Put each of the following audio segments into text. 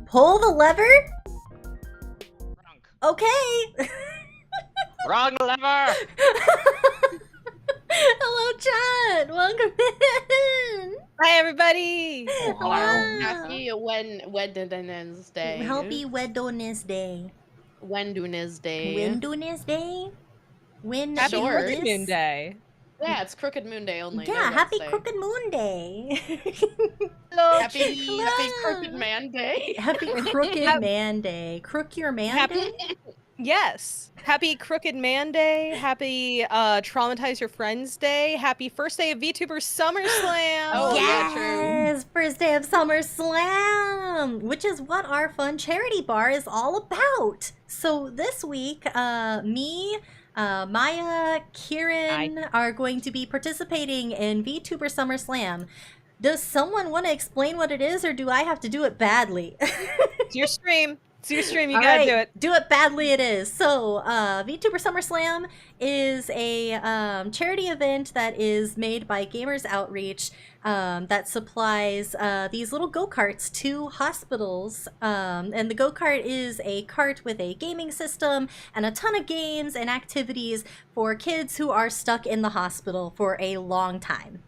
Pull the lever? Wrong. Okay. Wrong lever! Hello, chat. Welcome in. Hi, everybody. Hello. Happy Wednesday. Happy Wednesday. Wednesday. Wednesday? When Happy Sure. Crooked Moon Day. Yeah, it's Crooked Moon Day only. no Yeah, happy Wednesday. Crooked Moon Day. Happy Crooked Man Day. Happy Crooked Man Day. Crook your man Happy- day? Yes. Happy Crooked Man Day. Happy Traumatize Your Friends Day. Happy first day of VTuber SummerSlam. Oh, yeah, yes! First day of Summer Slam! Which is what our fun charity bar is all about. So this week, me, Maya, Kieran are going to be participating in VTuber SummerSlam. Does someone want to explain what it is, or do I have to do it badly? It's your stream. It's your stream. You All gotta right, do it. Do it badly it is. So, VTuber SummerSlam is a charity event that is made by Gamers Outreach that supplies these little go-karts to hospitals. And the go-kart is a cart with a gaming system and a ton of games and activities for kids who are stuck in the hospital for a long time.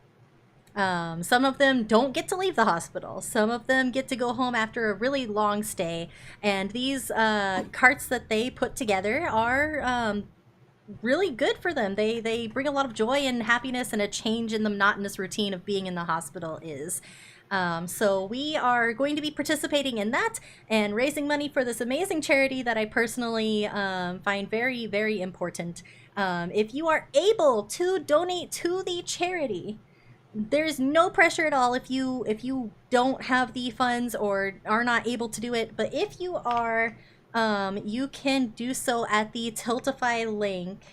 Some of them don't get to leave the hospital. Some of them get to go home after a really long stay. And these carts that they put together are really good for them. They bring a lot of joy and happiness, and a change in the monotonous routine of being in the hospital is. So we are going to be participating in that and raising money for this amazing charity that I personally find very, very important. If you are able to donate to the charity, there's no pressure at all if you don't have the funds or are not able to do it. But if you are, you can do so at the Tiltify link,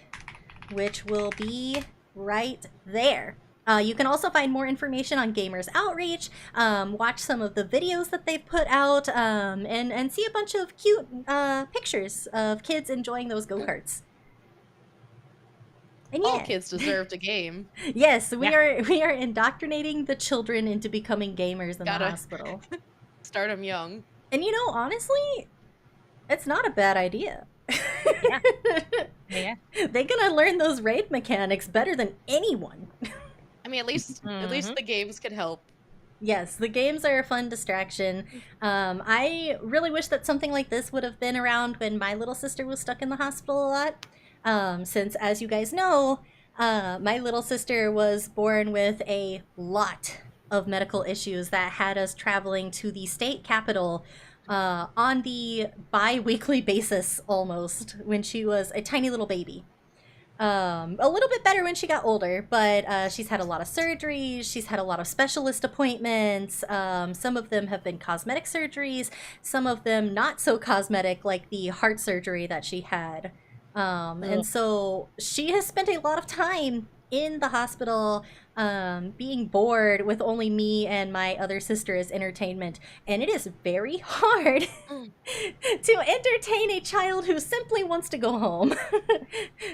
which will be right there. You can also find more information on Gamers Outreach, watch some of the videos that they've put out, and see a bunch of cute pictures of kids enjoying those go-karts. And All yeah. kids deserved a game. Yes, we are indoctrinating the children into becoming gamers in Gotta- the hospital. Start them young. And you know, honestly, it's not a bad idea. Yeah. They're gonna learn those raid mechanics better than anyone. I mean, at least the games can help. Yes, the games are a fun distraction. I really wish that something like this would have been around when my little sister was stuck in the hospital a lot. Since, as you guys know, my little sister was born with a lot of medical issues that had us traveling to the state capital on the bi-weekly basis almost when she was a tiny little baby. A little bit better when she got older, but she's had a lot of surgeries. She's had a lot of specialist appointments. Some of them have been cosmetic surgeries, some of them not so cosmetic, like the heart surgery that she had. And so she has spent a lot of time in the hospital, being bored with only me and my other sister as entertainment. And it is very hard to entertain a child who simply wants to go home.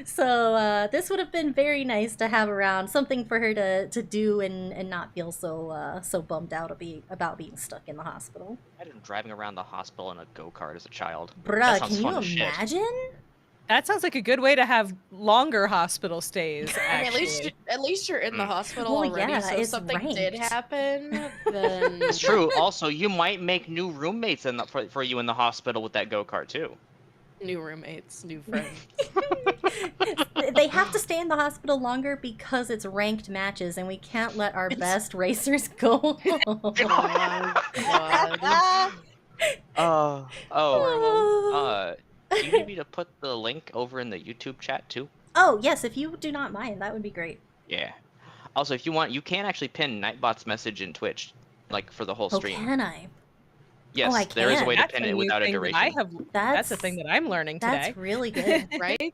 So this would have been very nice to have around, something for her to do and not feel so bummed out about being stuck in the hospital. Imagine driving around the hospital in a go-kart as a child. Bruh, That sounds can you fun as shit. imagine? That sounds like a good way to have longer hospital stays. I mean, Actually, at least you're in the hospital Well, already. yeah, So if it's something did ranked. happen, then It's true. Also, you might make new roommates for you in the hospital with that go-kart too. new roommates, new friends. They have to stay in the hospital longer because it's ranked matches, and we can't let our best racers go home. Oh my god. Do you need me to put the link over in the YouTube chat too? Oh, yes, if you do not mind, that would be great. Yeah. Also, if you want, you can actually pin Nightbot's message in Twitch, like for the whole Oh, stream. can I? Yes, I there is a can. way to that's pin a it new without a thing that duration. that's a thing that I'm learning That's today. really good. Right?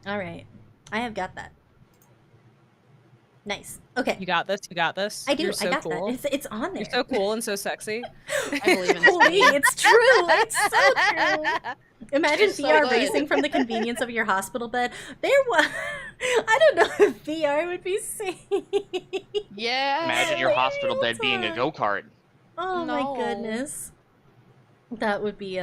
All right. I have got that. Nice. Okay. You got this. You got this. I do. You're so I got cool. that. It's on there. You're so cool and so sexy. I believe in Holy, this. it's true. It's so true. Imagine It's so VR good. racing from the convenience of your hospital bed. There was. I don't know if VR would be safe. Yeah. Imagine your hospital bed being a time. go-kart. Oh No. my goodness. That would be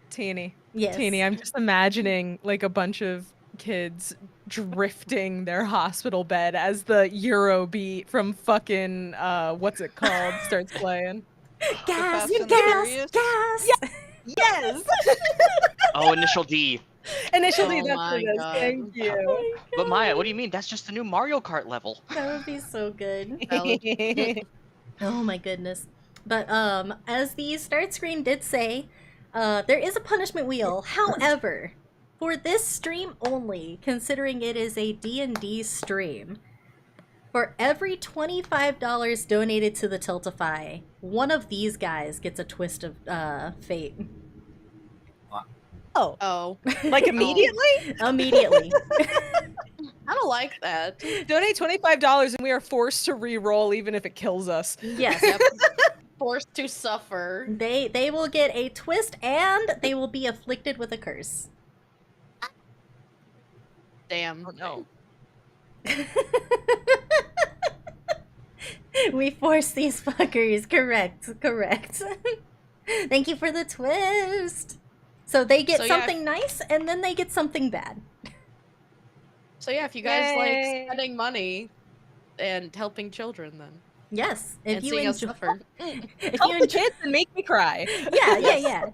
Teeny. yes. Teeny, I'm just imagining like a bunch of kids drifting their hospital bed as the Euro beat from fucking what's it called starts playing. Gas, Fast and the gas, Furious? gas. Yes. Oh, initial D. Initially, Oh that's my what it is. God. Thank you. Oh my But Maya, God. what do you mean? That's just the new Mario Kart level. That would be so good. Valid. Oh my goodness. But as the start screen did say, there is a punishment wheel. However, for this stream only, considering it is a D&D stream, for every $25 donated to the Tiltify, one of these guys gets a twist of fate. Oh, Oh, like immediately? Immediately. I don't like that. Donate $25 and we are forced to re-roll even if it kills us. Yes. Yep. Forced to suffer. They will get a twist and they will be afflicted with a curse. Damn. Oh no. We force these fuckers. Correct. Thank you for the twist. So they get So, yeah. something nice and then they get something bad. So yeah, if you guys Yay. like spending money and helping children, then Yes. If and you seeing us enjoy, suffer. if Help you the enjoy, kids and make me cry. yeah.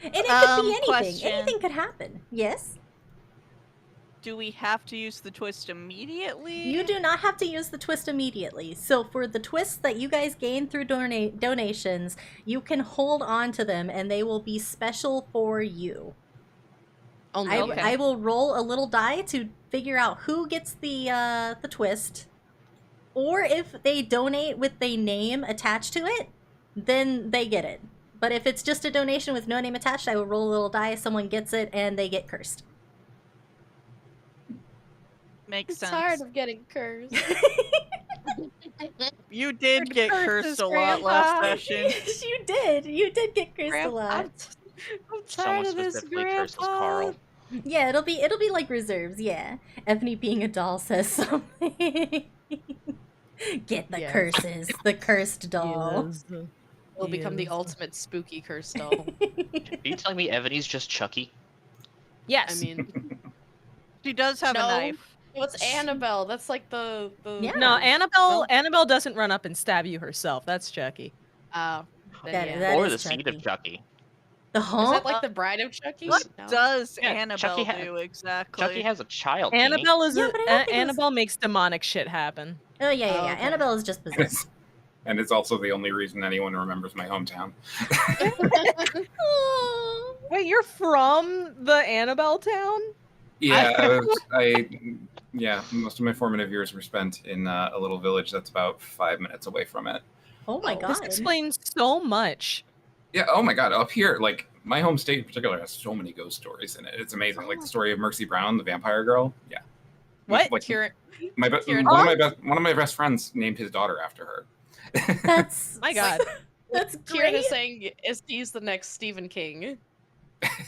And it could be anything. Question. Anything could happen. Yes. Do we have to use the twist immediately? You do not have to use the twist immediately. So for the twists that you guys gain through donations, you can hold on to them and they will be special for you. Only I will roll a little die to figure out who gets the twist. Or if they donate with a name attached to it, then they get it. But if it's just a donation with no name attached, I will roll a little die, someone gets it, and they get cursed. Makes I'm sense. tired of getting cursed. You did get Curses, cursed a lot last Grandpa. session. You did. You did get cursed a Grandpa, lot. I'm tired Someone of this, specifically curses Carl. Grandpa. Yeah, it'll be like reserves, yeah. Ebony being a doll says something. Get the Yes. curses. The cursed doll. Will become the ultimate spooky curse doll. Are you telling me Ebony's just Chucky? Yes. I mean, She does have No. a knife. what's Annabelle? That's like the Yeah. No, Well- Annabelle doesn't run up and stab you herself. That's Chucky. Oh, then That- yeah. that or is the seed of Chucky. Chucky? The Is huh? that like the Bride of Chucky? What No. does Yeah, Annabelle Chucky do exactly? Chucky has a child. Teeny. Annabelle is Yeah, but I don't think it was- Annabelle makes demonic shit happen. Oh yeah. Oh, okay. Annabelle is just possessed. and it's also the only reason anyone remembers my hometown. Oh. Wait, you're from the Annabelle town? Yeah, yeah. Most of my formative years were spent in a little village that's about 5 minutes away from it. Oh my This god. explains so much. Yeah. Oh my God. Up here, like my home state in particular, has so many ghost stories in it. It's amazing. Like the story of Mercy Brown, the vampire girl. Yeah. What? Like Kieran, one of my best friends named his daughter after her. That's My God. that's Kieran great. is saying he's the next Stephen King.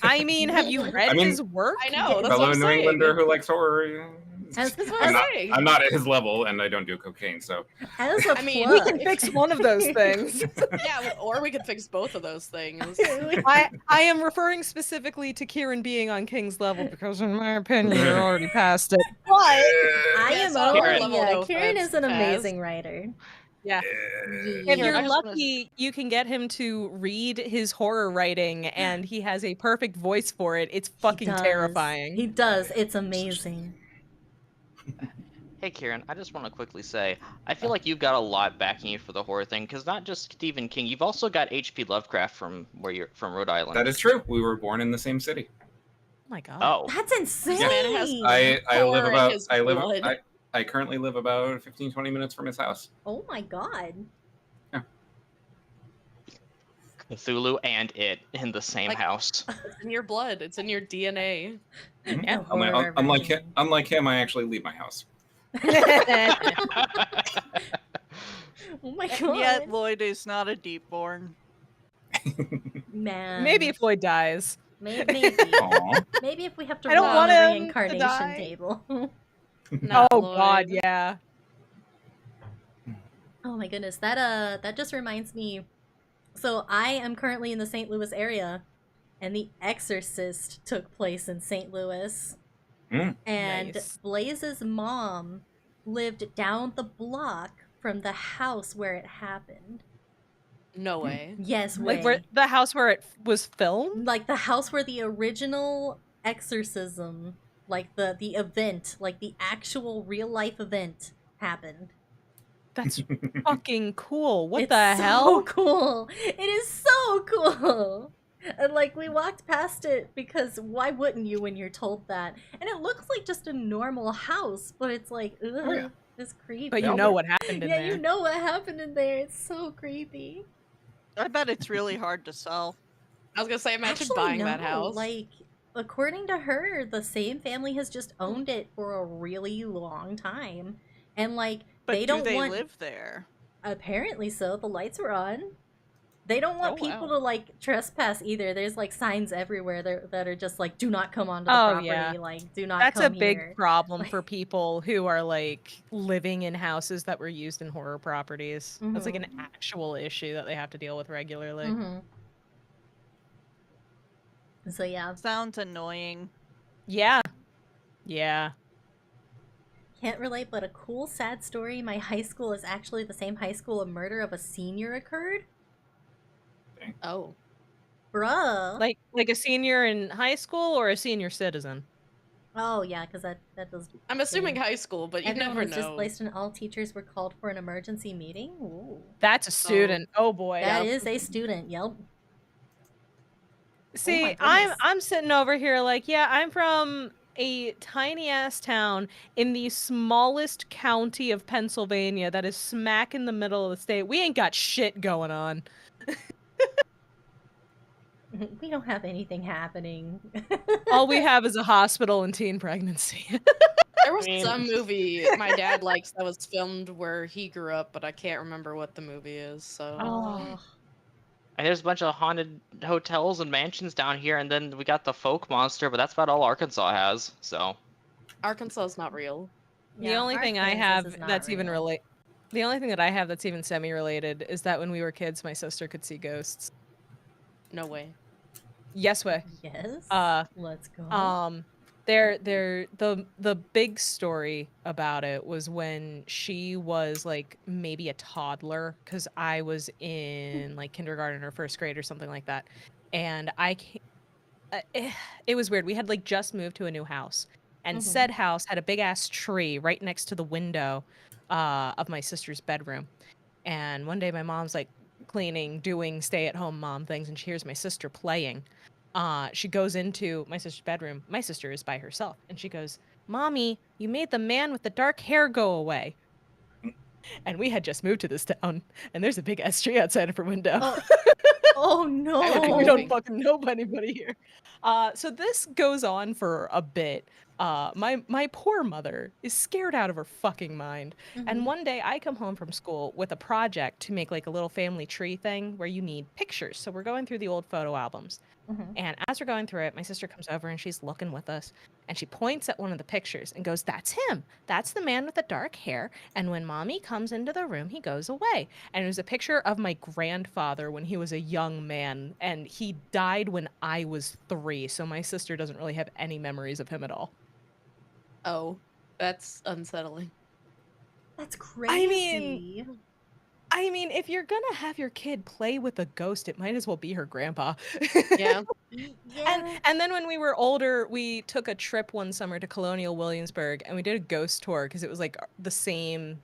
I mean, have you read his work? I know. That's Fellow what I'm New saying. Englander who likes horror. As, That's what I'm saying. I'm not at his level, and I don't do cocaine, so. as a I mean, plug, We can fix one of those things. Yeah, or we could fix both of those things. I am referring specifically to Kieran being on King's level because, in my opinion, you're already past it. But I am Yes, on over. our level, Yeah, no Kieran offense, is an Taz. amazing writer. yeah, Yeah. if you're I just wanna- lucky, you can get him to read his horror writing, and he has a perfect voice for it. It's fucking He does. terrifying. He does. It's amazing. Hey, Kieran, I just want to quickly say, I feel like you've got a lot backing you for the horror thing, because not just Stephen King, you've also got H.P. Lovecraft from Rhode Island. That is true. We were born in the same city. Oh my god. Oh, That's insane. man has I live Horror in about his I live blood. I currently live about 15-20 minutes from his house. Oh my god. Cthulhu and it in the same Like- house. It's in your blood. It's in your DNA. Yeah. The horror Unlike version. him, I actually leave my house. Oh my And god. yet Lloyd is not a deep-born. Man. Maybe if Lloyd dies. Maybe. Aw. Maybe if we have to I don't roll on want the him to reincarnation die. table. Not Oh Lloyd. god, yeah. Oh my goodness, that just reminds me. So I am currently in the St. Louis area, and The Exorcist took place in St. Louis. Mm. And Nice. Blaze's mom lived down the block from the house where it happened. No way. Yes, Like where the house where it was filmed? like the house where the original exorcism, like the event, like the actual real life event happened. That's fucking cool. What It's the so hell? cool. It is so cool. And like we walked past it because why wouldn't you when you're told that? And it looks like just a normal house, but it's like, ugh, yeah. it's creepy. But you know what happened in yeah, there. you know what happened in there. It's so creepy. I bet it's really hard to sell. I was gonna say, imagine Actually, buying no, that house. Like, according to her, the same family has just owned it for a really long time, and like But they don't do they want. live there? Apparently, so the lights were on. They don't want Oh, people wow. to like trespass either. There's like signs everywhere that are just like, "Do not come onto the Oh, property." yeah. Like, do not. That's a come big here. problem for people who are like living in houses that were used in horror properties. That's like an actual issue that they have to deal with regularly. Mhm. So yeah, Sounds annoying. Yeah. Yeah. can't relate, but a cool, sad story. My high school is actually the same high school a murder of a senior occurred. Oh. Bruh. Like a senior in high school or a senior citizen? Oh yeah, because that does. I'm assuming high school, but you Everyone never was know. displaced and all teachers were called for an emergency meeting. Ooh. That's a student. Oh boy. That is a student. Yep. See, my goodness. I'm sitting over here like, yeah, I'm from a tiny ass town in the smallest county of Pennsylvania that is smack in the middle of the state. We ain't got shit going on. We don't have anything happening. All we have is a hospital and teen pregnancy. There was I mean- some movie my dad likes that was filmed where he grew up, but I can't remember what the movie is. So Oh. And there's a bunch of haunted hotels and mansions down here, and then we got the folk monster, but that's about all Arkansas has. So Arkansas is not real. The Yeah, only our thing I Kansas have is not that's even real. the only thing that I have that's even semi-related is that when we were kids, my sister could see ghosts. No way. Yes way. Yes. Let's go. The big story about it was when she was like maybe a toddler, because I was in like kindergarten or first grade or something like that, and it was weird. We had like just moved to a new house, and Mhm. said house had a big ass tree right next to the window of my sister's bedroom. And one day my mom's like cleaning, doing stay-at-home mom things, and she hears my sister playing. She goes into my sister's bedroom. My sister is by herself, and she goes, "Mommy, you made the man with the dark hair go away." And we had just moved to this town, and there's a big S tree outside of her window. Oh We don't no. fucking know anybody here. So this goes on for a bit. My poor mother is scared out of her fucking mind. And Mhm. one day I come home from school with a project to make like a little family tree thing where you need pictures. So we're going through the old photo albums. Mhm. And as we're going through it, my sister comes over and she's looking with us. And she points at one of the pictures and goes, "That's him. That's the man with the dark hair. And when mommy comes into the room, he goes away." And it was a picture of my grandfather when he was a young man. And he died when I was 3. So my sister doesn't really have any memories of him at all. Oh, that's unsettling. That's crazy. I mean, if you're gonna have your kid play with a ghost, it might as well be her grandpa. Yeah. Yeah. And then when we were older, we took a trip one summer to Colonial Williamsburg, and we did a ghost tour because it was like the same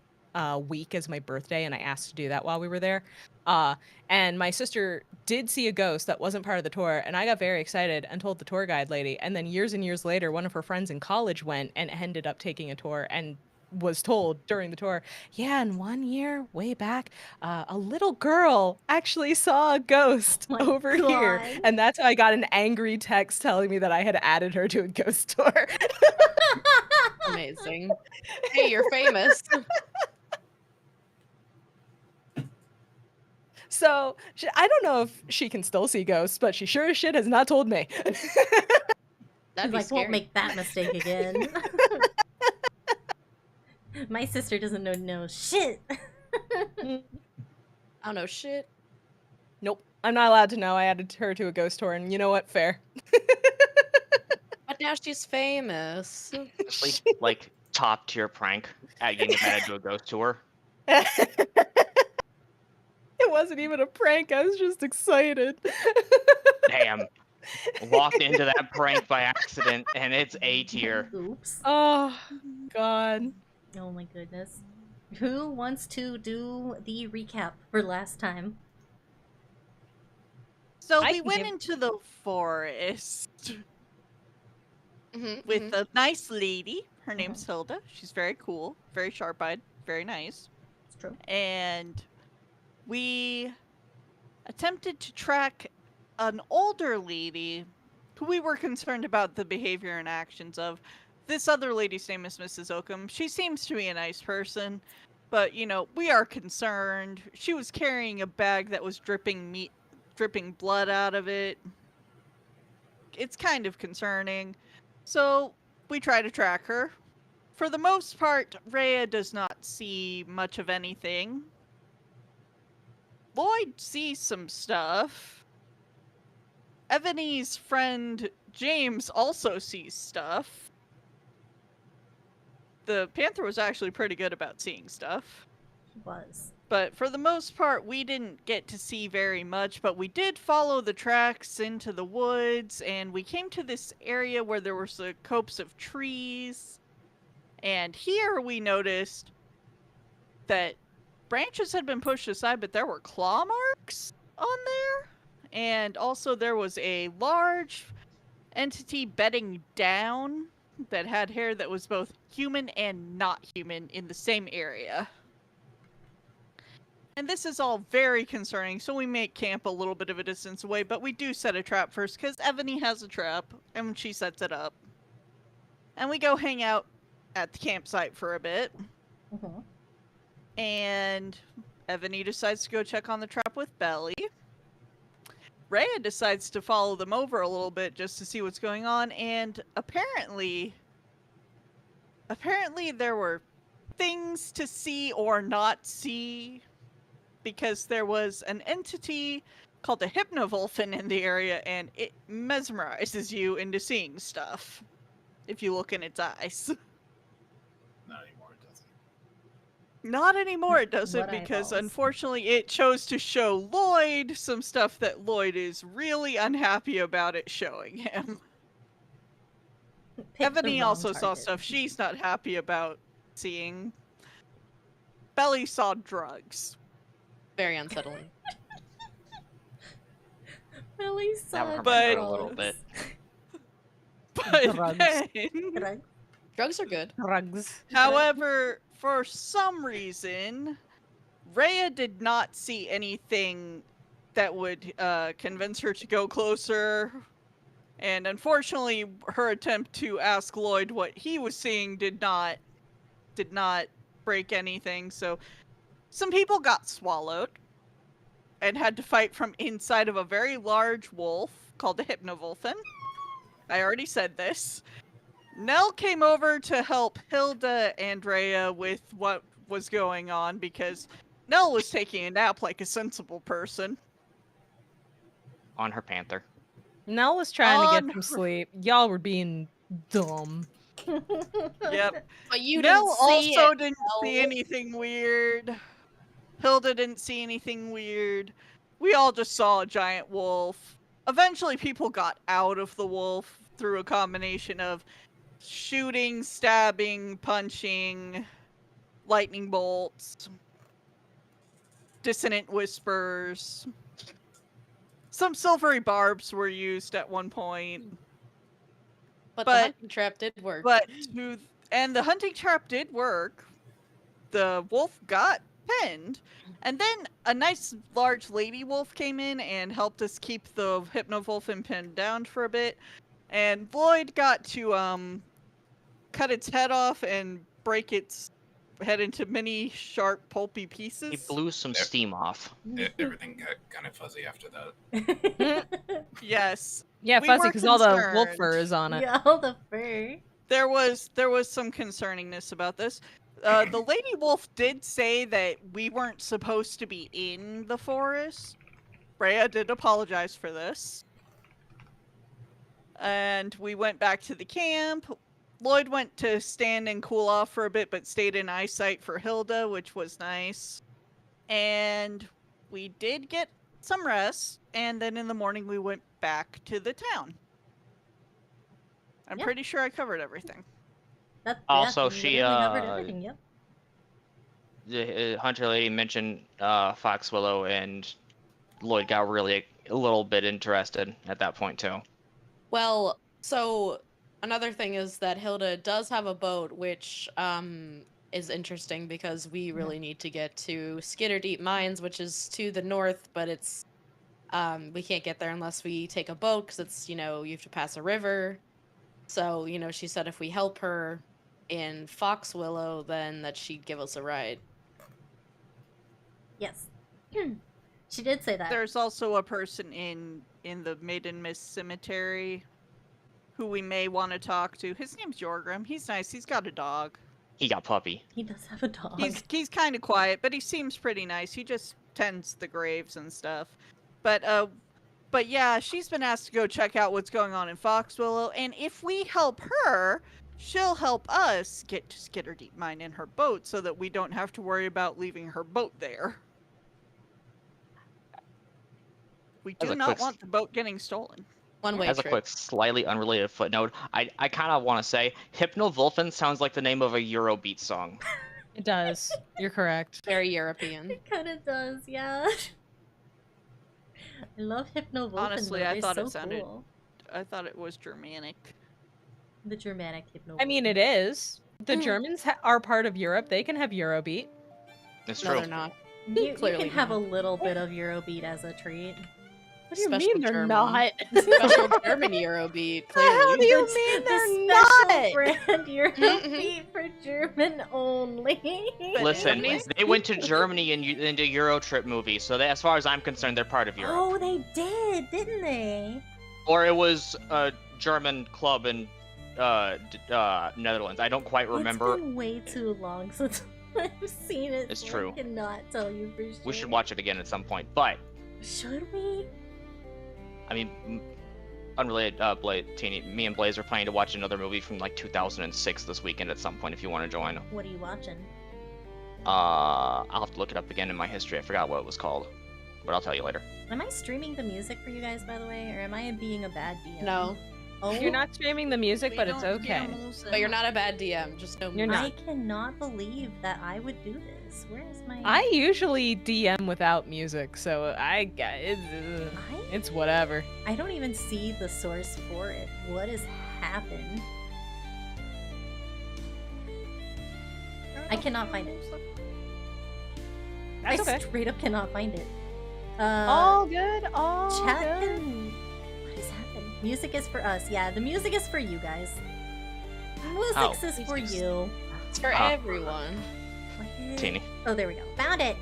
week as my birthday, and I asked to do that while we were there. And my sister did see a ghost that wasn't part of the tour, and I got very excited and told the tour guide lady. And then years and years later, one of her friends in college went and ended up taking a tour and was told during the tour, yeah, and one year way back, a little girl actually saw a ghost My over here, God. and that's how I got an angry text telling me that I had added her to a ghost tour. Amazing. Hey, you're famous. So I don't know if she can still see ghosts, but she sure as shit has not told me. That'd He's be like, scary. won't make that mistake again. My sister doesn't know shit. I don't know shit. Nope, I'm not allowed to know. I added her to a ghost tour, and you know what? Fair. But now she's famous. Honestly, like top tier prank at getting added to a ghost tour. It wasn't even a prank. I was just excited. Damn. Walked into that prank by accident, and it's A tier. Oops. Oh, God. Oh my goodness. Who wants to do the recap for last time? So I we can went give- into the forest Mhm, with mhm. a nice lady. Her name's Hilda. She's very cool, very sharp-eyed, very nice. It's true. And we attempted to track an older lady who we were concerned about the behavior and actions of. This other lady's name is Mrs. Oakham. She seems to be a nice person, but you know, we are concerned. She was carrying a bag that was dripping blood out of it. It's kind of concerning. So we try to track her. For the most part, Rhea does not see much of anything. Lloyd sees some stuff. Evany's friend James also sees stuff. The Panther was actually pretty good about seeing stuff. He was. But for the most part, we didn't get to see very much, but we did follow the tracks into the woods, and we came to this area where there was a copse of trees. And here we noticed that branches had been pushed aside, but there were claw marks on there. And also there was a large entity bedding down that had hair that was both human and not human in the same area. And this is all very concerning, so we make camp a little bit of a distance away, but we do set a trap first, because Evany has a trap, and she sets it up. And we go hang out at the campsite for a bit, Mhm. and Evany decides to go check on the trap with Belly. Rhea decides to follow them over a little bit just to see what's going on, and apparently there were things to see or not see, because there was an entity called a Hypnovulfin in the area, and it mesmerizes you into seeing stuff if you look in its eyes. Not anymore, it doesn't. Not anymore, it doesn't, What because eyeballs? unfortunately it chose to show Lloyd some stuff that Lloyd is really unhappy about it showing him. Picked the Evany wrong also saw target. stuff she's not happy about seeing. Belly saw drugs. Very unsettling. Really That would sucks. hurt my heart a little bit. But Drugs. then, Drugs are good. Drugs. however, for some reason, Rhea did not see anything that would convince her to go closer. And unfortunately, her attempt to ask Lloyd what he was seeing did not break anything. So some people got swallowed and had to fight from inside of a very large wolf called the Hypnovolphin. I already said this. Nell came over to help Hilda and Rhea with what was going on because Nell was taking a nap like a sensible person. On her panther. Nell was trying to On get her- some sleep. Y'all were being dumb. Yep. But you Nell didn't see also it. didn't see Nell. anything weird. Hilda didn't see anything weird. We all just saw a giant wolf. Eventually, people got out of the wolf through a combination of shooting, stabbing, punching, lightning bolts, dissonant whispers. Some silvery barbs were used at one point. But But- the hunting trap did work. And the hunting trap did work. The wolf got pinned, and then a nice large lady wolf came in and helped us keep the Hypnovolphin pinned down for a bit. And Lloyd got to cut its head off and break its head into many sharp, pulpy pieces. He blew some There. steam off. Everything got kind of fuzzy after that. Yes, Yeah, We fuzzy were because all the wolf concerned. fur is on it. Yeah, all the fur. there was some concerningness about this. The lady wolf did say that we weren't supposed to be in the forest. Rhea did apologize for this. And we went back to the camp. Lloyd went to stand and cool off for a bit, but stayed in eyesight for Hilda, which was nice. And we did get some rest, and then in the morning we went back to the town. I'm Yeah. pretty sure I covered everything. Also, you she, literally covered uh, everything, yep. The hunter lady mentioned Fox Willow, and Lloyd got really a little bit interested at that point too. Well, so another thing is that Hilda does have a boat, which is interesting because we really need to get to Skitterdeep Mines, which is to the north, but it's we can't get there unless we take a boat because it's, you have to pass a river. So, she said if we help her in Fox Willow, then that she'd give us a ride. Yes. She did say that. There's also a person in the Maiden Mist Cemetery who we may want to talk to. His name's Jorgrim. He's nice. He's got a dog. He got puppy. He does have a dog. He's kind of quiet, but he seems pretty nice. He just tends the graves and stuff. But yeah, she's been asked to go check out what's going on in Fox Willow, and if we help her, she'll help us get to Skitterdeep Mine in her boat so that we don't have to worry about leaving her boat there. We As do a not quick- want the boat getting stolen. One-way As a trip. quick, slightly unrelated footnote, I kind of want to say Hypnovolphin sounds like the name of a Eurobeat song. It does. You're correct. Very European. It kind of does, yeah. I love Hypnovolphin. Honestly, though. I They're thought it so sounded- cool. I thought it was Germanic. The Germanic Hypnovolphin. I mean, it is. The Mm. Germans are part of Europe. They can have Eurobeat. It's No, true. they're not. You Clearly can have not. a little bit of Eurobeat as a treat. What do you Special mean they're German. not? Special German Eurobeat, The hell do clearly. you The- mean the they're special not? brand Eurobeat for German only. But Listen, anyway- they went to Germany in the Euro Trip movie, so as far as I'm concerned, they're part of Europe. Oh, they did, didn't they? Or it was a German club in Netherlands. I don't quite remember. It's been way too long since I've seen it. It's so true. I cannot tell you for sure. We should watch it again at some point. But Should we? I mean, unrelated, me and Blaze are planning to watch another movie from like 2006 this weekend at some point. If you want to join, What are you watching? I'll have to look it up again in my history. I forgot what it was called, but I'll tell you later. Am I streaming the music for you guys, by the way, or am I being a bad DM? No. Oh, You're not streaming the music, We but it's don't hear okay. music. But you're not a bad DM. Just know You're not. I cannot believe that I would do this. Where is my? I usually DM without music, so it's whatever. I don't even see the source for it. What has happened? I cannot find it. That's I okay. straight up cannot find it. All good. All Chat good. can... What has happened? Music is for us. Yeah, the music is for you guys. Music Oh. is for you. It's for Ah. everyone. What? Teeny. Oh, there we go. Found it.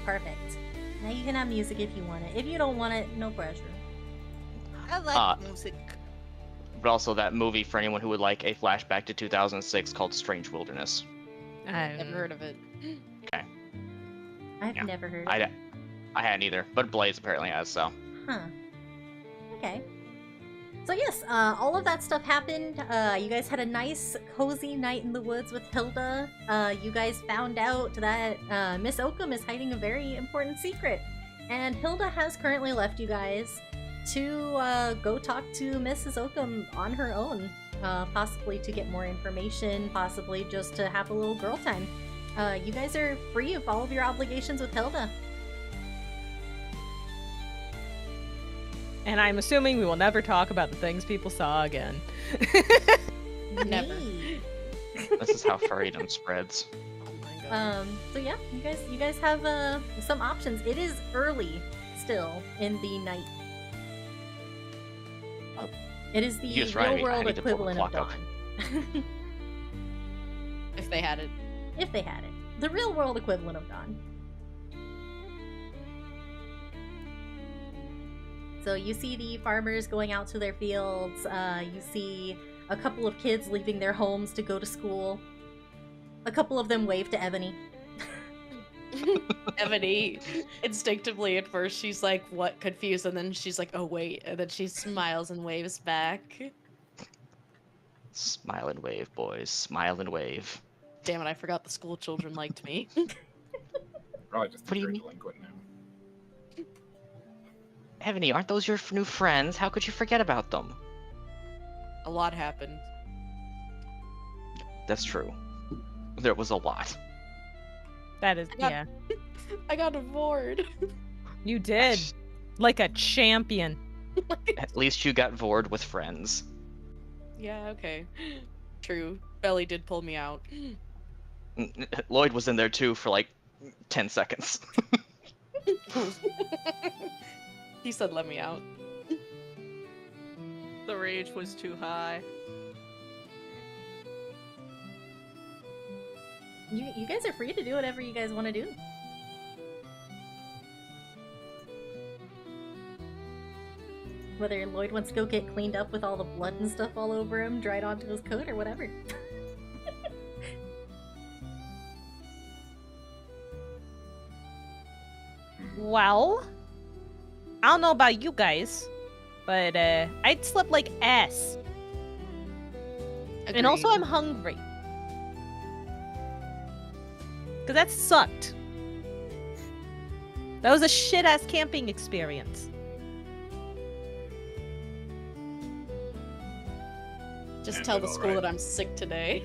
Perfect. Now you can have music if you want it. If you don't want it, no pressure. I like music. But also that movie for anyone who would like a flashback to 2006 called Strange Wilderness. Never heard of it. I've Yeah. never heard. I hadn't either, but Blaze apparently has, so. Huh. Okay. So yes, all of that stuff happened. You guys had a nice, cozy night in the woods with Hilda. You guys found out that Miss Oakham is hiding a very important secret. And Hilda has currently left you guys to go talk to Mrs. Oakham on her own. Possibly to get more information, possibly just to have a little girl time. You guys are free of all of your obligations with Hilda. And I'm assuming we will never talk about the things people saw again. Never. Neat. This is how furrydom spreads. Oh my god. So yeah, you guys have some options. It is early still in the night. Oh. It is the You just reminded real me, I world need to pull the equivalent of clock up. dawn. If they had it. If they had it. The real world equivalent of dawn. So you see the farmers going out to their fields. You see a couple of kids leaving their homes to go to school. A couple of them wave to Evony. Ebony, instinctively at first, she's like, what, confused, and then she's like, oh wait, and then she smiles and waves back. Smile and wave, boys. Smile and wave. Damn it, I forgot the school children liked me. Probably just What do a you very mean? delinquent now. Ebony, aren't those your new friends? How could you forget about them? A lot happened. That's true. There was a lot. That is, I got- yeah. I got a board. You did. Like a champion. At least you got Vord with friends. Yeah, okay. True. Belly did pull me out. Lloyd was in there too for like 10 seconds. He said let me out. The rage was too high. You guys are free to do whatever you guys want to do. Whether Lloyd wants to go get cleaned up with all the blood and stuff all over him, dried onto his coat, or whatever. Well, I don't know about you guys, but I'd slept like ass. And also, I'm hungry. Because that sucked. That was a shit ass camping experience. Just Yeah, tell the all school right. that I'm sick today.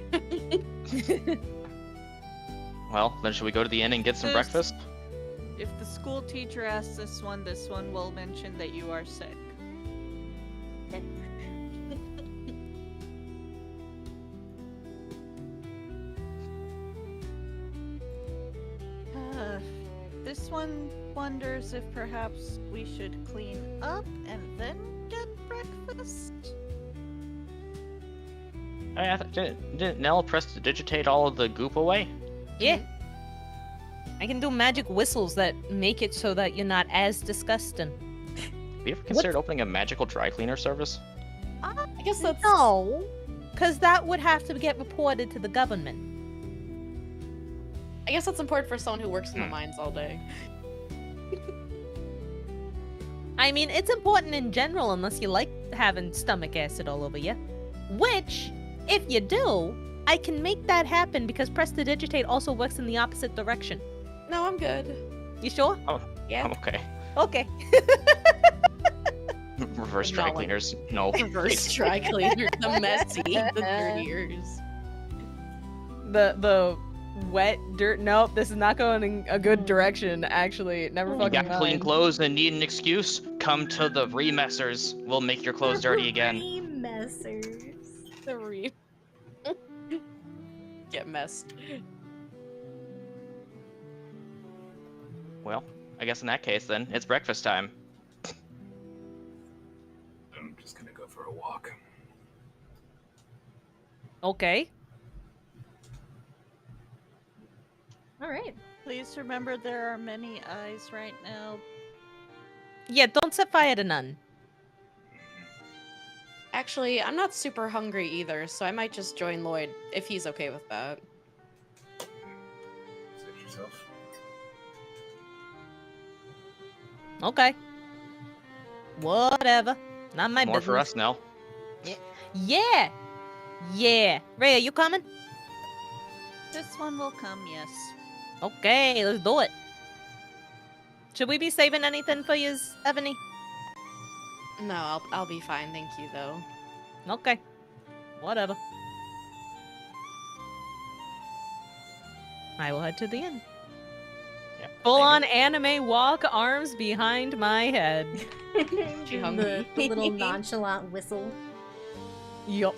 Well, then should we go to the inn and get some There's- breakfast? If the school teacher asks this one will mention that you are sick. This one wonders if perhaps we should clean up and then get breakfast. Didn't Nell prestidigitate all of the goop away? Yeah. I can do magic whistles that make it so that you're not as disgusting. Have you ever considered opening a magical dry cleaner service? I guess that's No, because that would have to get reported to the government. I guess that's important for someone who works in the mines all day. I mean, it's important in general unless you like having stomach acid all over you. Which, if you do, I can make that happen because prestidigitate also works in the opposite direction. No, I'm good. You sure? Yeah. I'm okay. Okay. Reverse Not dry like- cleaners. No. Reverse dry cleaner, the messy, the dirtiers. The wet dirt. Nope, this is not going in a good direction. Actually, never You You fucking got clean mind. clothes and need an excuse? Come to the remessers. We'll make your clothes dirty again. Messers. The re. Get messed. Well, I guess in that case then, it's breakfast time. I'm just gonna go for a walk. Okay. All right. Please remember there are many eyes right now. Yeah, don't set fire to none. Actually, I'm not super hungry either, so I might just join Lloyd if he's okay with that. Save yourself. Okay. Whatever. Not my More business. for us, Nell. Yeah. Yeah. Rhea, you coming? This one will come, yes. Okay, let's do it. Should we be saving anything for you, Evany? No, I'll be fine, thank you though. Okay. Whatever. I will head to the inn. Yeah, Full same on here. anime walk, arms behind my head. She the, hungry? the little nonchalant whistle. Yup.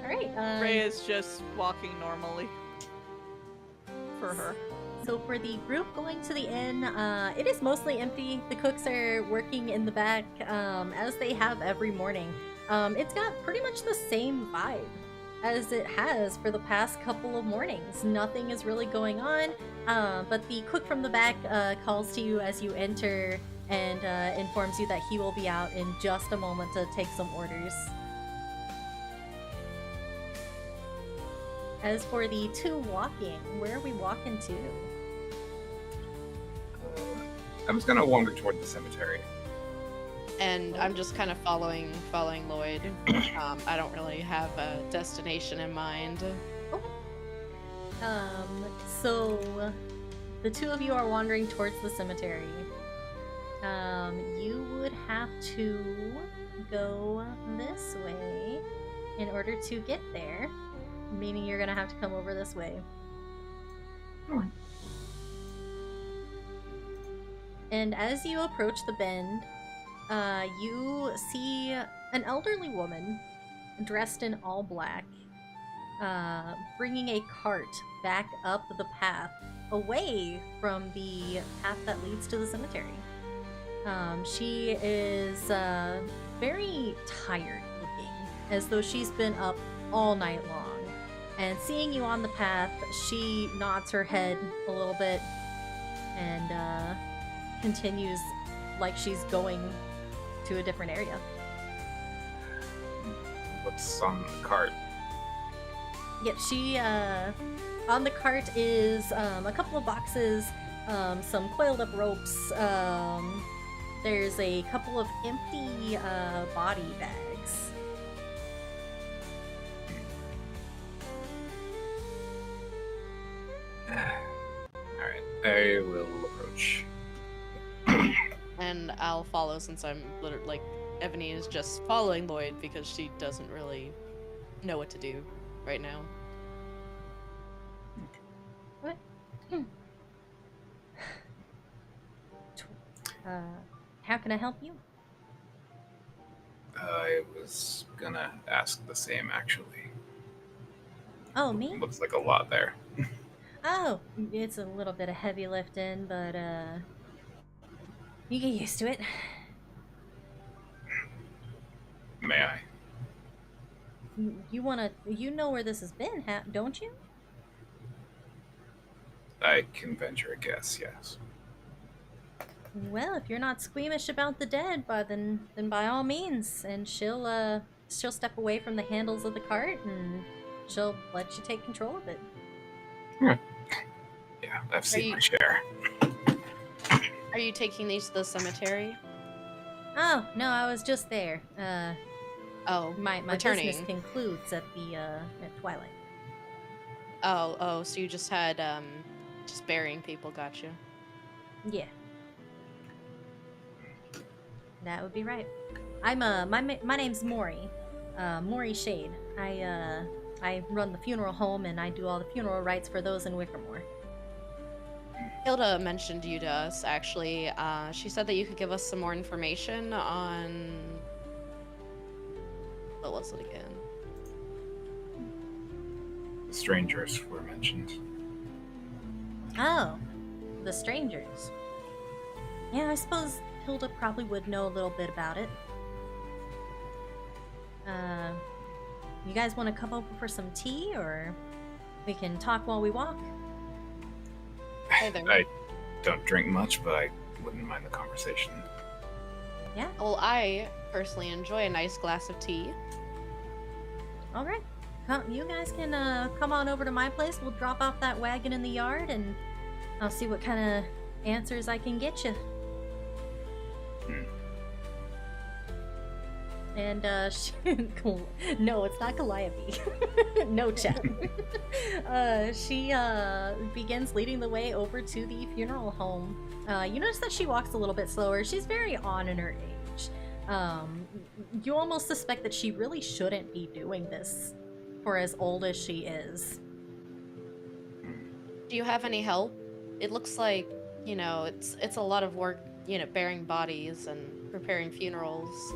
All right. Ray is just walking normally. For her. So for the group going to the inn, it is mostly empty. The cooks are working in the back, as they have every morning. It's got pretty much the same vibe as it has for the past couple of mornings. Nothing is really going on, but the cook from the back calls to you as you enter and informs you that he will be out in just a moment to take some orders. As for the two walking, where are we walking to? I was gonna wander toward the cemetery. And I'm just kind of following Lloyd. I don't really have a destination in mind. So the two of you are wandering towards the cemetery. You would have to go this way in order to get there, meaning you're gonna have to come over this way. Alright. And as you approach the bend, you see an elderly woman dressed in all black, bringing a cart back up the path away from the path that leads to the cemetery. She is very tired looking, as though she's been up all night long. And seeing you on the path, she nods her head a little bit and continues like she's going to a different area. What's on the cart? Yep, she, on the cart is a couple of boxes, some coiled up ropes, there's a couple of empty body bags. Alright, I will approach. And I'll follow since I'm literally like Evany is just following Lloyd because she doesn't really know what to do right now. How can I help you? I was gonna ask the same, actually. Oh, me? Looks like a lot there. Oh, it's a little bit of heavy lifting, but you get used to it. May I? You know where this has been, don't you? I can venture a guess, yes. Well, if you're not squeamish about the dead, then by all means. And she'll step away from the handles of the cart and she'll let you take control of it. Yeah, I've seen you- my share. Are you taking these to the cemetery? Oh no, I was just there. Oh, My returning. business concludes at the at twilight. Oh, so you just had just burying people, got you. Yeah. That would be right. my name's Mori, Mori Shade. I run the funeral home and I do all the funeral rites for those in Wickermore. Hilda mentioned you to us, actually. She said that you could give us some more information on... What was it again? The strangers were mentioned. Oh, the strangers. Yeah, I suppose Hilda probably would know a little bit about it. You guys want to come over for some tea, or we can talk while we walk? Hey there. I don't drink much, but I wouldn't mind the conversation. Yeah? Well, I personally enjoy a nice glass of tea. Alright. You guys can come on over to my place. We'll drop off that wagon in the yard, and I'll see what kind of answers I can get you. And no, it's not Calliope. No, Chet. She begins leading the way over to the funeral home. You notice that she walks a little bit slower. She's very on in her age. You almost suspect that she really shouldn't be doing this for as old as she is. Do you have any help? It looks like, you know, it's a lot of work, you know, burying bodies and preparing funerals.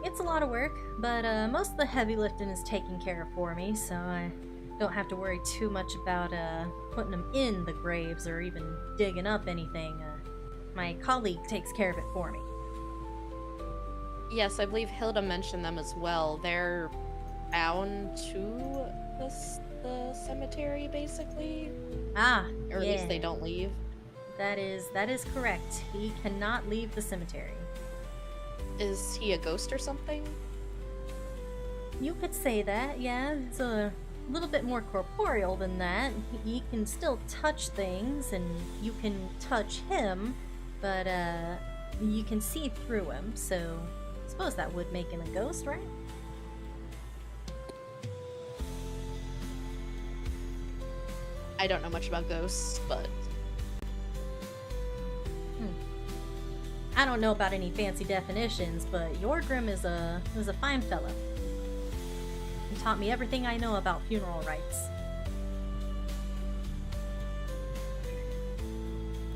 It's a lot of work, but most of the heavy lifting is taken care of for me, so I don't have to worry too much about putting them in the graves or even digging up anything. My colleague takes care of it for me. Yes, I believe Hilda mentioned them as well. They're bound to the cemetery, basically. Ah, Or at least they don't leave. That is correct. He cannot leave the cemetery. Is he a ghost or something? You could say that, yeah. It's a little bit more corporeal than that. He can still touch things, and you can touch him, but you can see through him, so I suppose that would make him a ghost, right? I don't know much about ghosts, but... I don't know about any fancy definitions, but Yorgrim is a fine fellow. He taught me everything I know about funeral rites.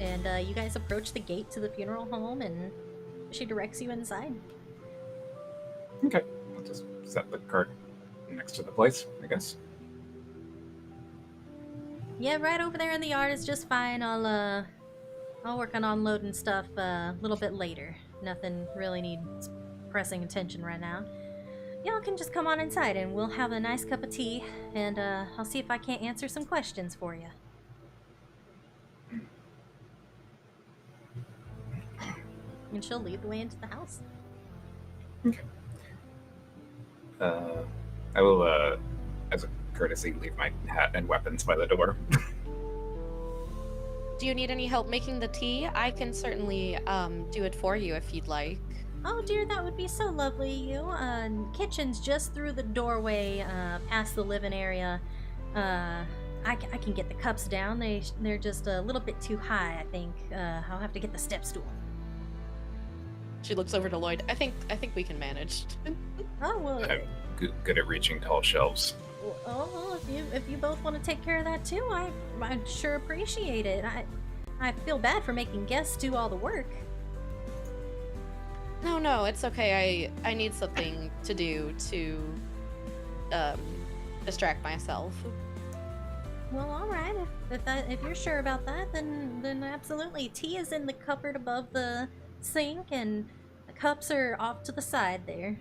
And you guys approach the gate to the funeral home, and she directs you inside. Okay, I'll just set the cart next to the place, I guess. Yeah, right over there in the yard is just fine. I'll work on unloading stuff a little bit later. Nothing really needs pressing attention right now. Y'all can just come on inside and we'll have a nice cup of tea, and I'll see if I can't answer some questions for you. And she'll lead the way into the house. Okay. I will, as a courtesy, leave my hat and weapons by the door. Do you need any help making the tea? I can certainly do it for you if you'd like. Oh dear, that would be so lovely. You, kitchen's just through the doorway, past the living area. I can get the cups down. They're just a little bit too high, I think. I'll have to get the step stool. She looks over to Lloyd. I think we can manage. Oh well. I'm good at reaching tall shelves. Oh, if you both want to take care of that too, I sure appreciate it. I feel bad for making guests do all the work. No, it's okay. I need something to do to distract myself. Well, all right. If you're sure about that, then absolutely. Tea is in the cupboard above the sink, and the cups are off to the side there.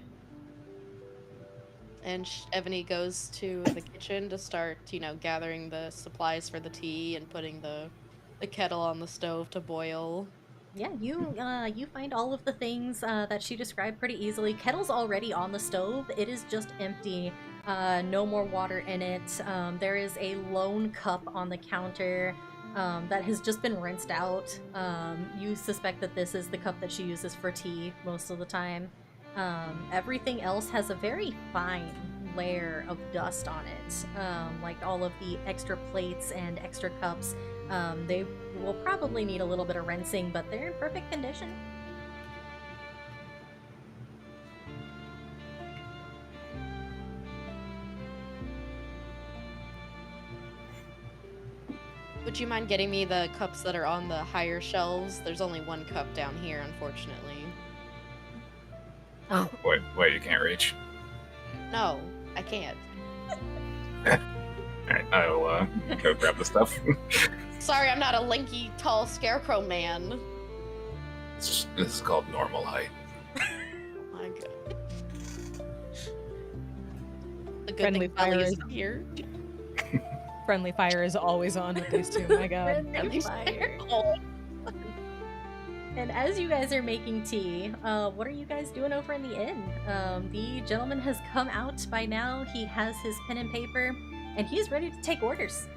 And Evony goes to the kitchen to start, you know, gathering the supplies for the tea and putting the kettle on the stove to boil. Yeah, you find all of the things that she described pretty easily. Kettle's already on the stove. It is just empty. No more water in it. There is a lone cup on the counter that has just been rinsed out. You suspect that this is the cup that she uses for tea most of the time. Everything else has a very fine layer of dust on it. Like all of the extra plates and extra cups. They will probably need a little bit of rinsing, but they're in perfect condition. Would you mind getting me the cups that are on the higher shelves? There's only one cup down here, unfortunately. Wait, you can't reach. No, I can't. Alright, I'll go grab the stuff. Sorry, I'm not a lanky, tall scarecrow man. This is called normal height. Oh my god. The good Friendly thing Ellie fire isn't here. Friendly fire is always on with these two. My god. Friendly fire. Oh. And as you guys are making tea, what are you guys doing over in the inn? The gentleman has come out by now. He has his pen and paper, and he's ready to take orders.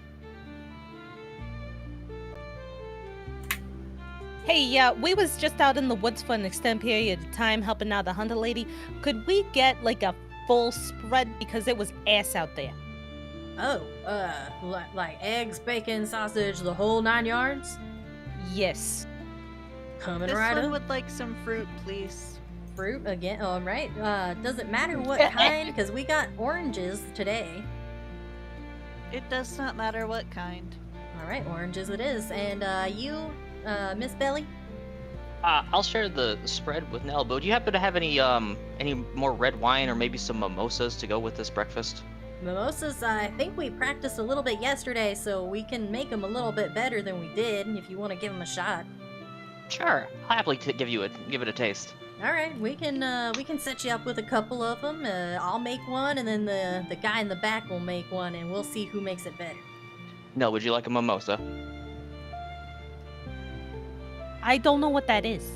Hey, we was just out in the woods for an extended period of time helping out the hunter lady. Could we get like a full spread because it was ass out there? Oh, like eggs, bacon, sausage, the whole 9 yards? Yes. Coming This right one up. would like some fruit, please. Fruit again. All right. Doesn't matter what kind, because we got oranges today. It does not matter what kind. All right, oranges it is. And you, Miss Belly? I'll share the spread with Nell, but do you happen to have any more red wine or maybe some mimosas to go with this breakfast? Mimosas, I think we practiced a little bit yesterday, so we can make them a little bit better than we did, if you want to give them a shot. Sure, I'll happily give it a taste. All right, we can set you up with a couple of them. I'll make one, and then the guy in the back will make one, and we'll see who makes it better. Nell, would you like a mimosa? I don't know what that is.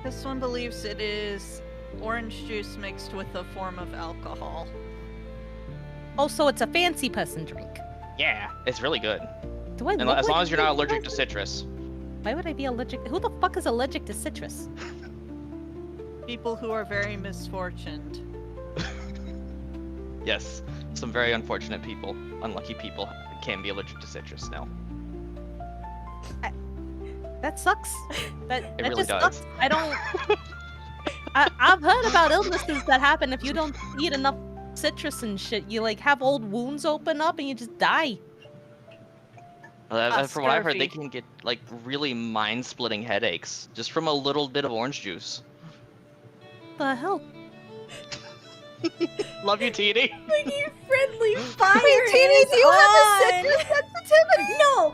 This one believes it is orange juice mixed with a form of alcohol. Oh, so it's a fancy person drink. Yeah, it's really good. Do I And look as long like as you're a not fancy allergic to person? citrus. Why would I be allergic? Who the fuck is allergic to citrus? People who are very misfortuned. Yes, some very unfortunate people, unlucky people, can be allergic to citrus now. That sucks. That It really just does. sucks. I don't. I've heard about illnesses that happen if you don't eat enough citrus and shit. You like have old wounds open up and you just die. From what I've heard, they Scurvy. can get like really mind-splitting headaches just from a little bit of orange juice. The hell? Love you, Teeny. Friendly fire. Teeny, do you have a citrus sensitivity? No,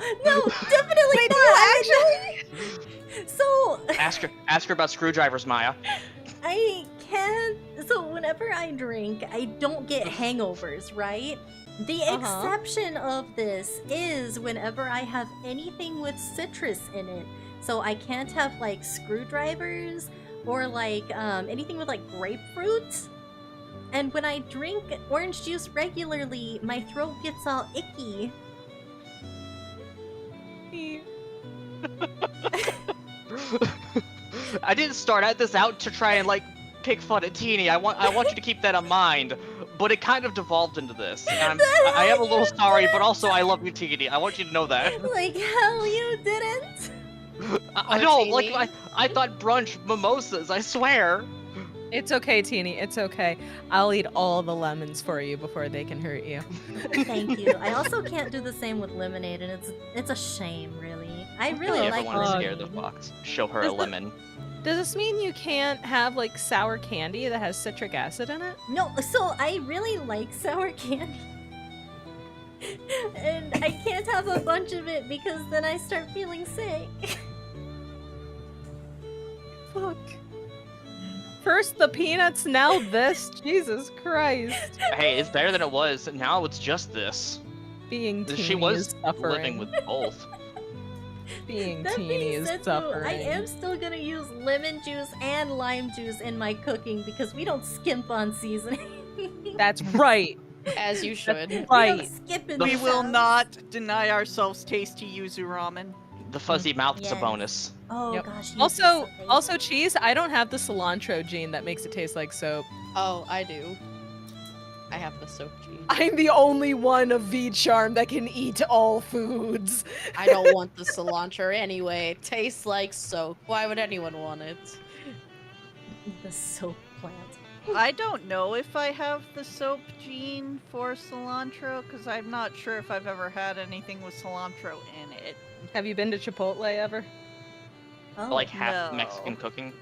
definitely Wait, not. do you actually? So Ask her about screwdrivers, Maya. I can't. So whenever I drink, I don't get hangovers, right? The exception of this is whenever I have anything with citrus in it. So I can't have like screwdrivers or like anything with like grapefruit. And when I drink orange juice regularly, my throat gets all icky. I didn't start this out to try and like pick fun at Teeny. I want you to keep that in mind. But it kind of devolved into this. And I am a little sorry, but also I love you, Teeny. I want you to know that. Like hell you didn't. I know, like I thought brunch mimosas. I swear. It's okay, Teeny. It's okay. I'll eat all the lemons for you before they can hurt you. Thank you. I also can't do the same with lemonade, and it's a shame, really. I really If you like ever want to scare lemonade. the fox, show her a lemon. Does this mean you can't have like sour candy that has citric acid in it? No, so I really like sour candy. And I can't have a bunch of it because then I start feeling sick. Fuck. First the peanuts, now this. Jesus Christ. Hey, it's better than it was. Now it's just this. Being teeny She was is suffering. living with both. Being That teeny being is said, though, suffering. I am still gonna use lemon juice and lime juice in my cooking because we don't skimp on seasoning. That's right. As you should. We don't Right. skip in We this will house. not deny ourselves tasty yuzu ramen. The fuzzy mouth is a Yes. bonus. Oh Yep. gosh. you Also, piece of also cheese. I don't have the cilantro gene that makes it taste like soap. Oh, I do. I have the soap gene. I'm the only one of V-Charm that can eat all foods. I don't want the cilantro anyway. It tastes like soap. Why would anyone want it? the soap plant. I don't know if I have the soap gene for cilantro, because I'm not sure if I've ever had anything with cilantro in it. Have you been to Chipotle ever? Oh, Like half No. Mexican cooking.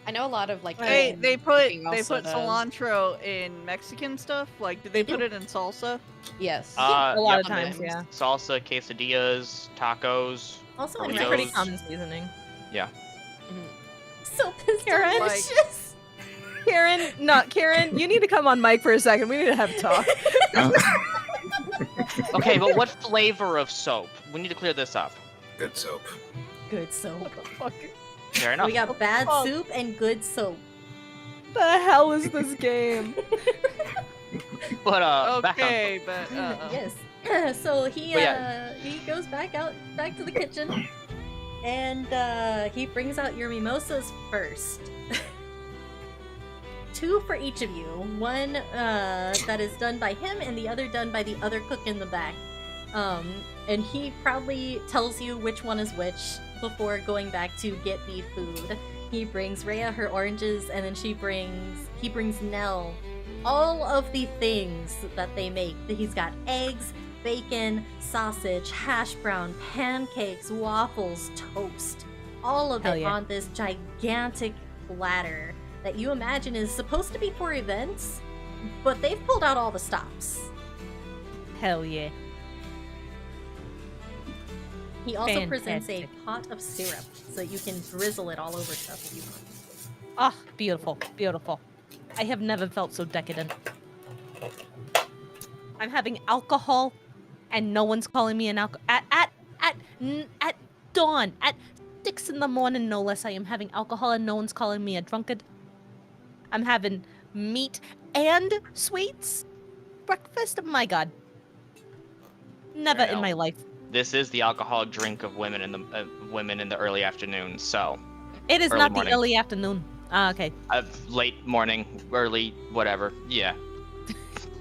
I know a lot of like They Asian put cooking also does. cilantro in Mexican stuff. Like, did they They put do. it in salsa? Yes. A lot of Yep, times, yeah. Salsa, quesadillas, tacos. also in It's Burritos. pretty Mexico. common seasoning. Yeah. So Karen? delicious. Karen, you need to come on mic for a second. We need to have a talk. Okay, but what flavor of soap? We need to clear this up. Good soap. Good soap. Fair enough. We got bad Oh. soup and good soap. The hell is this game? But back on Okay, but Yes. So he But he goes back to the kitchen, and he brings out your mimosas first. 2 for each of you. One that is done by him, and the other done by the other cook in the back. And he proudly tells you which one is which before going back to get the food. He brings Rhea her oranges, and then he brings Nell all of the things that they make. He's got eggs, bacon, sausage, hash brown, pancakes, waffles, toast. All of Hell it yeah. on this gigantic platter that you imagine is supposed to be for events, but they've pulled out all the stops. Hell yeah. He also presents a Fantastic. pot of syrup, so you can drizzle it all over stuff if you want. Ah, beautiful, beautiful. I have never felt so decadent. I'm having alcohol, and no one's calling me an at dawn at 6 in the morning, no less. I am having alcohol, and no one's calling me a drunkard. I'm having meat and sweets breakfast. My God, never Fair in my enough. life. This is the alcoholic drink of women in the early afternoon. So It is Early not morning. the early afternoon. Ah, okay. late morning, early, whatever. Yeah.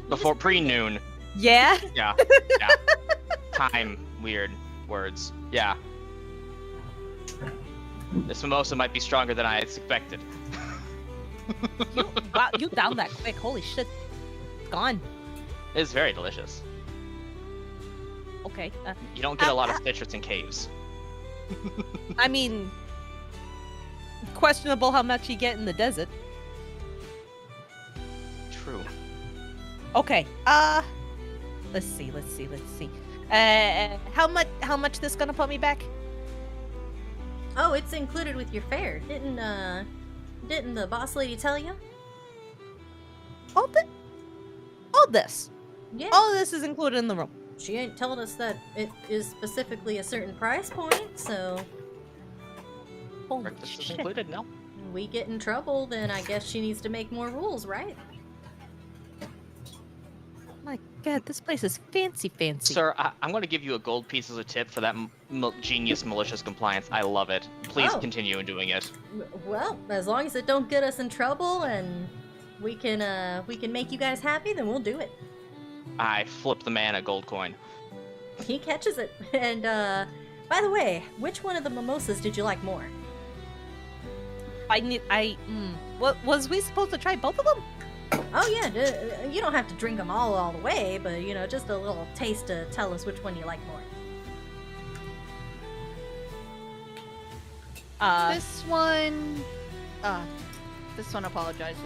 Before pre-noon. Yeah. Yeah. Yeah. Time. Weird words. Yeah. This mimosa might be stronger than I expected. Wow, you down that quick? Holy shit! It's gone. It's very delicious. Okay. You don't get a lot of citrus in caves. I mean, questionable how much you get in the desert. True. Okay. Let's see. How much this gonna put me back? Oh, it's included with your fare. Didn't the boss lady tell you? All this. Yeah. All of this is included in the room. She ain't told us that it is specifically a certain price point, so Holy Breakfast is shit. included, no? we get in trouble, then I guess she needs to make more rules, right? My God, this place is fancy. Sir, I'm going to give you a gold piece as a tip for that genius malicious compliance. I love it. Please Oh. continue in doing it. Well, as long as it don't get us in trouble and we can make you guys happy, then we'll do it. I flip the man a gold coin. He catches it. And by the way, which one of the mimosas did you like more? What was we supposed to try both of them? Oh yeah, you don't have to drink them all the way, but you know, just a little taste to tell us which one you like more. this one apologizes.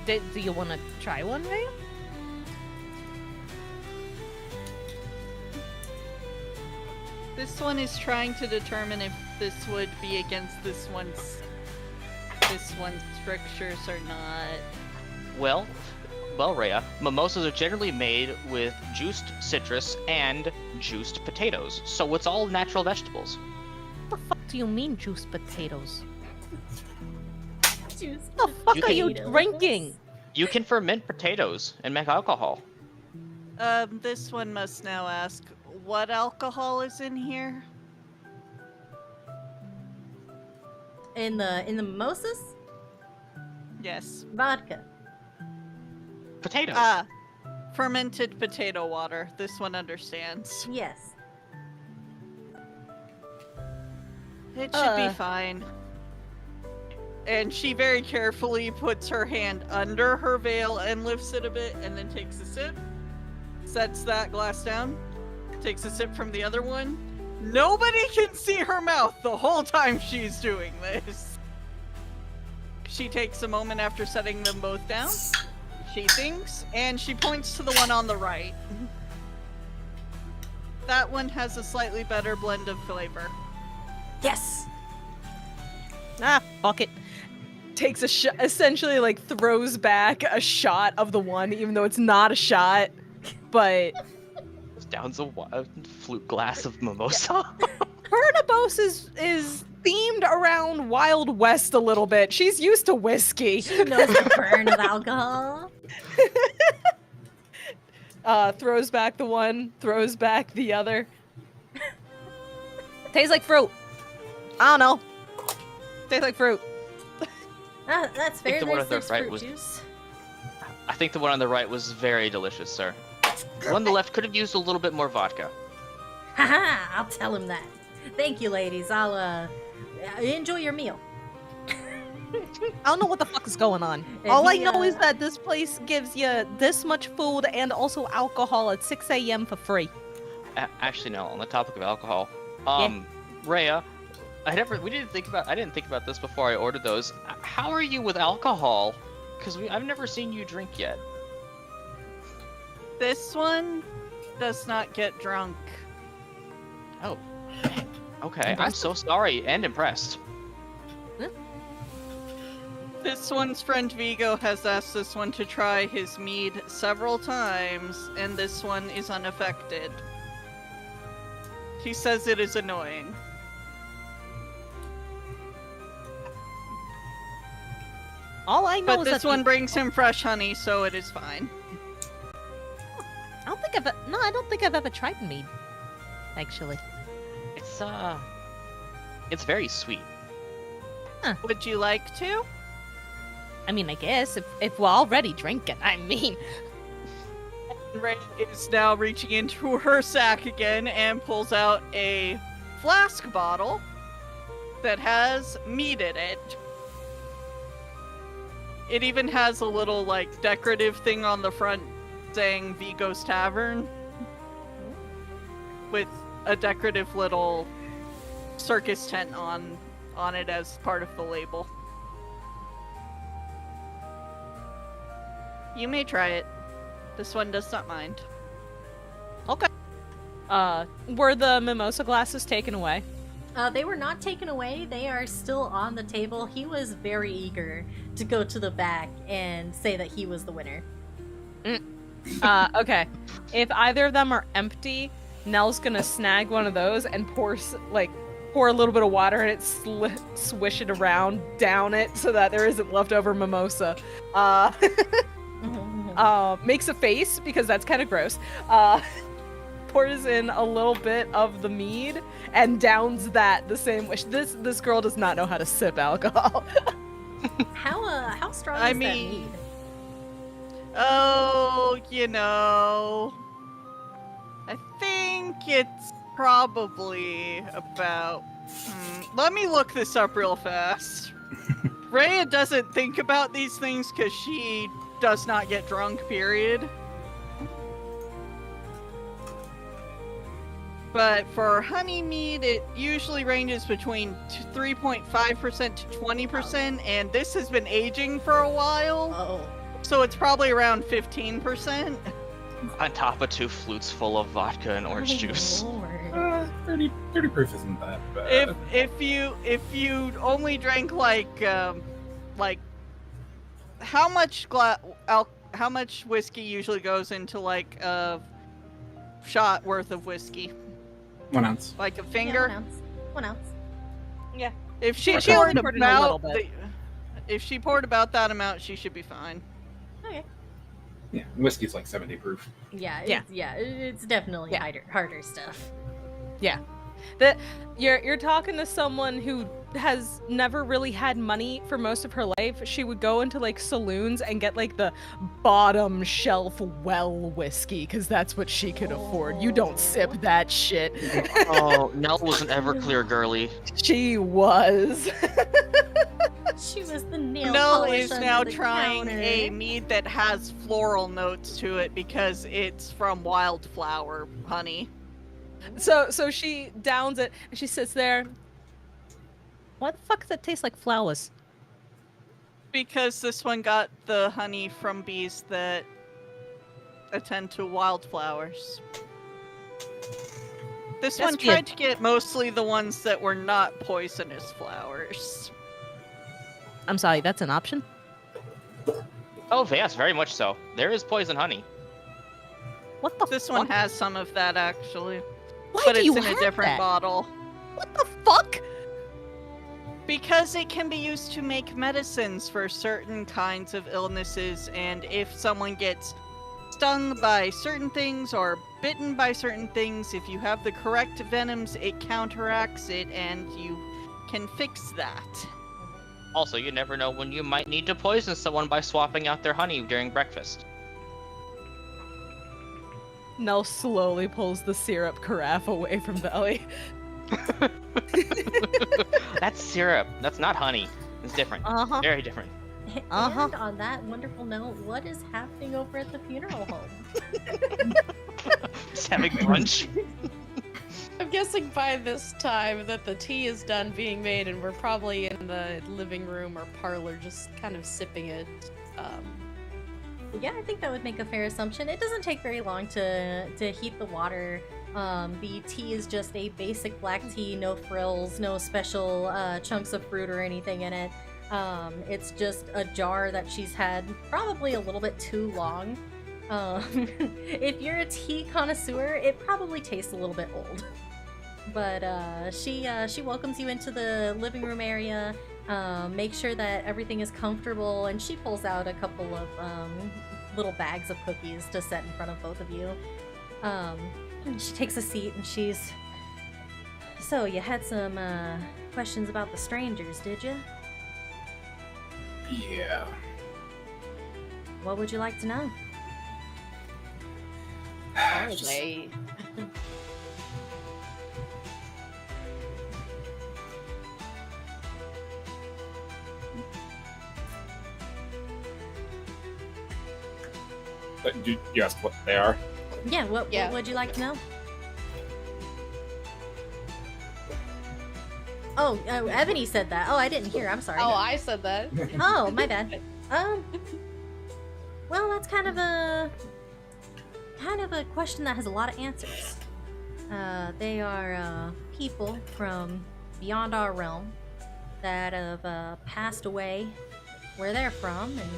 Do you want to try one, Ray? This one is trying to determine if this would be against this one's strictures or not. Well, Rhea, mimosas are generally made with juiced citrus and juiced potatoes, so it's all natural vegetables. What the fuck do you mean, juiced potatoes? Juice. What the fuck You are can- you drinking? You can ferment potatoes and make alcohol. This one must now ask, what alcohol is in here? In the mimosas, Yes. vodka. Potatoes. Fermented potato water. This one understands. Yes. It should be fine. And she very carefully puts her hand under her veil and lifts it a bit and then takes a sip. Sets that glass down. Takes a sip from the other one. Nobody can see her mouth the whole time she's doing this. She takes a moment after setting them both down. She thinks, and she points to the one on the right. That one has a slightly better blend of flavor. Yes. Fuck it. Takes a shot, essentially like throws back a shot of the one, even though it's not a shot, but Downs a flute glass of mimosa. Bernabos is themed around Wild West a little bit. She's used to whiskey. She knows the burn of alcohol. Throws back the one, throws back the other. Tastes like fruit. I don't know. Tastes like fruit. That's fair. the one There's on the this right fruit was- juice. I think the one on the right was very delicious, sir. The one on the left could have used a little bit more vodka. Haha, I'll tell him that. Thank you, ladies. I'll enjoy your meal. I don't know what the fuck is going on. And All I he, know is that this place gives you this much food and also alcohol at 6 a.m. for free. Actually, no. On the topic of alcohol, Rhea, I didn't think about this before I ordered those. How are you with alcohol? Because I've never seen you drink yet. This one does not get drunk. Oh. Okay, I'm so sorry and impressed. This one's friend Vigo has asked this one to try his mead several times, and this one is unaffected. He says it is annoying. All I know But is this that one brings him fresh honey, so it is fine. I don't think I've ever tried mead. Actually. It's very sweet. Would you like to? I mean, I guess if we're already drinking, I mean. Ray is now reaching into her sack again and pulls out a flask bottle that has mead in it. It even has a little, like, decorative thing on the front saying Vigo's Tavern with a decorative little circus tent on it as part of the label. You may try it. This one does not mind. Okay. Were the mimosa glasses taken away? They were not taken away. They are still on the table. He was very eager to go to the back and say that he was the winner. Okay. If either of them are empty, Nell's gonna snag one of those and pour a little bit of water in it, swish it around, down it so that there isn't leftover mimosa. Makes a face because that's kind of gross. Pours in a little bit of the mead and downs that the same way. This girl does not know how to sip alcohol. How strong is I that mean- mead? Oh, I think it's probably about... let me look this up real fast. Rhea doesn't think about these things because she does not get drunk, period. But for honey mead, it usually ranges between 3.5% to 20%, and this has been aging for a while, Oh. so it's probably around 15%. On top of 2 flutes full of vodka and orange juice. Lord. 30 proof isn't that bad. If you only drank like how much how much whiskey usually goes into like a shot worth of whiskey? 1 ounce. Like a Yeah, finger? 1 ounce. If she She poured only poured in a little about bit. if she poured about that amount, she should be fine. Okay. Yeah, whiskey's like 70 proof. Yeah. Yeah. It's definitely Yeah. harder stuff. That you're talking to someone who has never really had money for most of her life. She would go into like saloons and get like the bottom shelf well whiskey because that's what she could afford. You don't sip that shit. Oh, Nell was an Everclear girly. She was. She was the nail Nell polish is under now the trying counter. a mead that has floral notes to it because it's from wildflower honey. So she downs it and she sits there. Why the fuck does it taste like flowers? Because this one got the honey from bees that attend to wildflowers. This one That's weird. tried to get mostly the ones that were not poisonous flowers. I'm sorry, that's an option? Oh, yes, very much so. There is poison honey. What the This fuck? one has some of that actually, Why but do it's you in have a different that? bottle. What the fuck? Because it can be used to make medicines for certain kinds of illnesses, and if someone gets stung by certain things or bitten by certain things, if you have the correct venoms, it counteracts it and you can fix that. Also, you never know when you might need to poison someone by swapping out their honey during breakfast. Nell slowly pulls the syrup carafe away from Belly. That's syrup. That's not honey. It's different. Uh-huh. Very different. Uh-huh. And on that wonderful note, what is happening over at the funeral home? Just having brunch. I'm guessing by this time that the tea is done being made and we're probably in the living room or parlor just kind of sipping it. Yeah, I think that would make a fair assumption. It doesn't take very long to heat the water. The tea is just a basic black tea, no frills, no special chunks of fruit or anything in it. It's just a jar that she's had probably a little bit too long. If you're a tea connoisseur, it probably tastes a little bit old. But she welcomes you into the living room area, make sure that everything is comfortable, and she pulls out a couple of little bags of cookies to set in front of both of you. And she takes a seat and she's... So, you had some questions about the strangers, did you? Yeah. What would you like to know? Just- They... You asked what they are? Yeah, what Yeah. would you like to know? Oh, Ebony said that. Oh, I didn't hear. I'm sorry. Oh, I said that. Oh, my bad. Well, that's kind of a question that has a lot of answers. They are people from beyond our realm that have passed away where they're from, and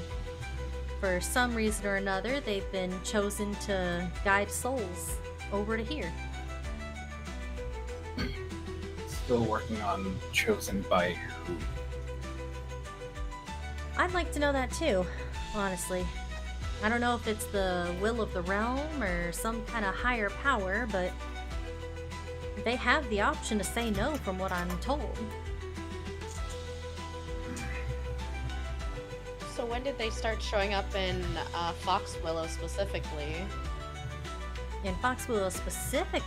for some reason or another, they've been chosen to guide souls over to here. Still working on chosen by who? I'd like to know that too, honestly. I don't know if it's the will of the realm or some kind of higher power, but they have the option to say no from what I'm told. So when did they start showing up in Fox Willow specifically? In Fox Willow specifically,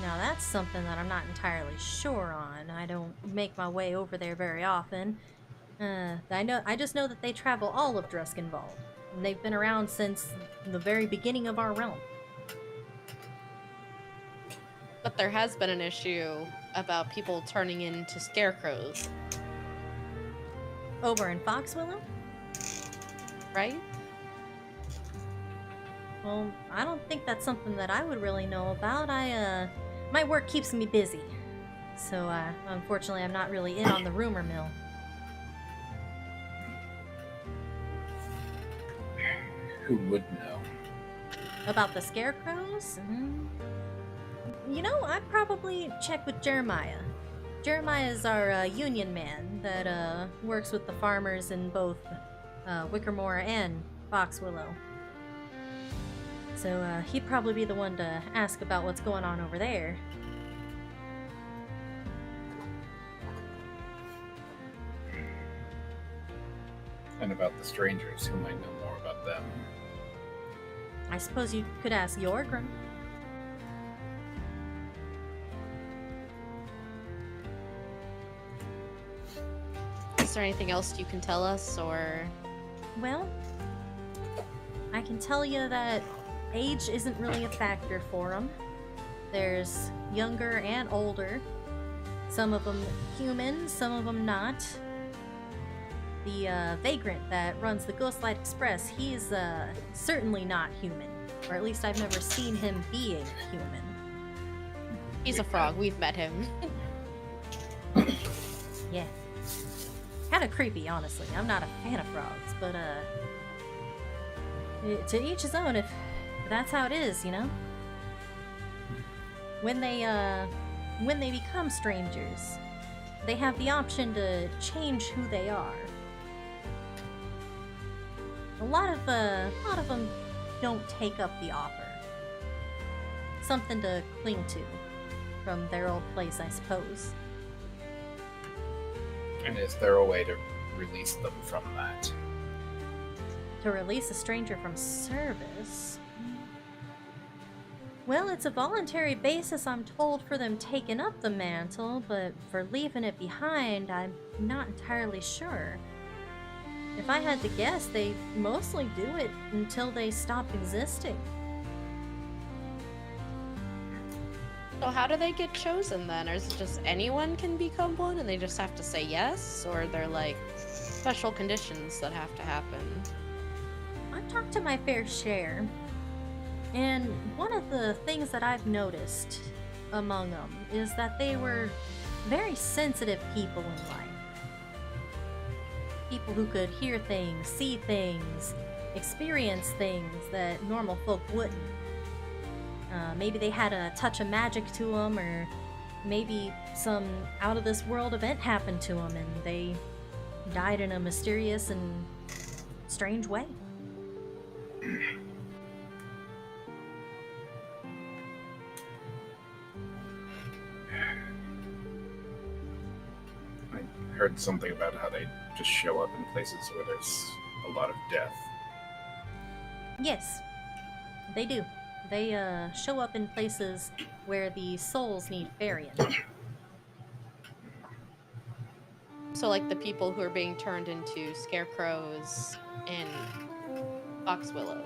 now that's something that I'm not entirely sure on. I don't make my way over there very often. I just know that they travel all of Druskenwald, and they've been around since the very beginning of our realm. But there has been an issue about people turning into scarecrows, Over in Fox Willow? right? Well, I don't think that's something that I would really know about. My work keeps me busy. So, unfortunately, I'm not really in on the rumor mill. Who would know? About the scarecrows? You know, I'd probably check with Jeremiah. Jeremiah is our union man that works with the farmers in both Wickermore and Foxwillow. So he'd probably be the one to ask about what's going on over there. And about the strangers, who might know more about them? I suppose you could ask Yorgrim. Is there anything else you can tell us, or? Well, I can tell you that age isn't really a factor for them. There's younger and older. Some of them human, some of them not. The vagrant that runs the Ghostlight Express, he's certainly not human. Or at least I've never seen him being human. He's a frog. We've met him. Yeah. Kind of creepy, honestly. I'm not a fan of frogs, but to each his own if that's how it is, you know? When they become strangers, they have the option to change who they are. A lot of them don't take up the offer. Something to cling to from their old place, I suppose. And is there a way to release them from that? To release a stranger from service? Well, it's a voluntary basis, I'm told, for them taking up the mantle, but for leaving it behind, I'm not entirely sure. If I had to guess, they mostly do it until they stop existing. So how do they get chosen then? Or is it just anyone can become one and they just have to say yes? Or are there like special conditions that have to happen? I've talked to my fair share, and one of the things that I've noticed among them is that they were very sensitive people in life. People who could hear things, see things, experience things that normal folk wouldn't. Maybe they had a touch of magic to them, or maybe some out-of-this-world event happened to them and they died in a mysterious and strange way. I heard something about how they just show up in places where there's a lot of death. Yes, they do. They show up in places where the souls need ferrying. So like the people who are being turned into scarecrows in Foxwillow.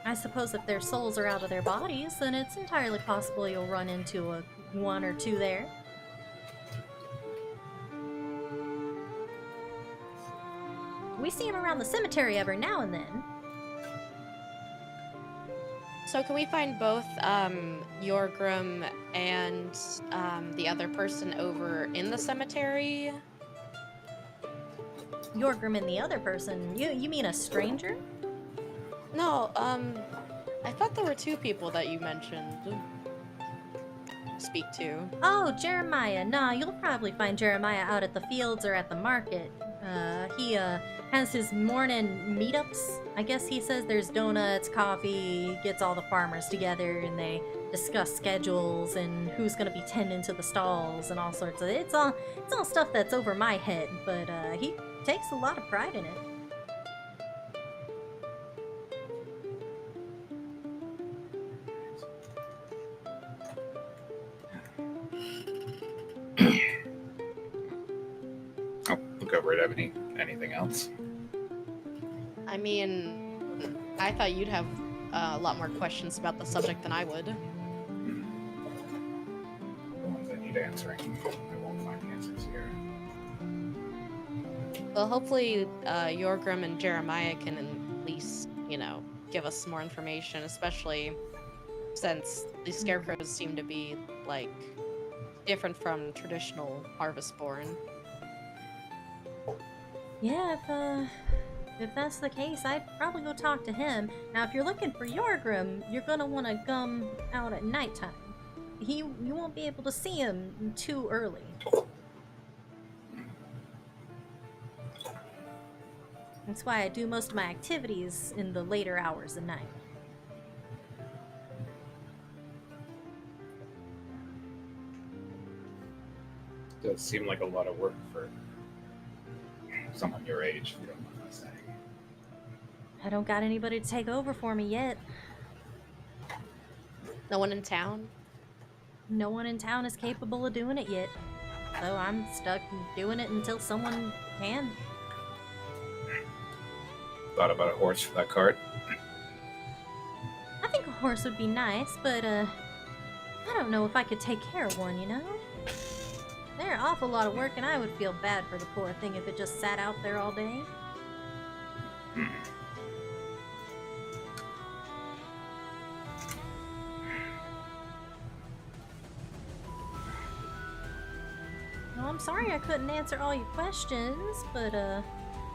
I suppose if their souls are out of their bodies, then it's entirely possible you'll run into a one or two there. We see them around the cemetery every now and then. So can we find both Yorgrim and the other person over in the cemetery? Yorgrim and the other person. You mean a stranger? No, I thought there were two people that you mentioned. Speak to. Oh, Jeremiah. Nah, you'll probably find Jeremiah out at the fields or at the market. He has his morning meetups. I guess he says there's donuts, coffee, gets all the farmers together and they discuss schedules and who's gonna be tending to the stalls and all sorts of it's all stuff that's over my head, but he takes a lot of pride in it. I'll look over at Ebony. Anything else? I mean, I thought you'd have a lot more questions about the subject than I would. The ones that need answering. I won't find the answers here. Well, hopefully Yorgrim and Jeremiah can at least, give us some more information, especially since these scarecrows seem to be, like, different from traditional Harvestborn. Yeah, if that's the case, I'd probably go talk to him. Now, if you're looking for Yorgrim, you're gonna want to come out at nighttime. You won't be able to see him too early. That's why I do most of my activities in the later hours of night. Does seem like a lot of work for someone your age, if you don't mind my saying. I don't got anybody to take over for me yet. No one in town? No one in town is capable of doing it yet. So I'm stuck doing it until someone can. Thought about a horse for that cart? I think a horse would be nice, but I don't know if I could take care of one, you know? They're an awful lot of work, and I would feel bad for the poor thing if it just sat out there all day. Well, I'm sorry I couldn't answer all your questions, but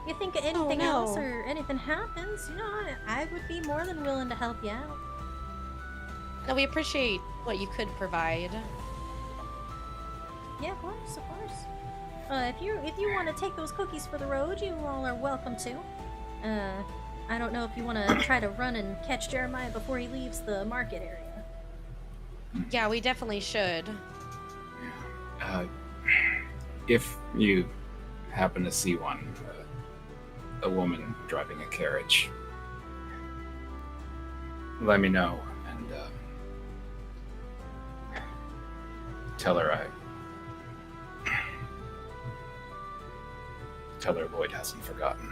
you think of anything else or anything happens, you know, I would be more than willing to help you out. No, we appreciate what you could provide. Yeah, of course, of course. If you want to take those cookies for the road, you all are welcome to. I don't know if you want to try to run and catch Jeremiah before he leaves the market area. Yeah, we definitely should. If you happen to see one, a woman driving a carriage, let me know and tell her Lloyd hasn't forgotten.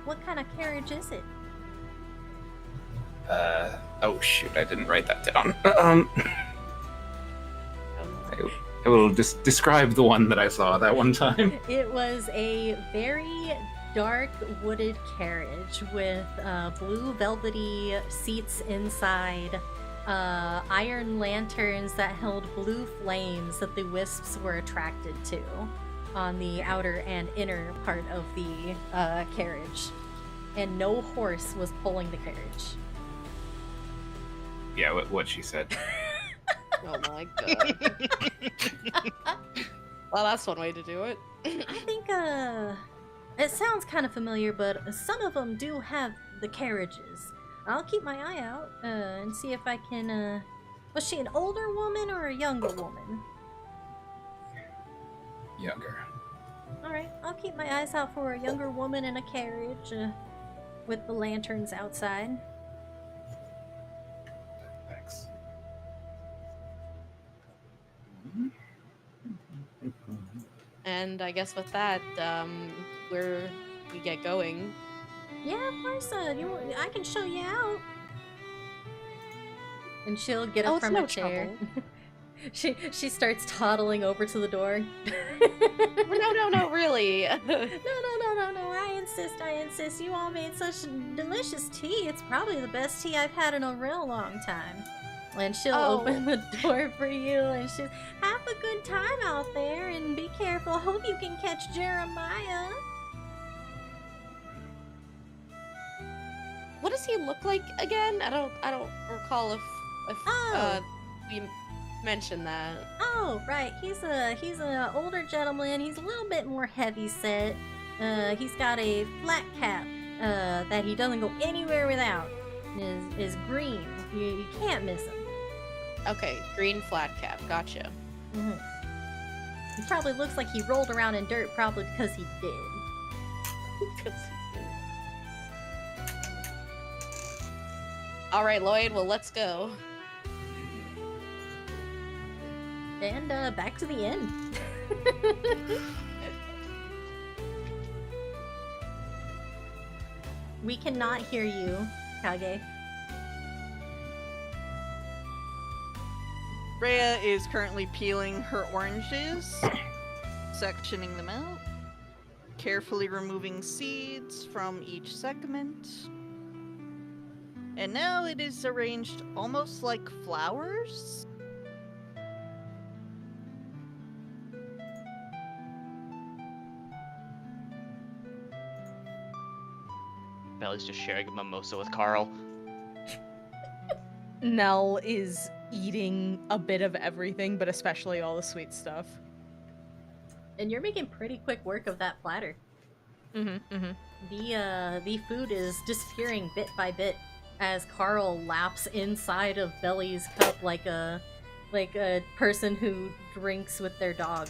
What kind of carriage is it? Oh shoot, I didn't write that down. I will describe the one that I saw that one time. It was a very dark wooded carriage with blue velvety seats inside, iron lanterns that held blue flames that the wisps were attracted to on the outer and inner part of the carriage. And no horse was pulling the carriage. Yeah, what she said. Oh my god. Well, that's one way to do it. I think, it sounds kind of familiar, but some of them do have the carriages. I'll keep my eye out, and see if I can, was she an older woman or a younger woman? Younger. Alright, I'll keep my eyes out for a younger woman in a carriage, with the lanterns outside. Thanks. And I guess with that, we get going. Yeah, of course, I can show you out. And she'll get up it's from no her chair. trouble. she starts toddling over to the door. No, really. No, I insist. You all made such delicious tea. It's probably the best tea I've had in a real long time. And she'll open the door for you, and she'll have a good time out there, and be careful. Hope you can catch Jeremiah. What does he look like again? I don't recall if we mentioned that. Oh, right. He's an older gentleman. He's a little bit more heavy set. He's got a flat cap that he doesn't go anywhere without. Is green. You can't miss him. Okay, green flat cap. Gotcha. Mm-hmm. He probably looks like he rolled around in dirt, probably because he did. All right, Lloyd. Well, let's go. And back to the inn. We cannot hear you, Kage. Rhea is currently peeling her oranges, sectioning them out, carefully removing seeds from each segment. And now it is arranged almost like flowers. Belly's just sharing a mimosa with Carl. Nell is eating a bit of everything, but especially all the sweet stuff. And you're making pretty quick work of that platter. The food is disappearing bit by bit as Carl laps inside of Belly's cup like a person who drinks with their dog.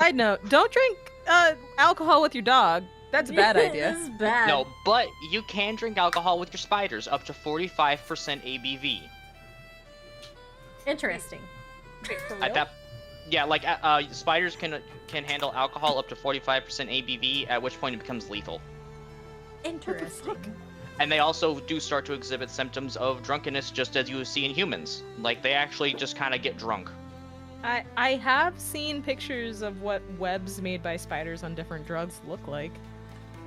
Side note, don't drink alcohol with your dog. That's a bad idea. This is bad. No, but you can drink alcohol with your spiders up to 45% ABV. Interesting. Wait, for At real? that, yeah, like spiders can handle alcohol up to 45% ABV, at which point it becomes lethal. Interesting. And they also do start to exhibit symptoms of drunkenness, just as you see in humans. Like they actually just kind of get drunk. I have seen pictures of what webs made by spiders on different drugs look like.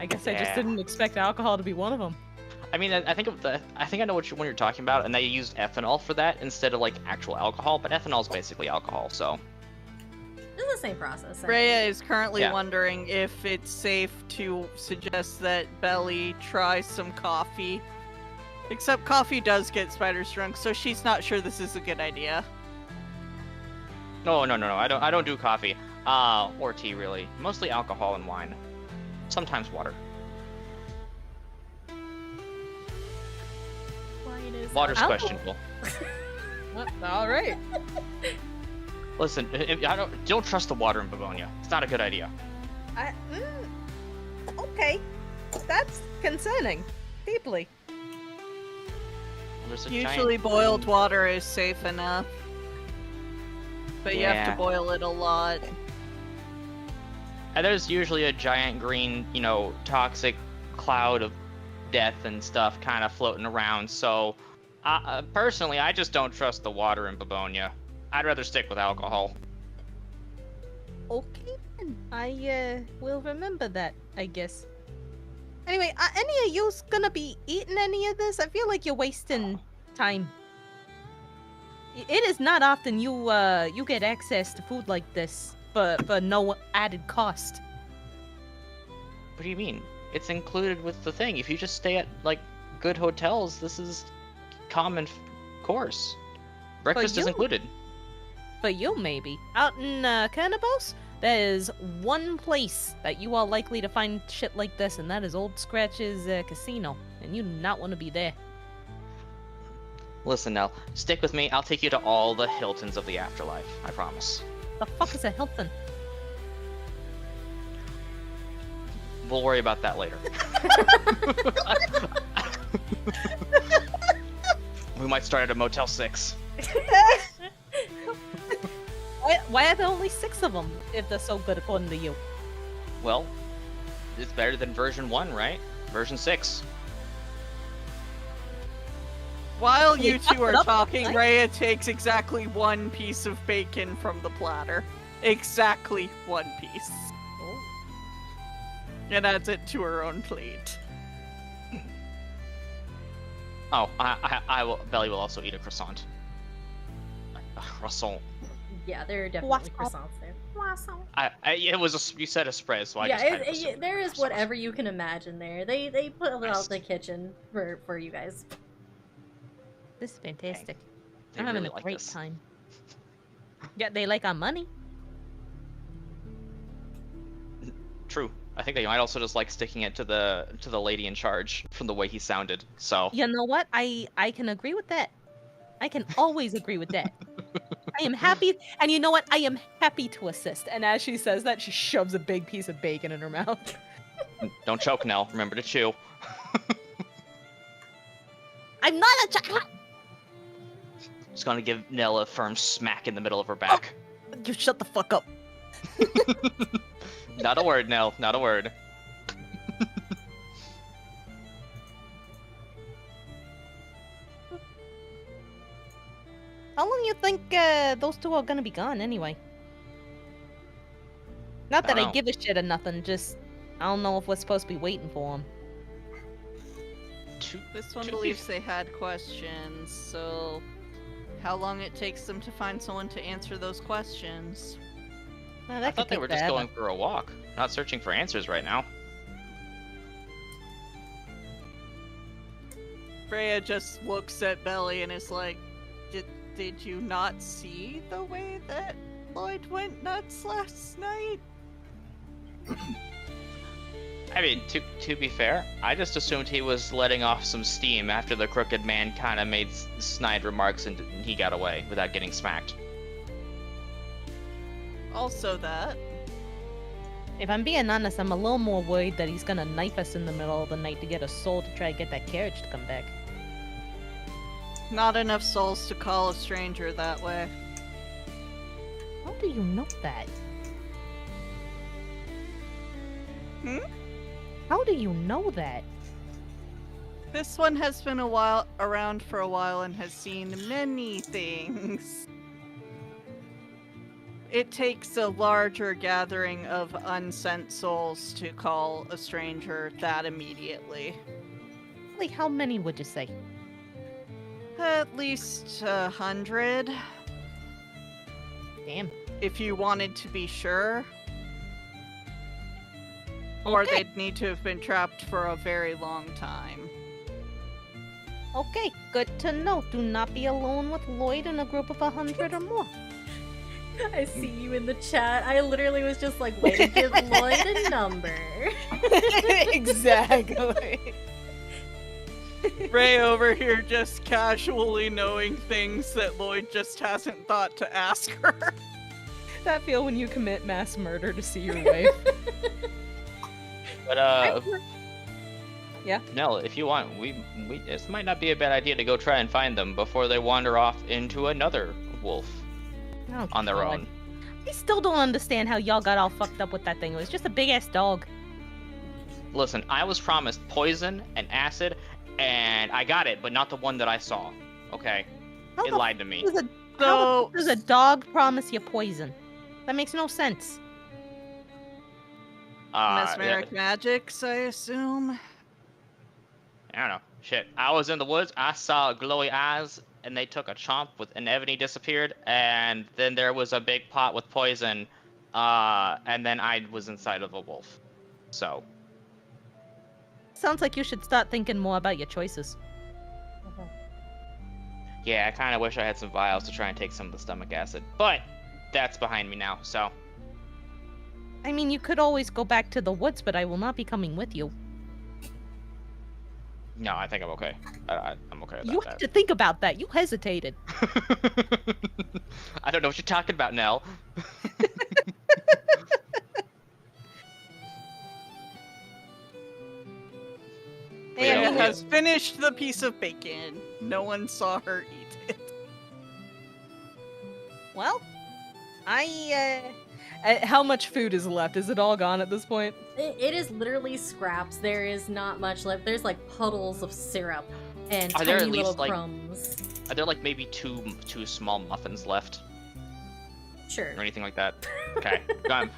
I guess I just Yeah. didn't expect alcohol to be one of them. I mean, I think I know what you're talking about, and they used ethanol for that instead of like actual alcohol. But ethanol is basically alcohol, so. It's the same process. I Rhea think. is currently Yeah. wondering if it's safe to suggest that Belly try some coffee. Except coffee does get spiders drunk, so she's not sure this is a good idea. No. I don't do coffee. Or tea really. Mostly alcohol and wine. Sometimes water. Wine is Water's Alcohol. questionable. All right. Listen, I don't trust the water in Begonia. It's not a good idea. Okay, that's concerning. Deeply. There's a Usually giant boiled green- water is safe enough. But you have Yeah. to boil it a lot. And there's usually a giant green, toxic cloud of death and stuff kind of floating around. So, personally, I just don't trust the water in Begonia. I'd rather stick with alcohol. Okay, then. I will remember that, I guess. Anyway, any of you's gonna be eating any of this? I feel like you're wasting time. It is not often you get access to food like this for no added cost. What do you mean? It's included with the thing. If you just stay at, good hotels, this is common course. Breakfast is you? included. For you, maybe. Out in Cannabos, there is one place that you are likely to find shit like this, and that is Old Scratch's casino. And you do not want to be there. Listen, Nell, stick with me. I'll take you to all the Hiltons of the afterlife. I promise. The fuck is a Hilton? We'll worry about that later. We might start at a Motel 6. Why are there only 6 of them if they're so good according to you? Well, it's better than version 1, right? Version 6. While They you fucked two it are up, talking, right? Rhea takes exactly one piece of bacon from the platter. Exactly one piece. And adds it to her own plate. Oh, I will. Belly will also eat a croissant. A croissant. Yeah, there are definitely Croissant. croissants there. Croissant. It was you said espresso, so I Yeah, just kind of assumed there is croissant. whatever you can imagine there. They put it Nice. out in the kitchen for you guys. This is fantastic. They I'm having really a like great this. time. Yeah, they like our money. True. I think they might also just like sticking it to the lady in charge from the way he sounded. So You know what? I can agree with that. I can always agree with that. I am happy, and you know what? I am happy to assist. And as she says that, she shoves a big piece of bacon in her mouth. don't choke, Nell. Remember to chew. I'm not a child. Just gonna give Nell a firm smack in the middle of her back. You shut the fuck up. Not a word, Nell. Not a word. How long you think those two are gonna be gone anyway? Not I that don't I know. give a shit or nothing. Just I don't know if we're supposed to be waiting for them. This one To be believes they had questions, so how long it takes them to find someone to answer those questions? Well, I thought they were just going for a walk, not searching for answers right now. Freya just looks at Belly and is like, did you not see the way that Lloyd went nuts last night? I mean, to be fair, I just assumed he was letting off some steam after the crooked man kind of made snide remarks and he got away without getting smacked. Also that. If I'm being honest, I'm a little more worried that he's gonna knife us in the middle of the night to get a soul to try to get that carriage to come back. Not enough souls to call a stranger that way. How do you know that? Hmm? How do you know that? This one has been around for a while and has seen many things. It takes a larger gathering of unsent souls to call a stranger that immediately. Like, how many would you say? At least 100, Damn. if you wanted to be sure. Or Okay. they'd need to have been trapped for a very long time. Okay, good to know. Do not be alone with Lloyd in a group of 100 or more. I see you in the chat. I literally was just like, way to give Lloyd a number. Exactly. Ray over here just casually knowing things that Lloyd just hasn't thought to ask her. That feel when you commit mass murder to see your wife. But Yeah? Nell, if you want, we this might not be a bad idea to go try and find them before they wander off into another wolf Oh, on their God. own. I still don't understand how y'all got all fucked up with that thing. It was just a big ass dog. Listen, I was promised poison and acid, and I got it, but not the one that I saw. Okay, How it the lied to me. How the So, fuck does a dog promise you poison? That makes no sense. mesmeric magics, I assume? I don't know. Shit. I was in the woods. I saw glowy eyes, and they took a chomp and Evony disappeared, and then there was a big pot with poison, and then I was inside of a wolf. So, Sounds like you should start thinking more about your choices. yeah, I kind of wish I had some vials to try and take some of the stomach acid, but that's behind me now. So, I mean, you could always go back to the woods, but I will not be coming with you. no, I think I'm okay. I'm okay with You that. had to think about that. You hesitated. I don't know what you're talking about, Nell. Hey, Yeah, Leah Emily. has finished the piece of bacon. No one saw her eat it. Well, how much food is left? Is it all gone at this point? It is literally scraps. There is not much left. There's like puddles of syrup and Are there tiny at least, little like- crumbs. Are there like maybe two small muffins left? Sure. Or anything like that? Okay.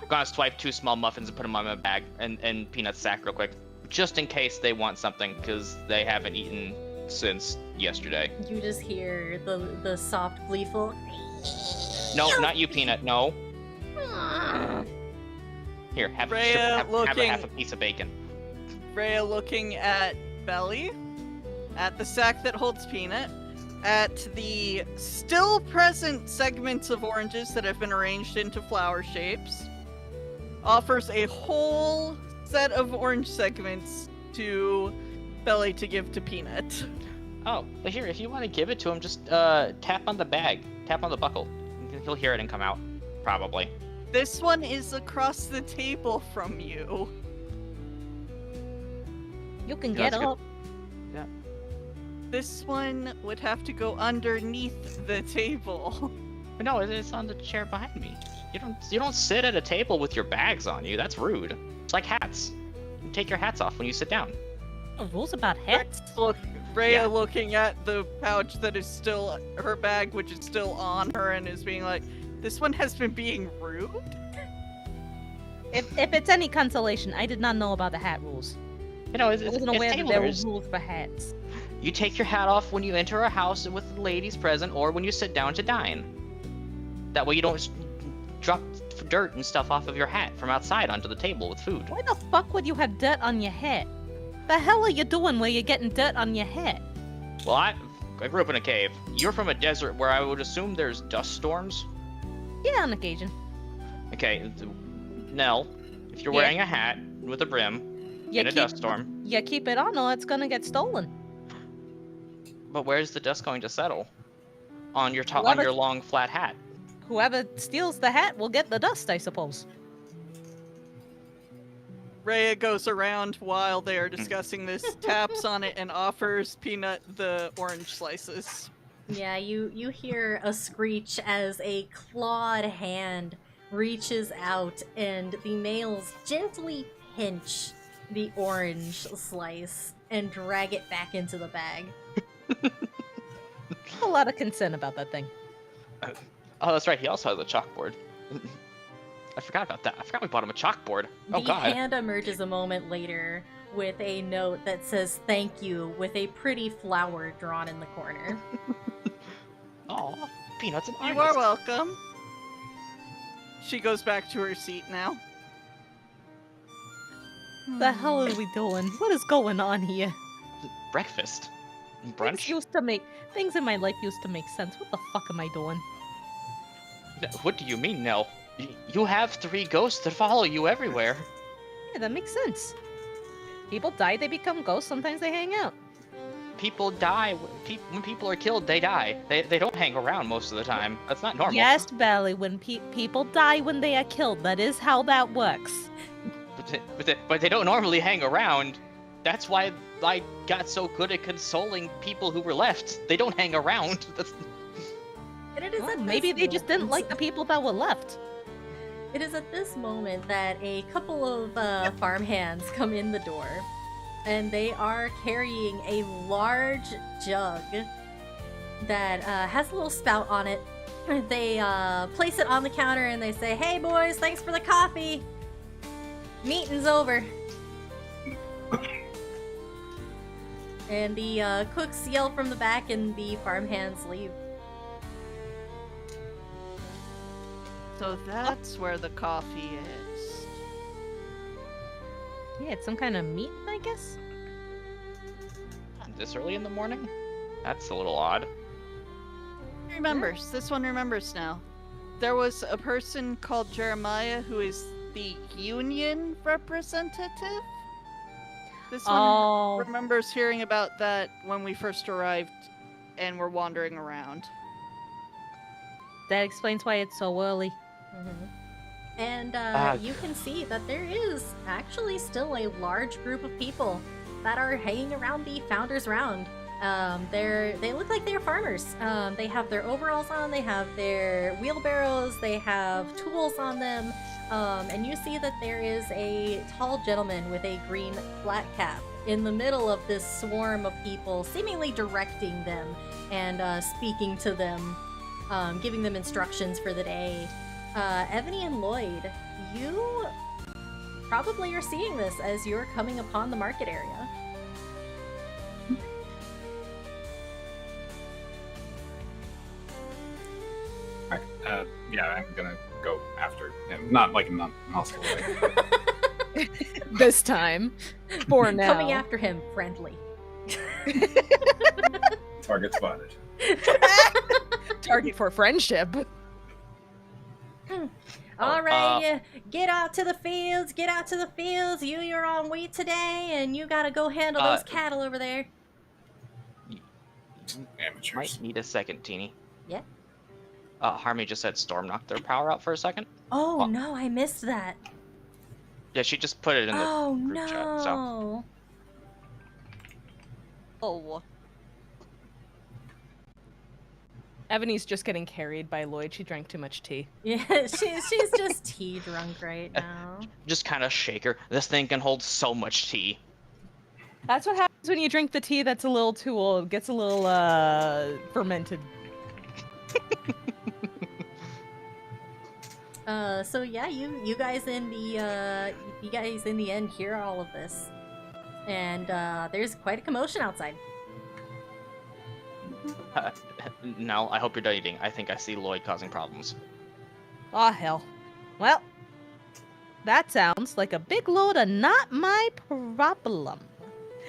gonna swipe 2 small muffins and put them on my bag and peanut sack real quick. Just in case they want something, because they haven't eaten since yesterday. You just hear the soft, gleeful. No, not you, Peanut. No. Here, have Rhea have looking- half a piece of bacon. Rhea looking at Belly, at the sack that holds Peanut, at the still present segments of oranges that have been arranged into flower shapes, offers a whole set of orange segments to Belly to give to Peanut. Oh, but here, if you want to give it to him, just tap on the bag. Tap on the buckle. He'll hear it and come out. Probably. This one is across the table from you. You can Yeah, get that's good. up. This one would have to go underneath the table. But no, it's on the chair behind me. You don't sit at a table with your bags on you. That's rude. It's like hats. You take your hats off when you sit down. Rules about hats. Look, Rhea Yeah. looking at the pouch that is still her bag, which is still on her, and is being like, "This one has been being rude." If it's any consolation, I did not know about the hat rules. You know, I wasn't aware that there were tailors. rules for hats. You take your hat off when you enter a house with the ladies present, or when you sit down to dine. That way you don't drop dirt and stuff off of your hat from outside onto the table with food. Why the fuck would you have dirt on your hat? The hell are you doing where you're getting dirt on your hat? Well, I grew up in a cave. You're from a desert where I would assume there's dust storms. Yeah, on occasion. Okay, Nell, if you're Yeah. wearing a hat with a brim You in a keep, dust storm, you keep it on or it's gonna get stolen. but where's the dust going to settle? On your on Whoever- your long flat hat. Whoever steals the hat will get the dust, I suppose. Rhea goes around while they are discussing this, taps on it, and offers Peanut the orange slices. Yeah, you hear a screech as a clawed hand reaches out and the males gently pinch the orange slice and drag it back into the bag. A lot of consent about that thing. Oh, that's right. He also has a chalkboard. I forgot about that. I forgot we bought him a chalkboard. Oh, The God. hand emerges a moment later with a note that says thank you with a pretty flower drawn in the corner. Oh, Peanut's an You artist. are welcome. She goes back to her seat now. The hell are we doing? What is going on here? Breakfast. Things Brunch? used to make things in my life used to make sense. What the fuck am I doing? What do you mean, Nell? You have 3 ghosts that follow you everywhere. Yeah, that makes sense. People die, they become ghosts. Sometimes they hang out. People die. When people are killed, they die. They don't hang around most of the time. That's not normal. Yes, Belly. When people die when they are killed, that is how that works. But they don't normally hang around. That's why I got so good at consoling people who were left. They don't hang around. And it is Well, at maybe this they just didn't moment- like the people that were left. It is at this moment that a couple of farmhands come in the door, and they are carrying a large jug that has a little spout on it. They place it on the counter and they say, "Hey boys, thanks for the coffee. Meeting's over." And the cooks yell from the back, and the farmhands leave. So that's where the coffee is. Yeah, it's some kind of meat, I guess. This early in the morning? That's a little odd. Remembers. This one remembers now. There was a person called Jeremiah who is the union representative. This one Oh, remembers hearing about that when we first arrived and were wandering around. that explains why it's so early. And Ah. you can see that there is actually still a large group of people that are hanging around the Founders Round. They look like they're farmers. They have their overalls on, they have their wheelbarrows, they have tools on them, and you see that there is a tall gentleman with a green flat cap in the middle of this swarm of people, seemingly directing them and speaking to them, giving them instructions for the day. Evony and Lloyd, you probably are seeing this as you're coming upon the market area. Alright, yeah, I'm gonna go after him. Not like in a hostile way. This time, for now. Coming after him, friendly. Target spotted. Target for friendship. All right, yeah, get out to the fields, get out to the fields. You're on wheat today, and you gotta go handle those cattle over there. Amateurs. Might need a second, Teeny. Yeah? Harmony just said Storm knocked their power out for a second. Oh no, I missed that. Yeah, she just put it in the Oh group no. chat, so. Oh. Ebony's just getting carried by Lloyd. She drank too much tea. Yeah, she's just tea drunk right now. Just kind of shake her. This thing can hold so much tea. That's what happens when you drink the tea that's a little too old. It gets a little fermented. So yeah, you guys in the end hear all of this, and there's quite a commotion outside. No, I hope you're done eating. I think I see Lloyd causing problems. Aw, hell. Well, that sounds like a big load of not my problem.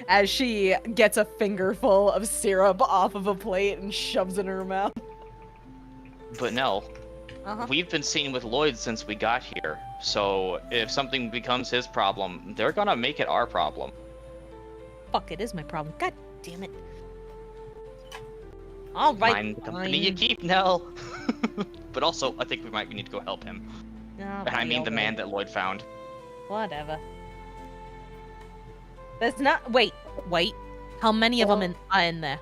As she gets a fingerful of syrup off of a plate and shoves it in her mouth. But no, Uh-huh. we've been seen with Lloyd since we got here. So if something becomes his problem, they're gonna make it our problem. Fuck, it is my problem. God damn it. All right, Mind the company you keep, Nell. But also, I think we need to go help him. No, And I mean the man that Lloyd found. Whatever. That's not. Wait. How many of them are in there?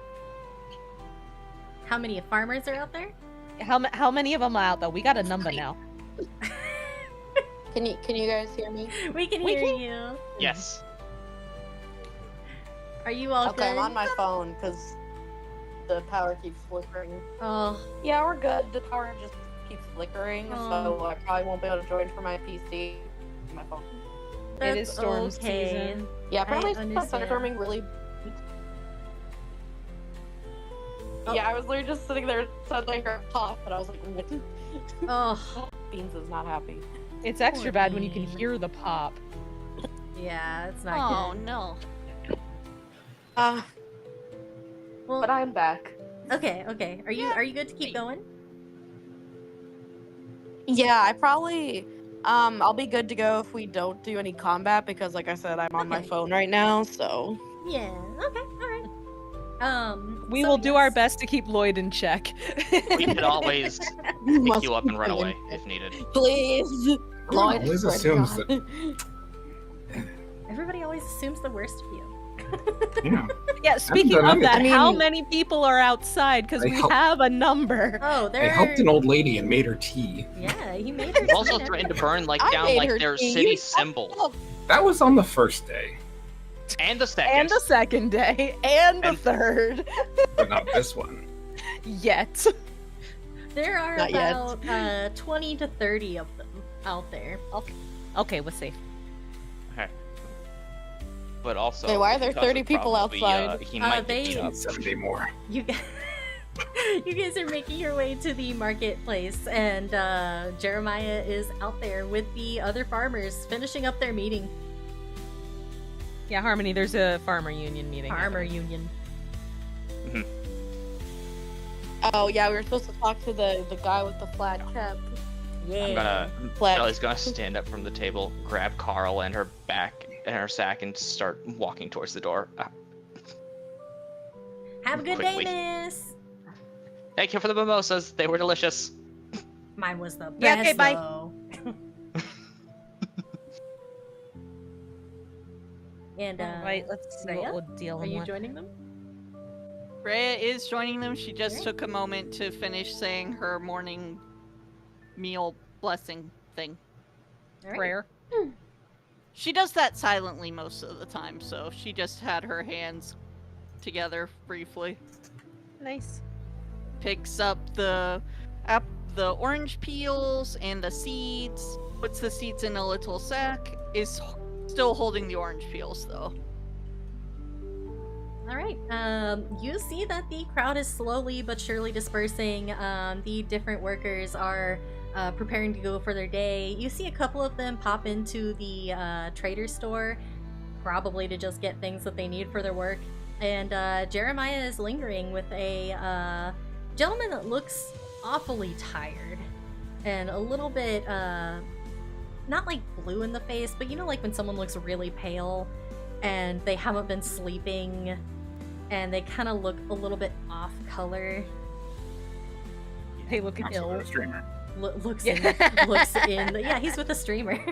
How many farmers are out there? How many of them are out there? We got a number now. Can you guys hear me? We can hear you. Yes. Are you all Okay, good? I'm on my phone because the power keeps flickering. Oh, Yeah, we're good. The power just keeps flickering, Oh. so I probably won't be able to join for my PC. My phone. that's It is storm okay. season. Yeah, I apparently understand. thunderstorming really. Oh. Yeah, I was literally just sitting there, suddenly heard a pop, and I was like, what? Oh, Beans is not happy. It's extra bad when you can Bean. hear the pop. yeah, it's not Oh good. no. Well, But I'm back. okay. Are you good to keep going? Yeah, I probably I'll be good to go if we don't do any combat because like I said, I'm on my Okay. phone right now, so Yeah. Okay. All right. We so will do our yes. best to keep Lloyd in check. We could always pick you up and run away if needed. Please. Lloyd, always swear to assumes God. Everybody always assumes the worst of you. Yeah. Yeah, speaking done of that, anything. how I mean- many people are outside? Because I we help- have a number. Oh, I there. helped an old lady and made her tea. Yeah, he made her. We've also tea. threatened to burn like I down made like her their tea. city You symbol. fucked up. That was on the first day, And the second. And the second day. And the And- third. but not this one. Yet. There are Not yet. about 20 to 30 of them out there. Okay, we're safe. Okay. But also. Wait, why are there because 30 of people probably, outside? He might they- get beat up. 70 more. You guys, you guys are making your way to the marketplace, and Jeremiah is out there with the other farmers finishing up their meeting. Yeah, Harmony, there's a farmer union meeting. Farmer union. Oh yeah, we were supposed to talk to the guy with the flat cap. I'm gonna. Flat. Ellie's gonna stand up from the table, grab Carl and her back and her sack, and start walking towards the door. Have a good Quickly. day, miss. Thank you for the mimosas. They were delicious. Mine was the best, Yeah, okay, bye. though. And Alright, let's see Rhea, what we'll deal are you with. joining them? Rhea is joining them. She just Okay. took a moment to finish saying her morning meal blessing thing. All right. Prayer. She does that silently most of the time, so she just had her hands together briefly. Nice. Picks up the orange peels and the seeds, puts the seeds in a little sack, is still holding the orange peels though. All right. You see that the crowd is slowly but surely dispersing. The different workers are preparing to go for their day. You see a couple of them pop into the trader store, probably to just get things that they need for their work. And Jeremiah is lingering with a gentleman that looks awfully tired and a little bit, not like blue in the face, but you know, like when someone looks really pale and they haven't been sleeping and they kind of look a little bit off color. They look Also ill. a streamer. Looks Yeah. in, looks in. Yeah, he's with a streamer. I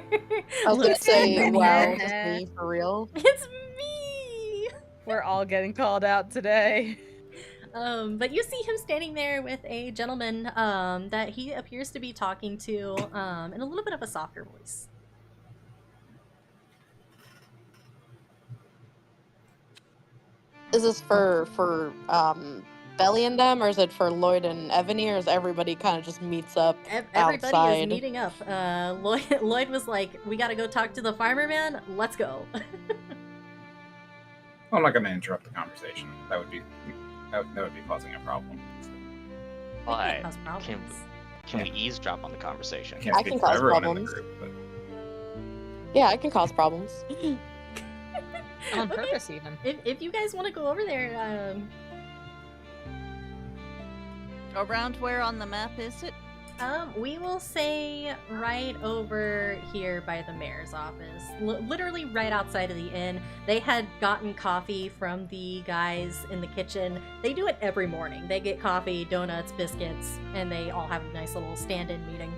was gonna Looks say, in the wow, mirror. is this me for real? It's me. We're all getting called out today. But you see him standing there with a gentleman that he appears to be talking to in a little bit of a softer voice. Is this for Belly and them, or is it for Lloyd and Evony, or is everybody kind of just meets up Everybody outside? is meeting up. Lloyd was like, "We got to go talk to the farmer man. Let's go." I'm not going to interrupt the conversation. That would be causing a problem. That But cause problems. can we eavesdrop on the conversation? Can't I speak can for cause everyone in problems. the group, but Yeah, I can cause problems. On Okay. purpose, even. If you guys want to go over there, Around where on the map is it? we will say right over here by the mayor's office, literally right outside of the inn. They had gotten coffee from the guys in the kitchen. They do it every morning. They get coffee, donuts, biscuits, and they all have a nice little stand-in meeting.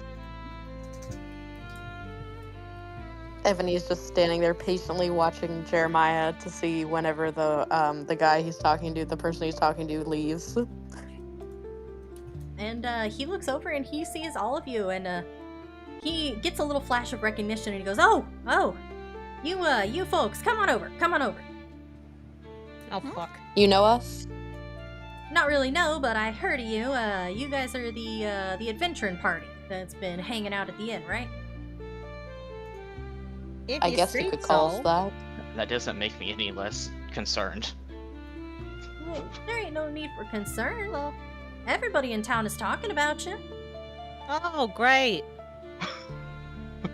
Evany is just standing there patiently watching Jeremiah to see whenever the guy he's talking to, the person he's talking to, leaves. And he looks over and he sees all of you, and he gets a little flash of recognition, and he goes, "Oh, you folks, come on over." Oh fuck. You know us? Not really, no, but I heard of you. You guys are the adventuring party that's been hanging out at the inn, right? If I guess you could call us that. That doesn't make me any less concerned. Well, there ain't no need for concern. Well, everybody in town is talking about you. Oh, great.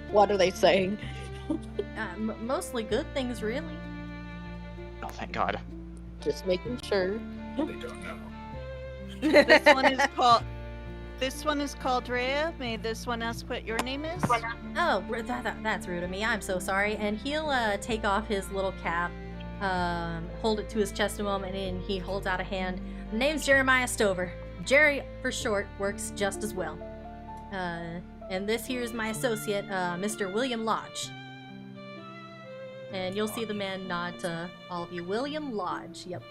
What are they saying? Mostly good things, really. Oh, thank God. Just making sure. They don't know. This one is called Rhea. May this one ask what your name is? Oh, that's rude of me. I'm so sorry. And he'll take off his little cap, hold it to his chest a moment, and he holds out a hand. Name's Jeremiah Stover. Jerry, for short, works just as well. And this here is my associate, Mr. William Lodge. And you'll see the man nod to all of you. William Lodge. Yep.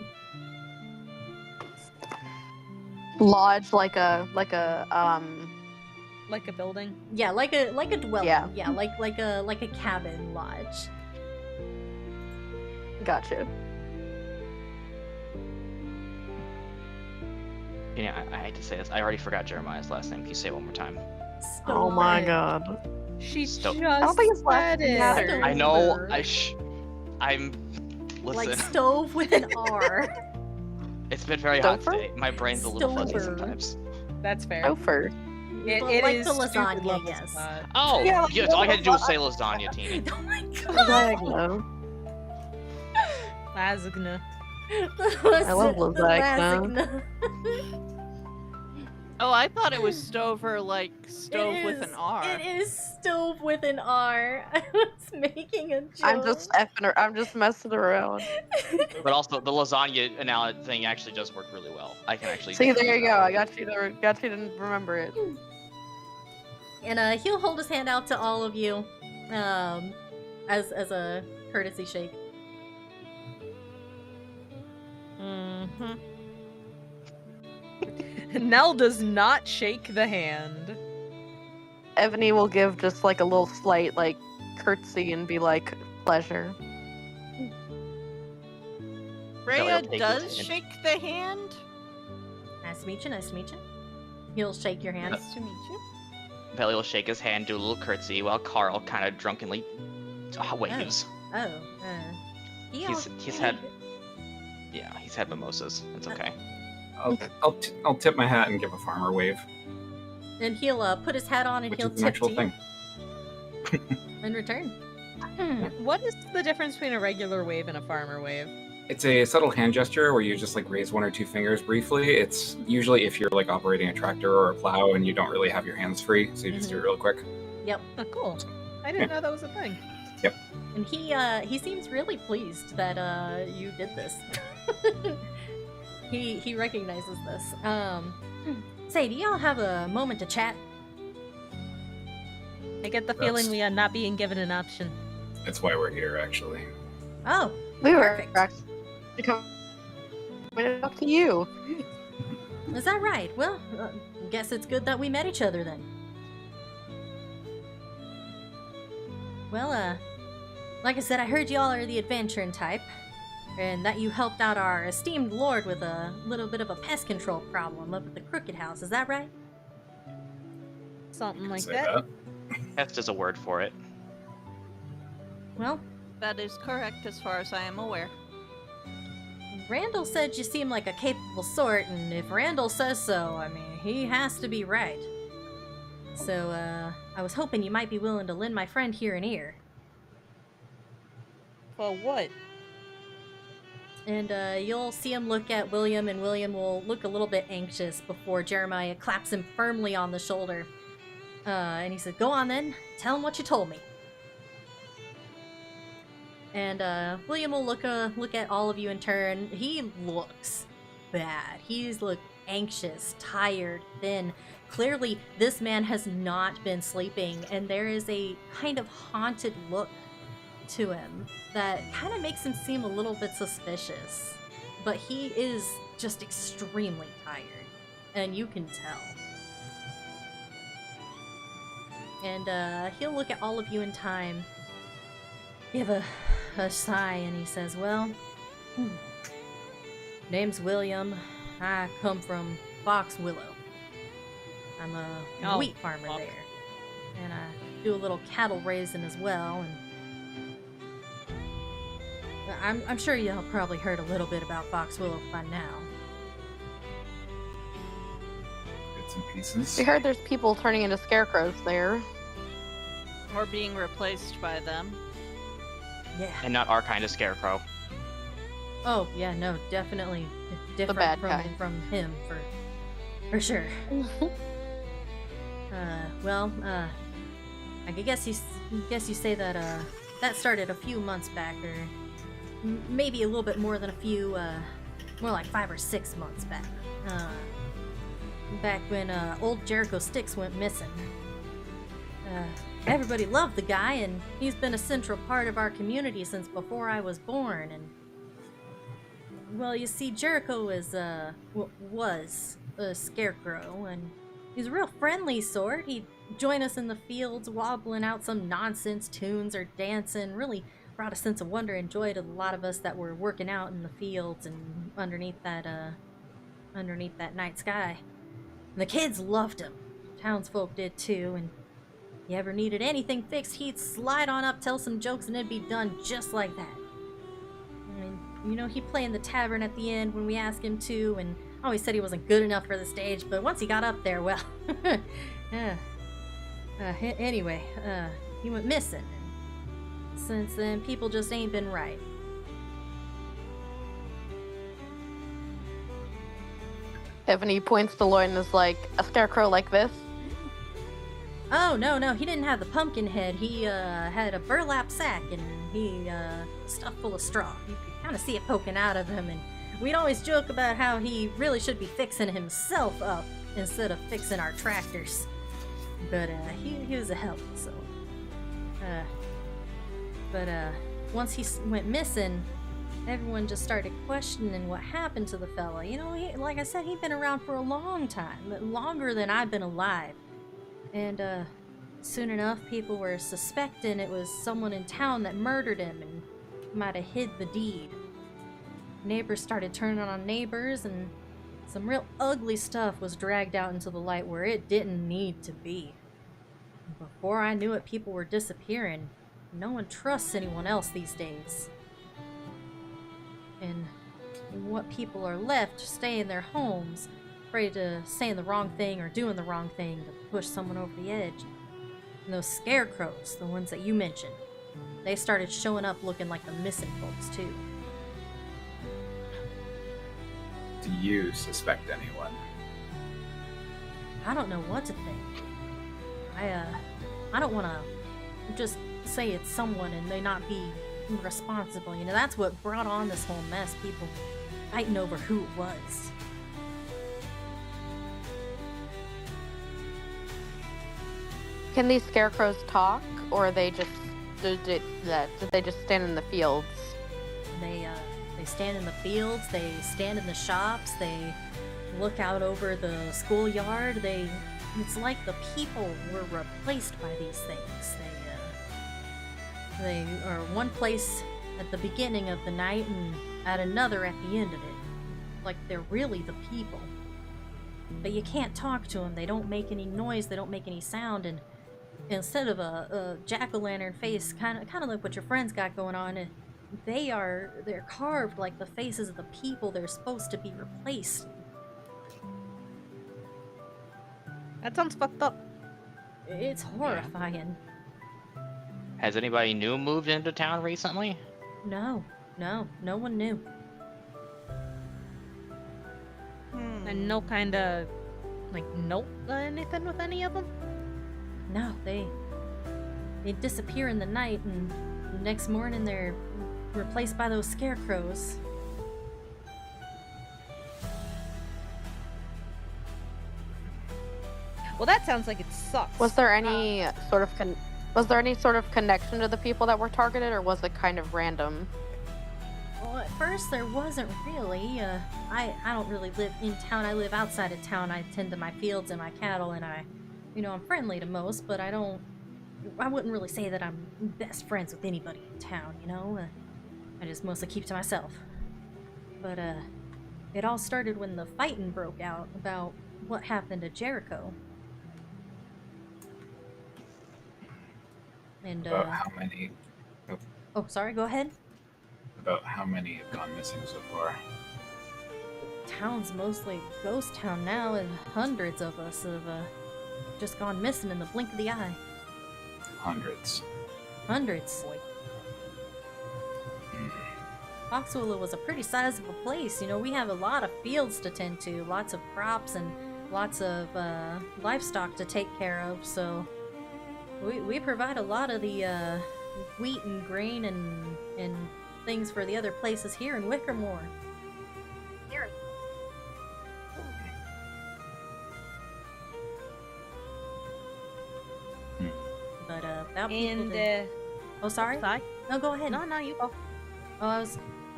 Lodge like a Like a building. Yeah, like a dwelling. Yeah. like a cabin lodge. Gotcha. Yeah, I hate to say this. I already forgot Jeremiah's last name. Can you say it one more time? Oh my Stover. god. She Stop. just I don't think his last said name it. matters. I know. Stover. I'm. Listen. Like stove with an R. It's been very hot Stouffer? today. My brain's a little fuzzy Stover. sometimes. That's fair. Gopher. It Like is the stupid lasagna, levels yes. of that. Oh, Yeah, like, yes. All I had to do was say lasagna, Teeny. Oh my Lasagna. Lasagna. I love lasagna. Oh, I thought it was Stover, like stove with an R. It is stove with an R. I was making a joke. I'm just effing her. I'm just messing around. But also, the lasagna thing actually does work really well. I can actually. See, there you go. I got you to remember it. And he'll hold his hand out to all of you, as a courtesy shake. Mm-hmm. Nell does not shake the hand. Evany will give just like a little slight like curtsy and be like, pleasure. Rhea take his does hand. shake the hand. Nice to meet you. Nice to meet you. He'll shake your hand. Nice to meet you. Belly will shake his hand, do a little curtsy, while Carl kind of drunkenly waves. Oh, He's had mimosas. It's okay. I'll tip my hat and give a farmer wave. And he'll put his hat on and Which he'll is an tip actual to thing. you in return. What is the difference between a regular wave and a farmer wave? It's a subtle hand gesture where you just like raise one or two fingers briefly. It's usually if you're like operating a tractor or a plow and you don't really have your hands free, so you just do it real quick. Yep. Oh, cool. I didn't know that was a thing. And he seems really pleased that you did this. He recognizes this. Say, do y'all have a moment to chat? I get the feeling we are not being given an option. That's why we're here, actually. Oh, We were perfect. actually coming to talk to you. Is that right? Well, guess it's good that we met each other then. Well, like I said, I heard y'all are the adventuring type, and that you helped out our esteemed lord with a little bit of a pest control problem up at the Crooked House. Is that right? Something like Say that. That's just a word for it. Well, That is correct as far as I am aware. Randall said you seem like a capable sort, and if Randall says so, I mean, he has to be right. So, I was hoping you might be willing to lend my friend here an ear. Well, what? And you'll see him look at William, and William will look a little bit anxious before Jeremiah claps him firmly on the shoulder. And he said, "Go on then, tell him what you told me." And William will look at all of you in turn. He looks bad. He's looked anxious, tired, thin. Clearly, this man has not been sleeping, and there is a kind of haunted look to him that kind of makes him seem a little bit suspicious. But he is just extremely tired, and you can tell. And he'll look at all of you in time, give a sigh, and he says, well, name's William. I come from Fox Willow. I'm a wheat farmer there. And I do a little cattle raising as well. And I'm sure y'all probably heard a little bit about Fox Willow by now. Bits and pieces. We heard there's people turning into scarecrows there. Or being replaced by them. Yeah. And not our kind of scarecrow. Oh, yeah, no, definitely different bad kind. from him, for sure. I guess you say that that started a few months back, or maybe a little bit more than a few, more like 5 or 6 months back. Back when old Jericho Sticks went missing. Everybody loved the guy, and he's been a central part of our community since before I was born. And well, you see, Jericho was a scarecrow, and he's a real friendly sort. He'd join us in the fields, wobbling out some nonsense tunes or dancing. Really brought a sense of wonder and joy to a lot of us that were working out in the fields and underneath that night sky. And the kids loved him. Townsfolk did too, and if you ever needed anything fixed, he'd slide on up, tell some jokes, and it'd be done just like that. I mean, you know, he'd play in the tavern at the end when we asked him to, and always said he wasn't good enough for the stage, but once he got up there, well, anyway, he went missing, and since then, people just ain't been right. Evony points to Lloyd and is like, a scarecrow like this? Oh, no, he didn't have the pumpkin head. He had a burlap sack, and he stuffed full of straw. You could kind of see it poking out of him, and we'd always joke about how he really should be fixing himself up instead of fixing our tractors. But he was a help, so. But once he went missing, everyone just started questioning what happened to the fella. You know, like I said, he'd been around for a long time, longer than I've been alive. And soon enough, people were suspecting it was someone in town that murdered him and might have hid the deed. Neighbors started turning on neighbors, and some real ugly stuff was dragged out into the light where it didn't need to be. Before I knew it, people were disappearing. No one trusts anyone else these days. And what people are left stay in their homes, afraid to saying the wrong thing or doing the wrong thing to push someone over the edge. And those scarecrows, the ones that you mentioned, they started showing up looking like the missing folks too. Do you suspect anyone? I don't know what to think. I don't want to just say it's someone and they not be responsible. You know, that's what brought on this whole mess. People fighting over who it was. Can these scarecrows talk, or are they just did they just stand in the fields? They stand in the fields. They stand in the shops. They look out over the schoolyard. It's like the people were replaced by these things. They are one place at the beginning of the night and at another at the end of it. Like they're really the people. But you can't talk to them. They don't make any noise. They don't make any sound. And instead of a jack-o'-lantern face, kind of like what your friends got going on, they're carved like the faces of the people they're supposed to be replaced. That sounds fucked up. It's horrifying. Has anybody new moved into town recently? No one knew. And no kind of, like, note or anything with any of them? No, they disappear in the night, and the next morning they're replaced by those scarecrows. Well, that sounds like it sucks. Was there any sort of Was there any sort of connection to the people that were targeted, or was it kind of random? Well, at first there wasn't really. I don't really live in town. I live outside of town. I tend to my fields and my cattle, and I'm friendly to most, but I wouldn't really say that I'm best friends with anybody in town, I just mostly keep to myself. But, it all started when the fighting broke out about what happened to Jericho. And, About how many? Oh, sorry, go ahead. About how many have gone missing so far? Town's mostly ghost town now, and hundreds of us have, just gone missing in the blink of the eye. Hundreds. Hundreds. Hmm. Foxwillow was a pretty sizable place. We have a lot of fields to tend to, lots of crops and lots of livestock to take care of, so we provide a lot of the wheat and grain and things for the other places here in Wickermore. But without people to... Oh, sorry? No, go ahead. No, you go. Oh, I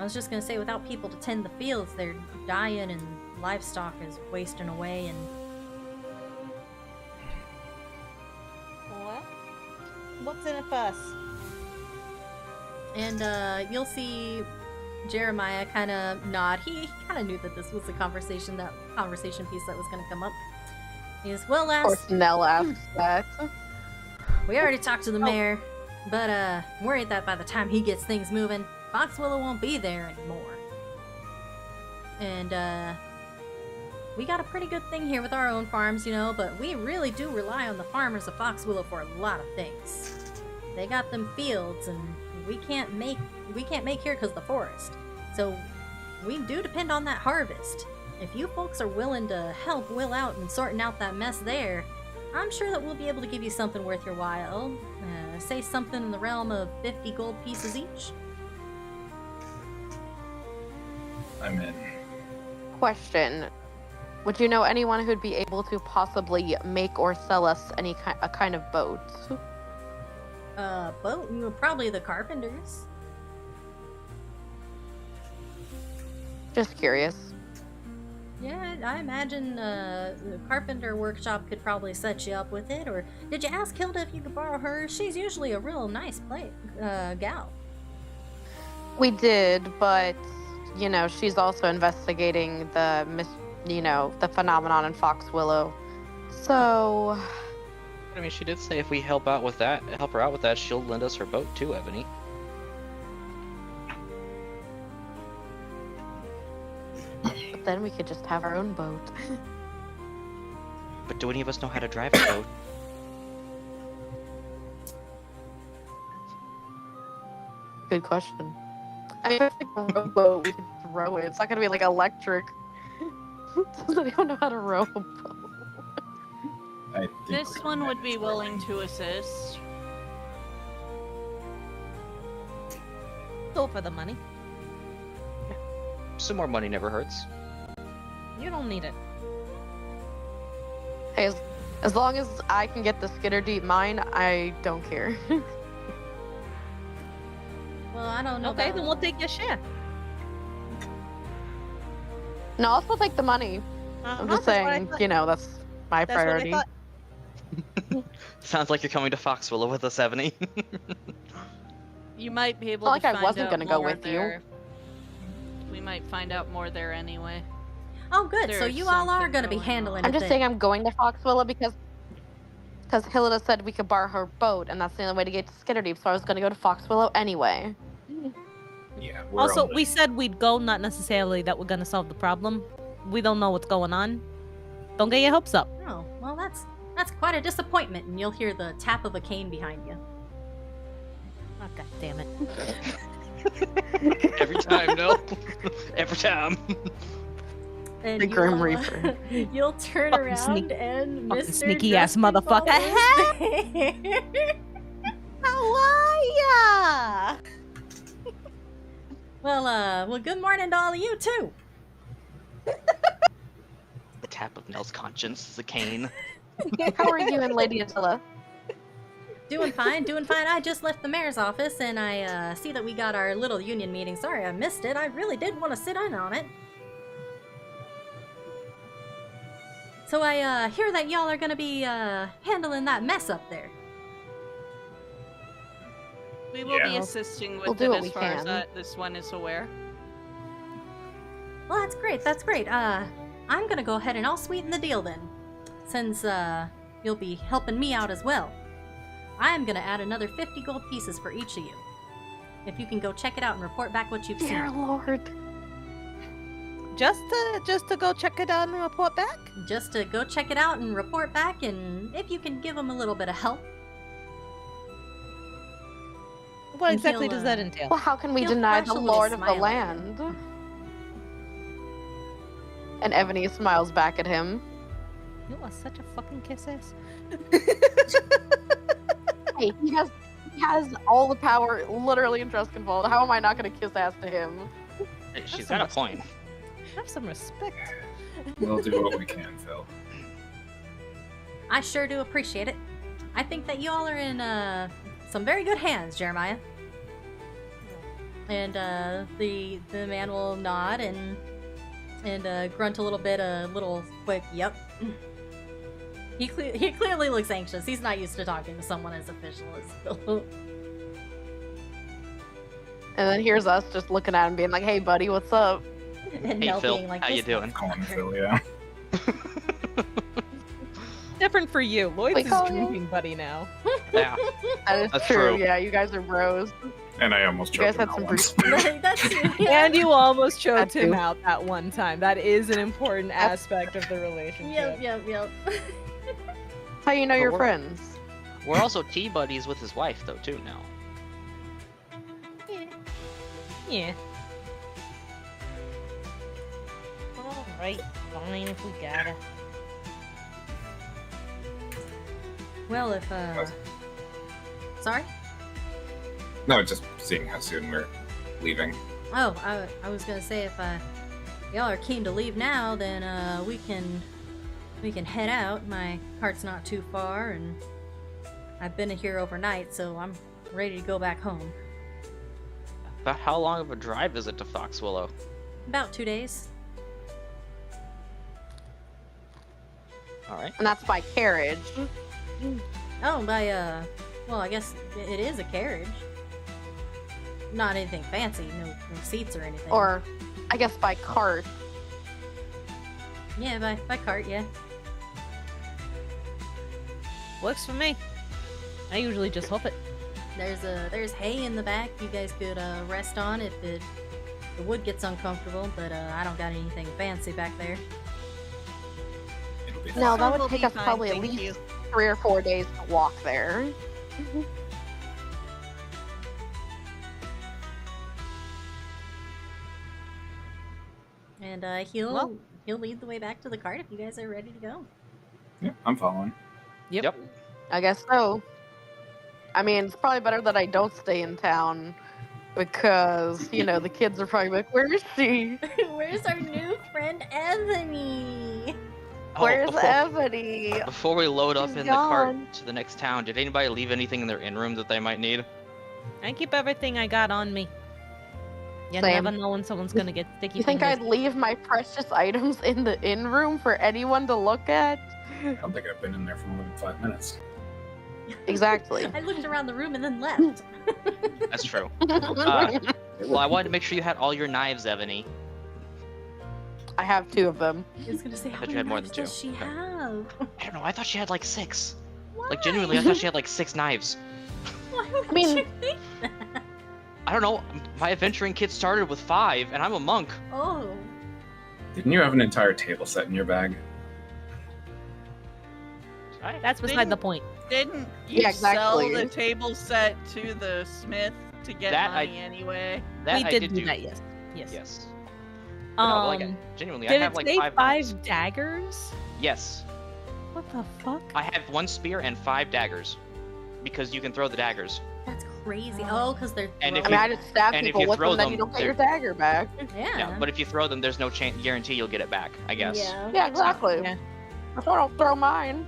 was just gonna say, without people to tend the fields, they're dying and livestock is wasting away, and What's in it for us? And you'll see Jeremiah kind of nod. He kind of knew that this was the conversation piece that was going to come up. He goes, well, Of course, Nell asks that. we already talked to the mayor, but I'm worried that by the time he gets things moving, Foxwillow won't be there anymore. And we got a pretty good thing here with our own farms, but we really do rely on the farmers of Foxwillow for a lot of things. They got them fields, and we can't make here because of the forest. So we do depend on that harvest. If you folks are willing to help Will out in sorting out that mess there, I'm sure that we'll be able to give you something worth your while. Say something in the realm of 50 gold pieces each. I'm in. Question. Would you know anyone who'd be able to possibly make or sell us a kind of boat? Boat? Probably the carpenters. Just curious. Yeah, I imagine the carpenter workshop could probably set you up with it. Or did you ask Hilda if you could borrow her? She's usually a real nice gal. We did, but she's also investigating the phenomenon in Foxwillow. So, I mean, she did say if we help her out with that, she'll lend us her boat too, Ebony. but then we could just have our own boat. But do any of us know how to drive a boat? Good question. I mean, if it's like a rowboat, we could row it. It's not gonna be like electric. Does anyone know how to row a boat? I think This we're one would managed be for willing it. to assist. Go for the money. Some more money never hurts. You don't need it. Hey, as long as I can get the Skitter Deep mine, I don't care. Well, I don't know. Okay, about... then we'll take your share. No, I'll still take the money. I'm just saying, that's my priority. That's what I thought. Sounds like you're coming to Foxwillow with us, Ebony. You might be able Not to like I find wasn't out gonna go more with you. there. We might find out more there anyway. Oh, good. So There's you all are something going to be going handling on. it. I'm just then. saying I'm going to Foxwillow because Hilda said we could borrow her boat, and that's the only way to get to Skitterdeep, so I was going to go to Foxwillow anyway. Yeah. We're Also, on the- we said we'd go, not necessarily that we're gonna solve the problem. We don't know what's going on. Don't get your hopes up. Oh, well, that's quite a disappointment, and you'll hear the tap of a cane behind you. Oh, God damn it. Every time, no. Every time. And The Grim Reaper. You'll turn Fucking around sneak- and fucking Mr. sneaky ass Justin motherfucker. Ball is there. How are ya? Well, good morning to all of you, too. The tap of Nell's conscience is a cane. How are you and Lady Attila? Doing fine, doing fine. I just left the mayor's office and I see that we got our little union meeting. Sorry I missed it. I really did want to sit in on it. So I hear that y'all are gonna be handling that mess up there. We will be Yeah. assisting We'll with do it what as we far as can. this one is aware. Well, that's great, that's great. I'm gonna go ahead and I'll sweeten the deal then. Since you'll be helping me out as well. I'm gonna add another 50 gold pieces for each of you. If you can go check it out and report back what you've Dear seen. Lord. Just to go check it out and report back? Just to go check it out and report back, and if you can give them a little bit of help. What And exactly he'll, does that entail? Well, how can we He'll deny flash the a little Lord of the smile at land? And Evony smiles back at him. You are such a fucking kiss ass. Hey, he has all the power literally in Truskenwald. How am I not going to kiss ass to him? Hey, she's got a point. Have some respect. We'll do what we can, Phil. I sure do appreciate it. I think that y'all are in some very good hands, Jeremiah. And the man will nod and grunt a little bit, a little quick, yep. He clearly looks anxious. He's not used to talking to someone as official as Phil. And then here's us just looking at him being like, hey buddy, what's up? And Hey Nell Phil, being like, how you "This doing?" Calling motherfucker." Phil, yeah. Different for you. Lloyd's We his call you- drinking buddy now. Yeah. That is That's true. true. Yeah, you guys are bros. And I almost You guys choked him had some out once. Like, that's yeah. And you almost choked That him too. out that one time. That is an important That's- aspect of the relationship. Yep. That's how you know But you're we're- friends. We're also tea buddies with his wife, though, too, now. Yeah. Alright, fine if we gotta. Well, if sorry. No, just seeing how soon we're leaving. Oh, I was gonna say if y'all are keen to leave now, then we can head out. My cart's not too far, and I've been here overnight, so I'm ready to go back home. About how long of a drive is it to Fox Willow? About 2 days. Alright. And that's by carriage. Oh, by well, I guess it is a carriage. Not anything fancy, no seats or anything. Or, I guess by cart. yeah, by cart, yeah. Works for me. I usually just hoof it. There's hay in the back you guys could rest on if the wood gets uncomfortable, but I don't got anything fancy back there. It'll be No, fine. that We'll would take be us fine, probably at thank least you. 3 or 4 days to walk there. And he'll Well- lead the way back to the cart if you guys are ready to go. Yeah, I'm following. Yep. I guess so. I mean, it's probably better that I don't stay in town because, you know, the kids are probably like, where is she? Where's our new friend Evony? Where's before, Evony? before we load up She's in the gone. cart to the next town, did anybody leave anything in their in-room that they might need? I keep everything I got on me. You Same. never know when someone's gonna get sticky You think fingers. I'd leave my precious items in the in room for anyone to look at? I don't think I've been in there for more than 5 minutes. Exactly. I looked around the room and then left. That's true. Well, I wanted to make sure you had all your knives, Evony. I have 2 of them. I was gonna say, how thought you many had more knives than does two. she Okay. have? I don't know, I thought she had like 6. Why? Like, genuinely, I thought she had like 6 knives. Why would I mean- you think that? I don't know, my adventuring kit started with 5, and I'm a monk. Oh, Didn't you have an entire table set in your bag? That's beside the point. Didn't you Yeah, sell exactly. the table set to the smith to get That I- money anyway? That We I did do that, yes. Yes. But no, like, genuinely, I did have it like say 5 five knives. daggers? Yes. What the fuck? I have 1 spear and 5 daggers. Because you can throw the daggers. that's crazy. Oh, because they're And if I throwing- mean, I just stab and if people you with throw them, then them, you don't get they're- your dagger back. yeah. Yeah, but if you throw them, there's no guarantee you'll get it back, I guess. Yeah. Yeah, exactly. Yeah. That's why I don't throw mine.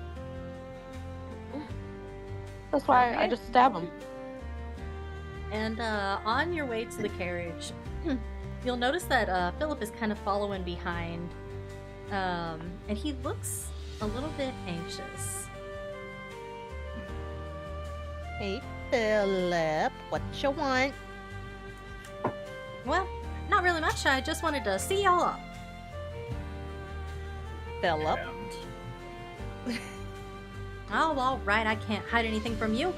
That's why I Okay. just stab him. And on your way to the carriage, you'll notice that Philip is kind of following behind. And he looks a little bit anxious. Hey, Philip, what you want? Well, not really much. I just wanted to see y'all off. Philip? And Oh, all right. I can't hide anything from you.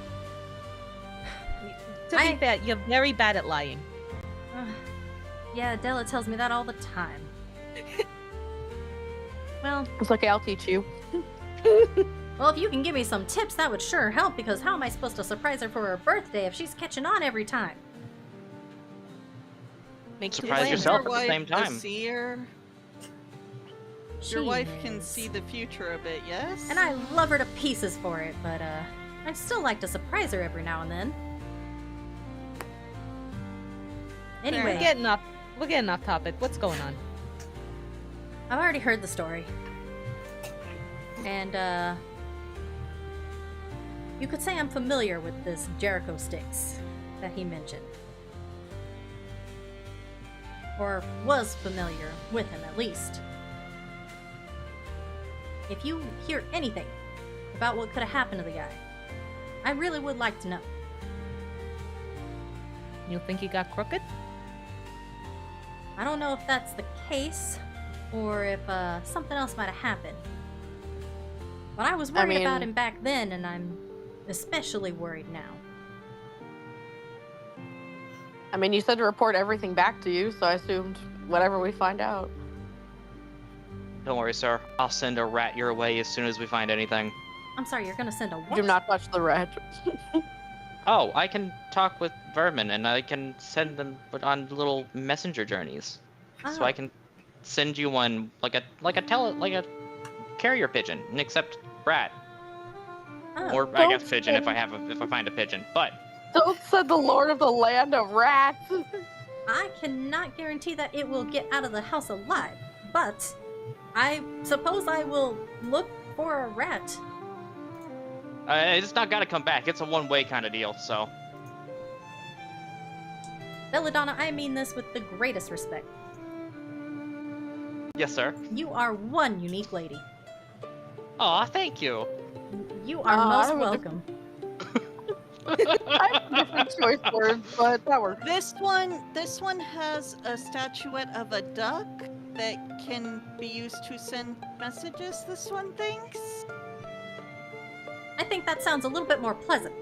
To be fair, you're very bad at lying. Yeah, Della tells me that all the time. Well, It's okay, I'll teach you. well, if you can give me some tips, that would sure help, because how am I supposed to surprise her for her birthday if she's catching on every time? Make Surprise plans. yourself Your at the same wife time. a seer? Your wife can see the future a bit, yes? And I love her to pieces for it, but I'd still like to surprise her every now and then. Anyway, We're getting off topic. What's going on? I've already heard the story. And, you could say I'm familiar with this Jericho Sticks that he mentioned. Or was familiar with him, at least. If you hear anything about what could have happened to the guy, I really would like to know. You think he got crooked? I don't know if that's the case, or if something else might have happened. But I was worried about him back then, and I'm especially worried now. I mean, you said to report everything back to you, so I assumed whatever we find out. Don't worry, sir. I'll send a rat your way as soon as we find anything. I'm sorry, you're gonna send a what? Do not touch the red. Oh, I can talk with vermin, and I can send them on little messenger journeys. So I Oh. can send you one like a carrier pigeon, except rat, Oh. or I guess pigeon if I find a pigeon. But Don't send the Lord of the Land of Rats. I cannot guarantee that it will get out of the house alive, but I suppose I will look for a rat. it's not gotta come back. It's a one-way kind of deal. So Belladonna, I mean this with the greatest respect. yes, sir. You are one unique lady. Aw, thank you. You are I most would- welcome. I have different choice words, but that works. This one has a statuette of a duck that can be used to send messages, this one thinks. I think that sounds a little bit more pleasant.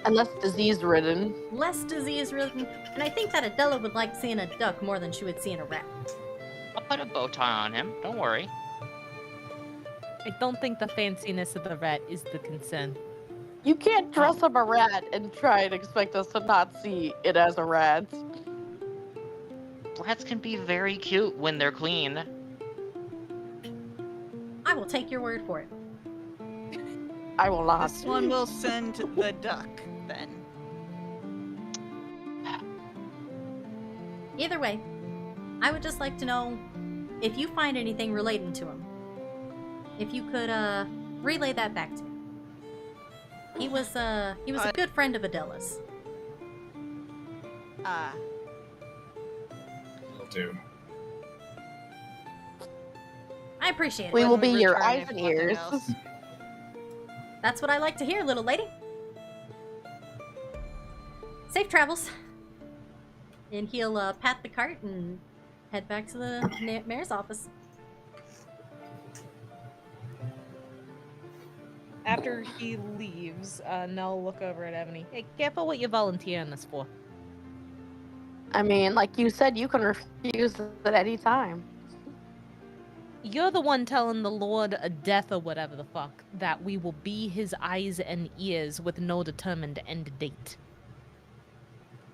And less disease-ridden. Less disease-ridden, and I think that Adela would like seeing a duck more than she would seeing a rat. I'll put a bow tie on him. Don't worry. I don't think the fanciness of the rat is the concern. You can't dress up a rat and try and expect us to not see it as a rat. Rats can be very cute when they're clean. I will take your word for it. I will not. This one will send the duck, then. Either way, I would just like to know if you find anything relating to him. If you could relay that back to me. He was a good friend of Adela's. will do. I appreciate it. We will When be your return, eyes if and nothing ears. else. That's what I like to hear, little lady. Safe travels. And he'll pat the cart and head back to the mayor's office. After he leaves, Nell will look over at Evony. Hey, careful what you're volunteering this for. I mean, like you said, you can refuse at any time. You're the one telling the Lord of Death or whatever the fuck that we will be his eyes and ears with no determined end date.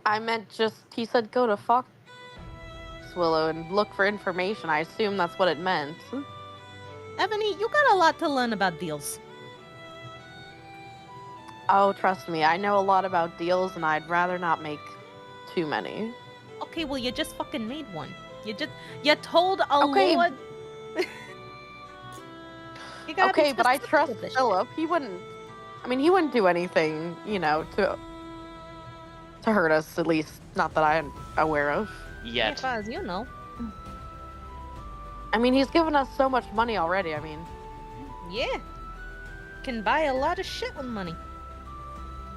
I meant just, he said go to Foxwillow and look for information. I assume that's what it meant. Evony, you got a lot to learn about deals. Oh, trust me, I know a lot about deals and I'd rather not make too many. Okay, well, you just fucking made one. You told a Okay. Lord. You gotta be Okay, but I specific trust with this shit. Philip. He wouldn't. I mean, he wouldn't do anything, to hurt us. At least, not that I'm aware of. Yet. As far as you know. I mean, he's given us so much money already. I mean, Yeah. Can buy a lot of shit with money.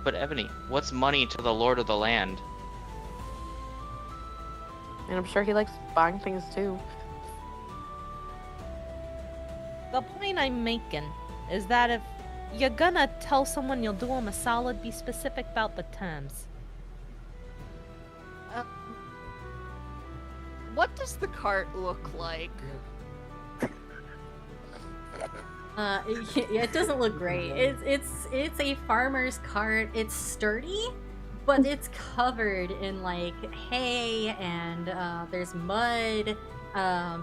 But Evony, what's money to the Lord of the Land? and I'm sure he likes buying things too. The point I'm making is that if you're gonna tell someone you'll do them a solid, be specific about the terms. What does the cart look like? It doesn't look great. It's a farmer's cart. It's sturdy, but it's covered in like hay and there's mud.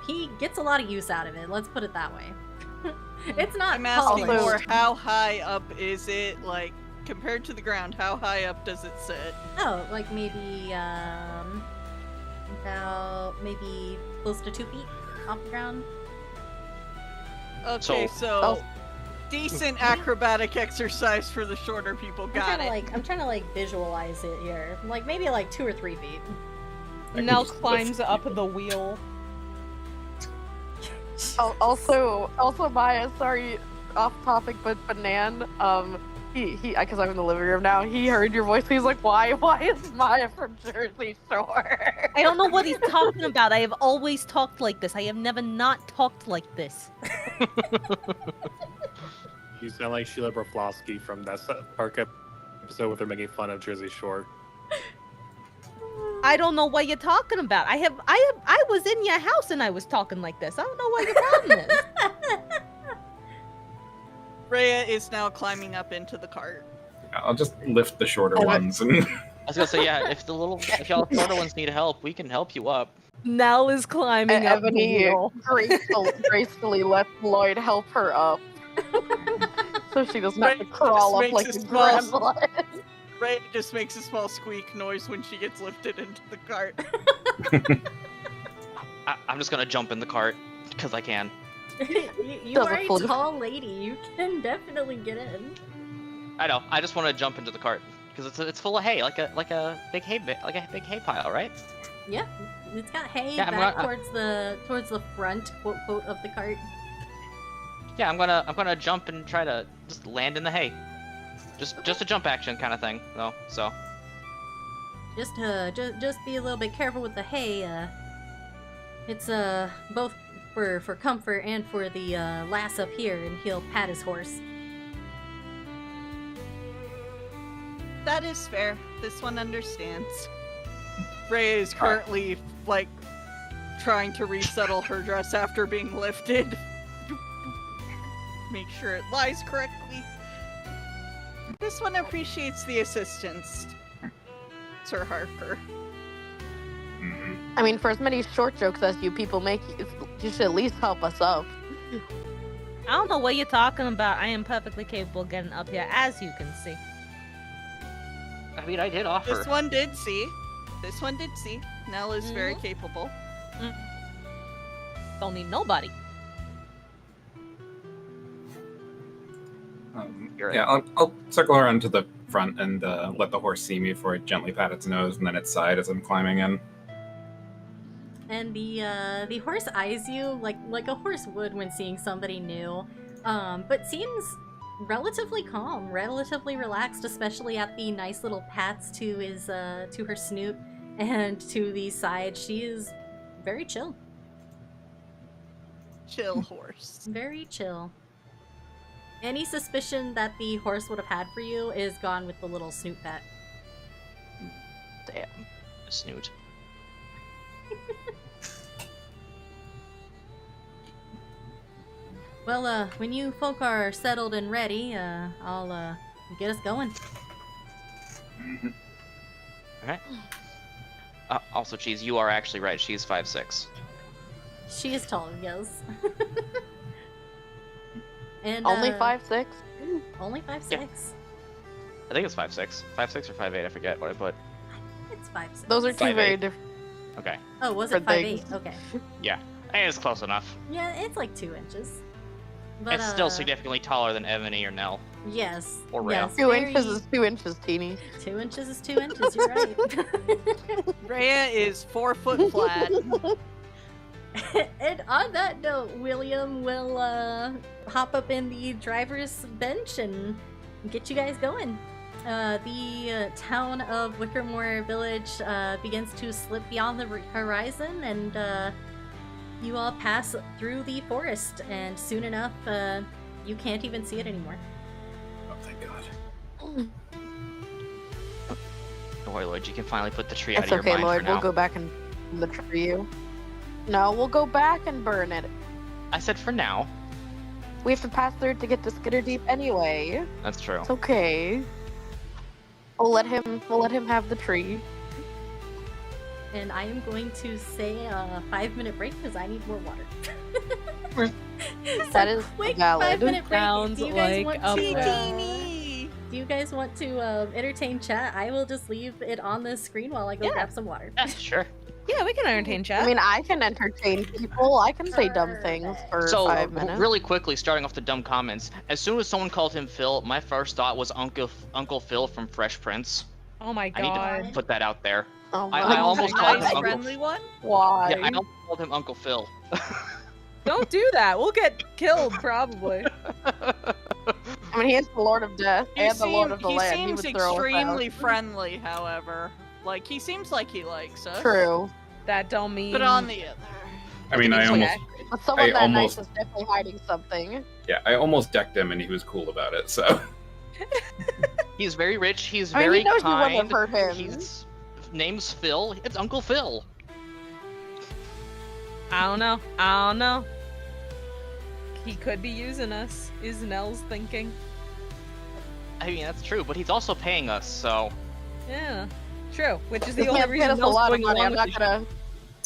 He gets a lot of use out of it. Let's put it that way. It's not I'm asking polished. more, how high up is it, like, compared to the ground, how high up does it sit? Oh, like maybe about maybe close to 2 feet off the ground. Okay, so Oh. decent acrobatic exercise for the shorter people. Got it. I'm trying to like visualize it here. Like maybe like 2 or 3 feet. can Nell just climbs lift up the wheel. Oh, also, Maya, sorry, off topic, but Nan, he, because I'm in the living room now, he heard your voice, he's like, why is Maya from Jersey Shore? I don't know what he's talking about. I have always talked like this. I have never not talked like this. You sound like Sheila Broflovsky from that Park episode where they're making fun of Jersey Shore. I don't know what you're talking about. I was in your house and I was talking like this. I don't know what your problem is. Rhea is now climbing up into the cart. I'll just lift the shorter ones. And I was gonna say, yeah, if y'all shorter ones need help, we can help you up. Nell is climbing up the Ebony wheel. gracefully lets Lloyd help her up. So she doesn't have to Right, crawl just up like makes a a small- gremlin. Rhea just makes a small squeak noise when she gets lifted into the cart. I'm just gonna jump in the cart because I can. you Does are a a flip. tall lady. You can definitely get in. I know. I just want to jump into the cart because it's full of hay, like a big hay pile, right? Yeah, it's got hay Yeah, I'm back gonna- towards the front quote of the cart. Yeah, I'm gonna jump and try to just land in the hay. Just a jump action kind of thing, though. So Just be a little bit careful with the hay. It's both for comfort and for the lass up here, and he'll pat his horse. That is fair. This one understands. Rhea is currently, like, trying to resettle her dress after being lifted. Make sure it lies correctly. This one appreciates the assistance, Sir Harker. Mhm. I mean, for as many short jokes as you people make, you should at least help us up. I don't know what you're talking about. I am perfectly capable of getting up here, as you can see. I mean, I did offer. This one did see. Nell is very capable. Don't need nobody. You're Yeah, I'll circle around to the front and let the horse see me before I gently pat its nose and then its side as I'm climbing in. And the horse eyes you like a horse would when seeing somebody new, but seems relatively calm, relatively relaxed, especially at the nice little pats to her snoot and to the side. She is very chill. Chill horse. Very chill. Any suspicion that the horse would have had for you is gone with the little snoot pat. Damn. Snoot. Well, when you folk are settled and ready, I'll get us going. Alright. Also, Cheese, you are actually right. She's 5'6". She is tall, yes. And Only 5'6"? Only 5'6". Yeah. I think it's 5'6". 5'6" or 5'8", I forget what I put. It's 5'6". Those are two 5'8". very different. Okay. Oh, was it different 5'8"? things. Okay. Yeah. I think it's close enough. Yeah, it's like 2 inches. But, It's still significantly taller than Evony or Nell. Yes. Or Rhea. Yes, 2 very- inches is 2 inches, teeny. 2 inches is 2 inches. You're right. Rhea is 4 foot flat. And on that note, William will hop up in the driver's bench and get you guys going. The town of Wickermore Village begins to slip beyond the horizon, and you all pass through the forest, and soon enough, you can't even see it anymore. Oh, thank God. Don't worry, Lloyd, you can finally put the tree out It's of your okay, mind Lloyd. for now. We'll go back and burn the tree. No, we'll go back and burn it. I said for now. We have to pass through to get to Skitterdeep anyway. That's true. It's okay. We'll let him have the tree. And I am going to say a 5-minute break because I need more water. That is quick valid. 5-minute break. Sounds Do you guys like want a to, Teeny! do you guys want to entertain chat? I will just leave it on the screen while I go Yeah. grab some water. Yeah, sure. Yeah, we can entertain chat. I mean, I can entertain people. I can say dumb things for So, 5 minutes. really quickly, starting off the dumb comments. As soon as someone called him Phil, my first thought was Uncle Phil from Fresh Prince. oh my I need god. to put that out there. Oh I my almost God. called him Nice Uncle. friendly one? Why? Yeah, I almost called him Uncle Phil. Don't do that. We'll get killed probably. I mean, he is the Lord of Death and the Lord of the Land. He seems would throw us out. extremely friendly, however. Like, he seems like he likes us. True. That don't mean. But on the other... I mean, I it's almost, okay. But someone I that almost- nice is definitely hiding something. yeah, I almost decked him, and he was cool about it. So He's very rich. He's I mean, very he knows you wouldn't kind. have hurt him. His name's Phil. It's Uncle Phil. I don't know. I don't know. He could be using us. Is Nell's thinking? I mean, that's true, but he's also paying us, so. Yeah. True. Which is He the only can't pay reason us a Nell's lot of going money. along I'm with not this gonna.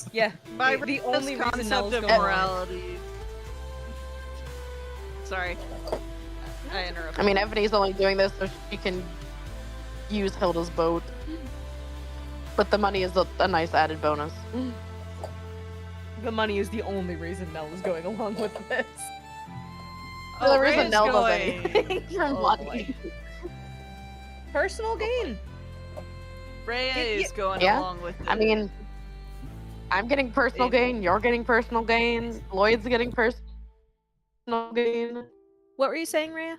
shit. Yeah. By the only reason concept Nell's of going along. morality. Sorry. I interrupted. I mean, Ebony's only doing this so she can use Hilda's boat. But the money is a nice added bonus. The money is the only reason Nell is going along with this. The only reason Rhea's Nell does going- anything for Oh, money. Personal gain. Rhea is going Yeah. along with it. I mean, I'm getting personal gain. You're getting personal gain. Lloyd's getting personal gain. What were you saying, Rhea?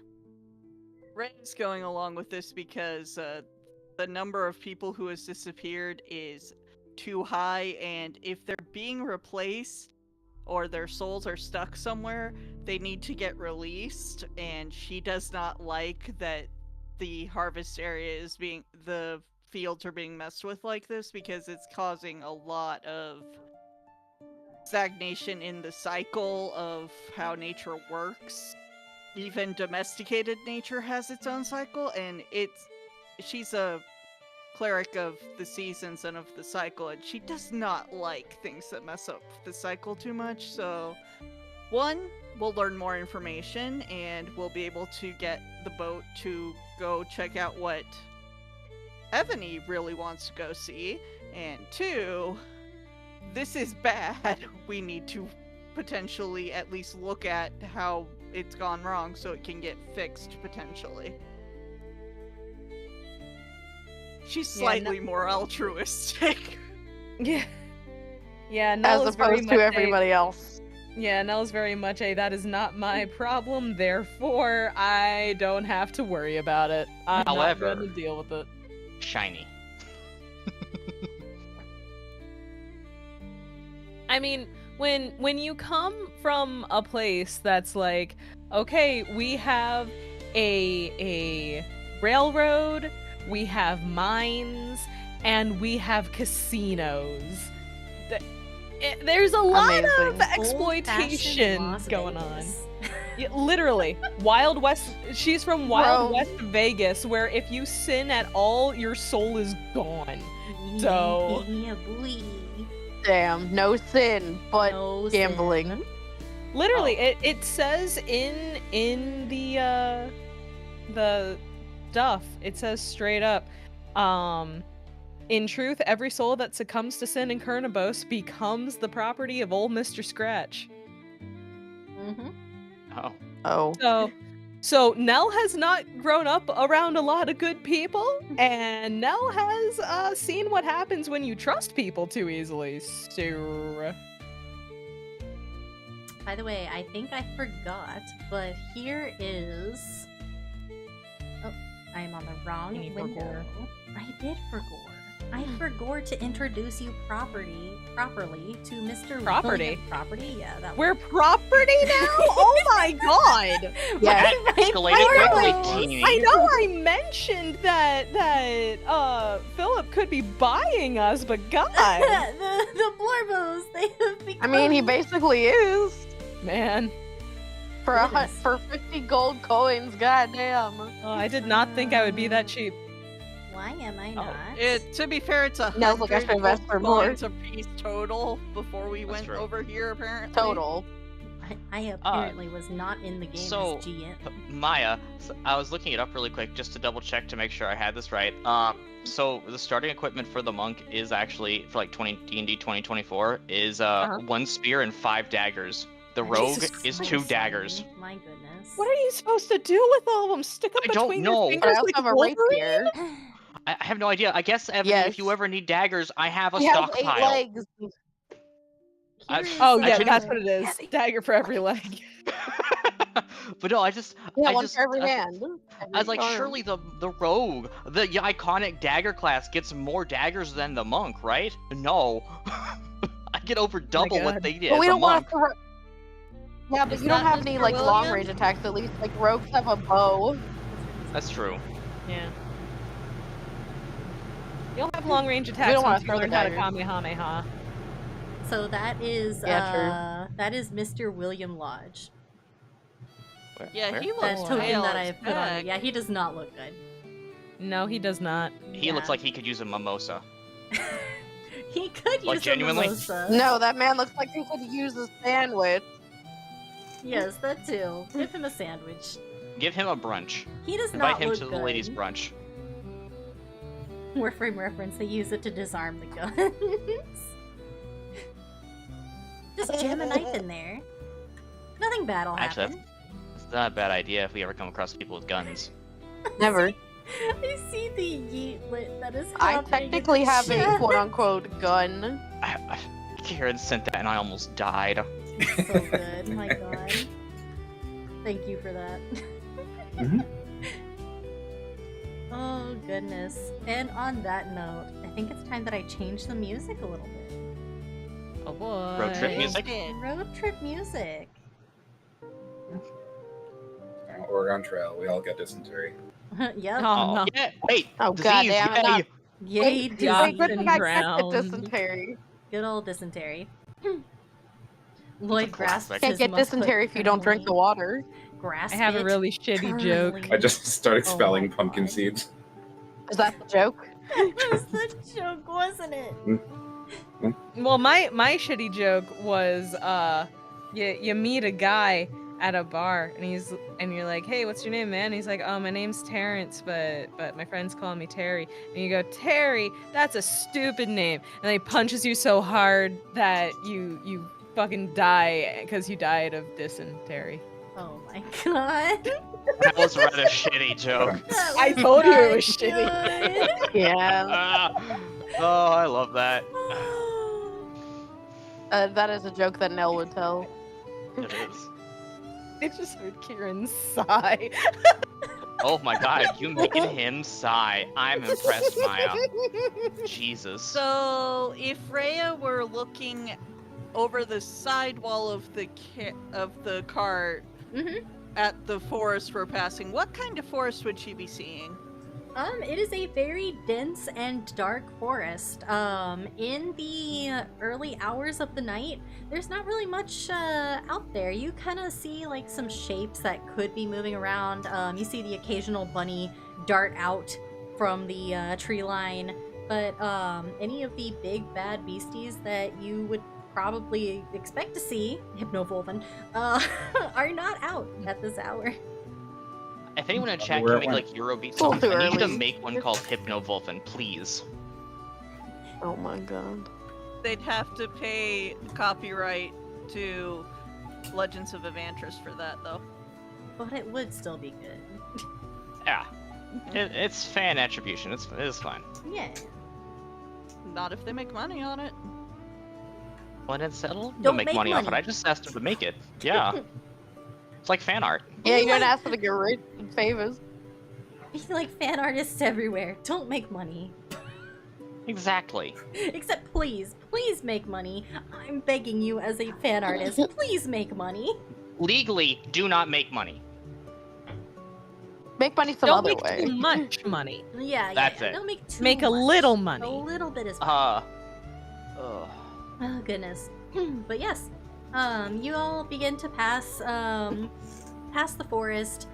Rhea's going along with this because the number of people who has disappeared is too high, and if they're being replaced or their souls are stuck somewhere, they need to get released, and she does not like that the harvest area is the fields are being messed with like this, because it's causing a lot of stagnation in the cycle of how nature works. Even domesticated nature has its own cycle, and she's a cleric of the seasons and of the cycle, and she does not like things that mess up the cycle too much. So, one, we'll learn more information, and we'll be able to get the boat to go check out what Evony really wants to go see. And two, this is bad. We need to potentially at least look at how it's gone wrong so it can get fixed potentially. She's Yeah, no- slightly more altruistic. Yeah. Yeah, Nell As is very opposed much to everybody else. Yeah, Nell's very much a that is not my problem, therefore I don't have to worry about it. I'm However- not going to deal with it. Shiny. I mean, when you come from a place that's like, okay, we have a railroad, we have mines, and we have casinos. There's a lot of Amazing. exploitation Old-fashioned Las going on. Vegas. Yeah, literally, Wild West. She's from Wild Bro. West Vegas, where if you sin at all, your soul is gone. So- Yeah, boy. Damn, no sin, but No gambling. sin. Literally, it says in the stuff. It says straight up, in truth, every soul that succumbs to sin in Kernabos becomes the property of old Mr. Scratch. Mhm. Oh. Oh. So Nell has not grown up around a lot of good people, and Nell has seen what happens when you trust people too easily. So By the way, I think I forgot, but here is. Oh, I am on the wrong You need window. Forgore. I did Forgore. I forgot to introduce you properly to Mr. Property? William Property. Yeah, that we're property now. Oh my god! Yeah. That escalated quickly, teeny. I know I mentioned that Philip could be buying us, but God, the Blorbos, they have become. I mean, he basically is. man, Goodness. For 50 gold coins, goddamn. I did not think I would be that cheap. Why am I not? To be fair, it's No, look, I should 100 invest for gold more. coins a piece total before we That's went true. over here, apparently. Total. I apparently was not in the game so- as GM. Maya, I was looking it up really quick just to double check to make sure I had this right. So the starting equipment for the monk is actually for like D&D 2024 is one spear and 5 daggers. The rogue Jesus is Christ, 2 daggers. Sonny. My goodness. What are you supposed to do with all of them? Stick them I don't between know. your But I fingers also like have a Wolverine? rapier. I have no idea. I guess, Ebony, Yes. if you ever need daggers, I have a He has 8 stockpile. legs. I- Here is, Oh yeah, Actually- that's what it is. Dagger for every leg. But no, I just Yeah, I one just for every I- hand. I was like, Every arm. surely the rogue, the iconic dagger class gets more daggers than the monk, right? No. I get over double what God. they did But as we a don't want monk. to. Yeah, but Is you don't that have any Mr. like long William? range attacks. At least like rogues have a bow. That's true. Yeah. You'll have long range attacks don't wanna once you throw learn the how to daggers. Kamehameha. So that is that is Mr. William Lodge. Yeah, Where? he looks That token pale that I as have put on heck. it. Yeah, he does not look good. No, he does not. He looks Yeah. like he could use a mimosa. He could Like, use genuinely? a mimosa. No, that man looks like he could use a sandwich. Yes, that too. Give him a sandwich. Give him a brunch. He does Invite not him look to good. the ladies' brunch. Warframe reference, they use it to disarm the guns. Just jam a knife in there. Nothing bad will Actually, happen. It's not a bad idea if we ever come across people with guns. Never. I see the yeetlet that is I happening in technically the have a chat. quote unquote gun. Karen sent that and I almost died. So good, my god. Thank you for that. Mhm. Oh goodness. And on that note, I think it's time that I change the music a little bit. Oh boy. Road trip music? Road trip music. Oregon Trail, we all get dysentery. Yep. Oh, no. Yeah, wait. Oh, disease, goddamn it, yay! not- Yay, Wait, Yeah. disease. good thing I kept Drowned. it dysentery. Good old dysentery. Lloyd grasped classic. Can't his get musket dysentery if you don't drink the firmly. water. Grasp I have a it really shitty joke. firmly. I just start Oh expelling my pumpkin God. seeds. Is that the joke? That was the joke, wasn't it? Well, my shitty joke was you meet a guy at a bar and you're like, hey, what's your name, man? And he's like, oh, my name's Terrence, but my friends call me Terry. And you go, Terry, that's a stupid name. And then he punches you so hard that you fucking die because you died of dysentery. Oh my god. That was rather shitty joke. That I was told you it not was shitty. good. Yeah. Ah. Oh, I love that. That is a joke that Nell would tell. It is. I just heard Kieran sigh. Oh my god, you made him sigh. I'm impressed, Maya. Jesus. So, if Rhea were looking over the side wall of the cart Mhm. at the forest we're passing, what kind of forest would she be seeing? It is a very dense and dark forest. In the early hours of the night, there's not really much out there. You kind of see like some shapes that could be moving around. You see the occasional bunny dart out from the tree line, but any of the big bad beasties that you would probably expect to see, Hypnovolven, are not out at this hour. If anyone in chat Where can it make went. like Eurobeat Well, songs, too I need you to early. make one called Hypnovolven, please. Oh my god. They'd have to pay copyright to Legends of Avantris for that, though. but it would still be good. Yeah. It's fan attribution. It is fine. Yeah. Not if they make money on it. When it's settled, Don't don't make make money off it. money. I just asked them to make it. Yeah. It's like fan art. Yeah, you Like- don't ask them to get rich and famous. Be like fan artists everywhere. Don't make money. Exactly. Except please make money. I'm begging you as a fan artist, please make money. Legally, do not make money. Make money some Don't other make way. too much money. Yeah, That's yeah. it. Don't make too Make a much. little A money. little bit is fine. Ugh. Oh goodness. But yes, you all begin to pass past the forest,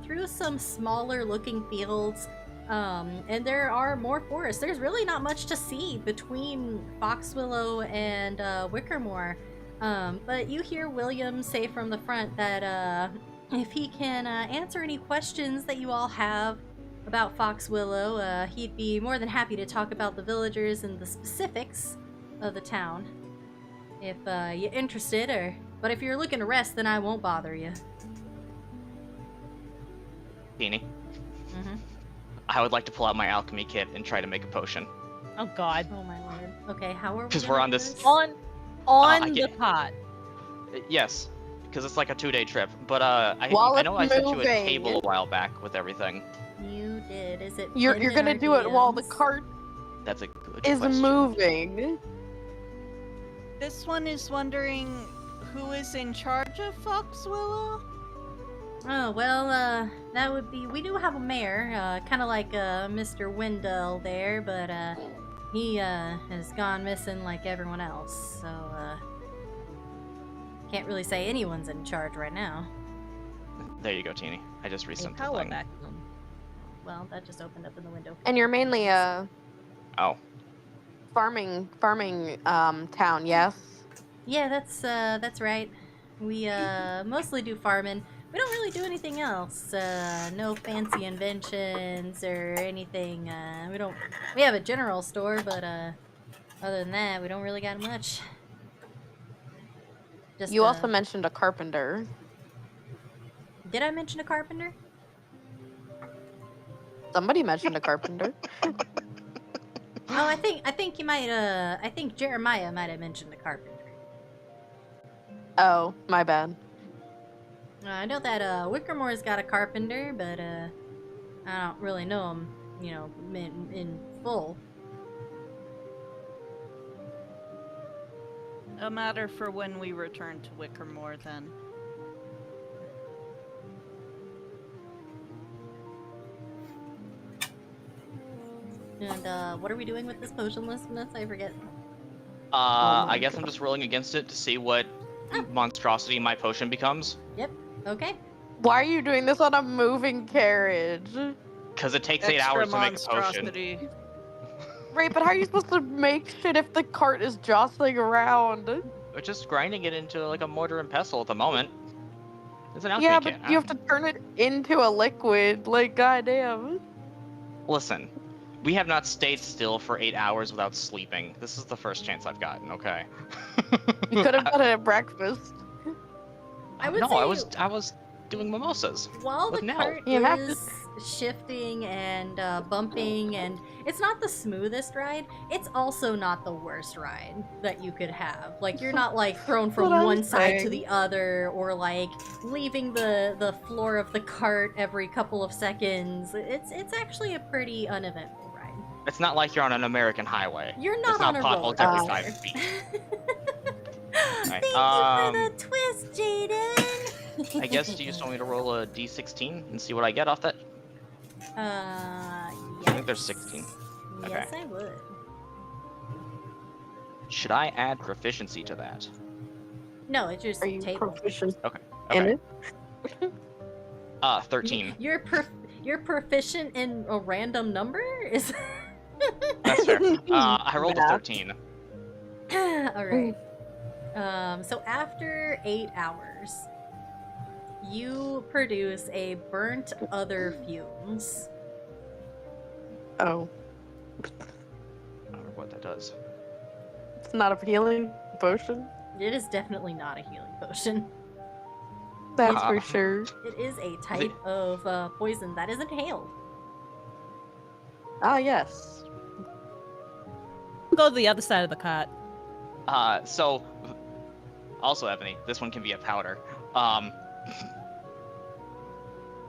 through some smaller looking fields, and there are more forests. There's really not much to see between Foxwillow and Wickermore, but you hear William say from the front that if he can answer any questions that you all have about Foxwillow, he'd be more than happy to talk about the villagers and the specifics of the town. If you're interested, but if you're looking to rest, then I won't bother you. Teeny, Mm-hmm. I would like to pull out my alchemy kit and try to make a potion. Oh God. Oh my lord. Okay, how are we? 'Cause gonna we're on do this- On I the get- pot. Yes, because it's like a 2-day trip. But I While know I it's sent you a moving. table a while back with everything. You did. Is it? You're pinned in gonna our do it while the DMs? cart That's a good is question. moving. This one is wondering who is in charge of Foxwillow? Oh well, that would be. We do have a mayor, kind of like Mr. Wendell there, but he has gone missing like everyone else. So can't really say anyone's in charge right now. There you go, Teeny. I just A resent the power thing. vacuum. Well, that just opened up in the window. And you're mainly a Oh, farming town, yes? Yeah, that's right. We mostly do farming. We don't really do anything else. No fancy inventions or anything. We have a general store, but other than that, we don't really got much. Just, You also mentioned a carpenter. did I mention a carpenter? Somebody mentioned a carpenter. Oh, I think you might. I think Jeremiah might have mentioned a carpenter. Oh, my bad. I know that Wickermore's got a carpenter, but I don't really know him, in full. A matter for when we return to Wickermore, then. And what are we doing with this potionlessness? I forget. I guess I'm just rolling against it to see what monstrosity my potion becomes. Okay. Why are you doing this on a moving carriage? Because it takes 8 Extra hours to make a potion. monstrosity. Right, but how are you supposed to make shit if the cart is jostling around? We're just grinding it into like a mortar and pestle at the moment. It's an alchemy Yeah, kit. but you have to turn it into a liquid. Like, goddamn. Listen, we have not stayed still for 8 hours without sleeping. This is the first chance I've gotten, okay? You could have done it at breakfast. I would no, say I was doing mimosas. while the with Nell. cart You have to- is shifting and bumping, and it's not the smoothest ride, it's also not the worst ride that you could have. Like, you're not like thrown from what I'm one side to saying. the other, or like leaving the floor of the cart every couple of seconds. It's actually a pretty uneventful ride. It's not like you're on an American highway. You're not It's on not a roller potholes every coaster. 5 feet. Thank you Right, for the twist, Jaden. I guess you just want me to roll a d16 and see what I get off that? Yes. I think there's 16. Yes, Okay. I would. Should I add proficiency to that? No, it's just Are you table. proficient in Okay. it? 13. You're proficient in a random number? Is That's fair. I rolled a Math. 13. Alright. So after 8 hours, you produce a burnt other fumes. Oh, I don't know what that does. it's not a healing potion. It is definitely not a healing potion. That's Uh, for sure. It is a type of poison that isn't hail. Ah, yes. Go to the other side of the cot. So, also, Ebony, this one can be a powder.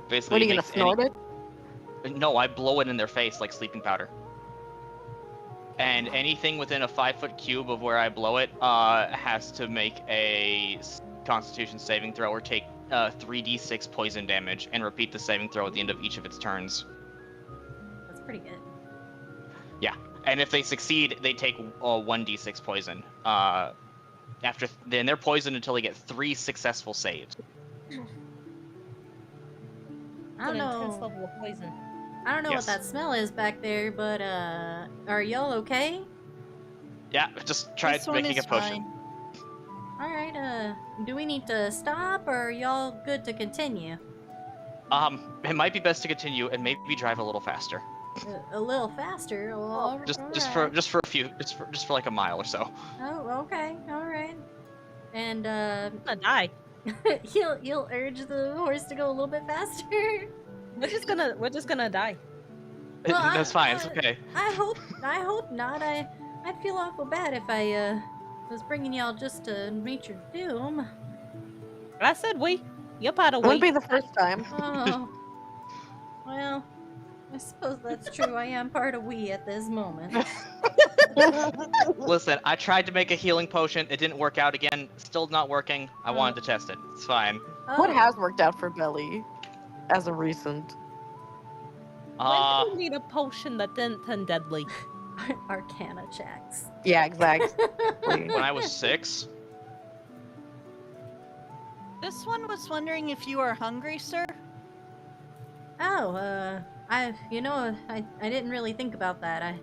Basically, What are it you gonna makes snort it? No, I blow it in their face like sleeping powder. And anything within a 5-foot cube of where I blow it has to make a Constitution saving throw or take 3d6 poison damage and repeat the saving throw at the end of each of its turns. That's pretty good. Yeah, and if they succeed, they take 1d6 poison. Then they're poisoned until they get 3 successful saves. I don't An intense know. level of poison. I don't know Yes. what that smell is back there, but are y'all okay? Yeah, just try This one making a is potion. fine. All right. Do we need to stop, or are y'all good to continue? It might be best to continue and maybe drive a little faster. A little faster. Well, Just alright. for a few, just for like a mile or so. Oh, okay. All right. And I'm gonna die. you'll urge the horse to go a little bit faster. We're just gonna die. Well, That's fine. It's okay. I hope not. I'd feel awful bad if I was bringing y'all just to meet your doom. I said we. You're part of Wouldn't we. be the first time. Oh, well, I suppose that's true. I am part of we at this moment. Listen, I tried to make a healing potion. It didn't work out again. Still not working. I wanted to test it. It's fine. What Oh, has worked out for Belly as of recent? Uh, When did we need a potion that didn't turn deadly? Arcana checks. Yeah, exactly. when I was 6. This one was wondering if you are hungry, sir. Oh, I didn't really think about that. I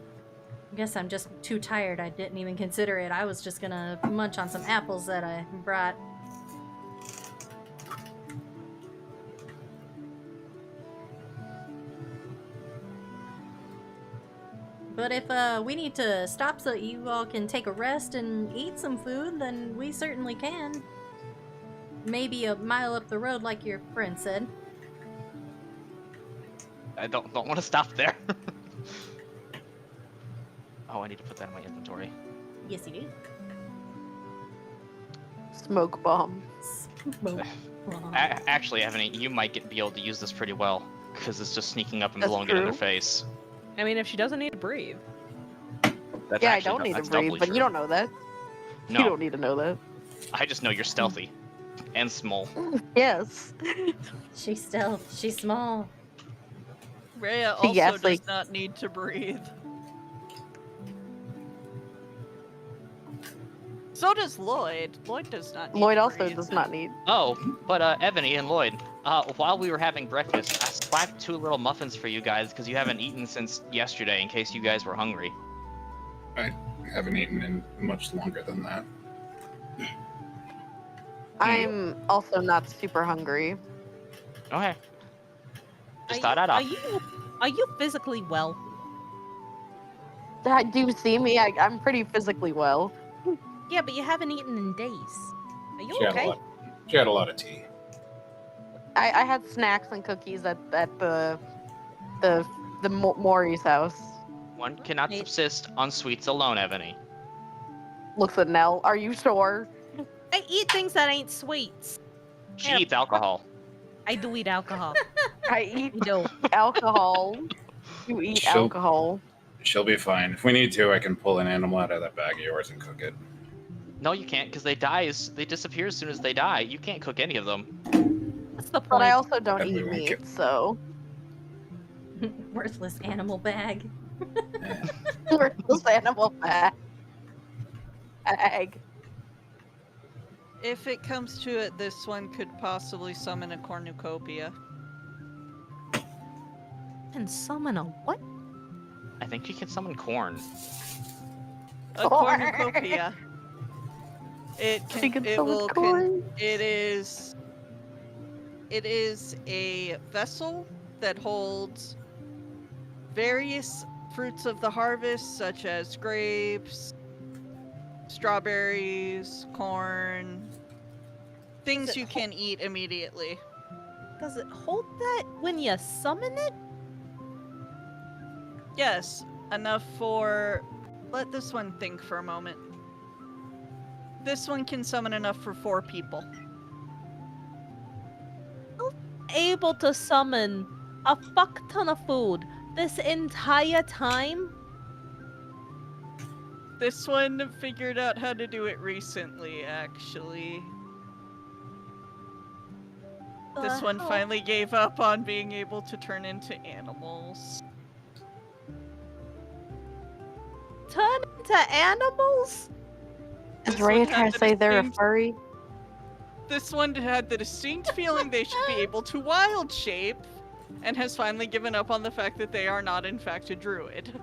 guess I'm just too tired. I didn't even consider it. I was just gonna munch on some apples that I brought. But if we need to stop so that you all can take a rest and eat some food, then we certainly can. Maybe a mile up the road, like your friend said. I don't want to stop there. Oh, I need to put that in my inventory. Yes, you do. Smoke bomb. Smoke bomb. Actually, Ebony, you might be able to use this pretty well because it's just sneaking up and That's blowing it in their true. face. I mean, if she doesn't need to breathe. That's Yeah, I actually, don't need to that's breathe, doubly but true. you don't know that. No, You don't need to know that. I just know you're stealthy and small. Yes. She's stealth. She's small. Rhea also Yes, does like- not need to breathe. So does Lloyd. Lloyd does not need Lloyd to also breathe. does not need. Oh, but Ebony and Lloyd, while we were having breakfast, I slapped 2 little muffins for you guys because you haven't eaten since yesterday in case you guys were hungry. I haven't eaten in much longer than that. I'm also not super hungry. Okay. Just Are thought I'd you, offer. are you physically well? Do you see me? I'm pretty physically well. Yeah, but you haven't eaten in days. Are you She had, okay? she had a lot of tea. I had snacks and cookies at the Mori's house. One cannot Hey. subsist on sweets alone, Ebony. Looks at Nell. Are you sure? I eat things that ain't sweets. She Yeah. eats alcohol. I do eat alcohol. I eat I do. alcohol. You eat She'll- alcohol. She'll be fine. If we need to, I can pull an animal out of that bag of yours and cook it. No, you can't, because they disappear as soon as they die. You can't cook any of them. What's the But point? I also don't And we eat won't meat, get- so Worthless animal bag. worthless animal bag. If it comes to it, this one could possibly summon a cornucopia. Can summon a what? I think you can summon corn. A Corn. cornucopia. It She can. can It summon will. corn. It is. It is a vessel that holds various fruits of the harvest, such as grapes, strawberries, corn, things you can eat immediately. Does it hold that when you summon it? Yes, enough for... Let this one think for a moment. This one can summon enough for 4 people. Able to summon a fuck ton of food this entire time? This one figured out how to do it recently, actually. This one finally gave up on being able to turn into animals. Turn into animals? This Is Rhea one trying had to the say they're a distinct- furry? This one had the distinct feeling they should be able to wild shape, and has finally given up on the fact that they are not in fact a druid.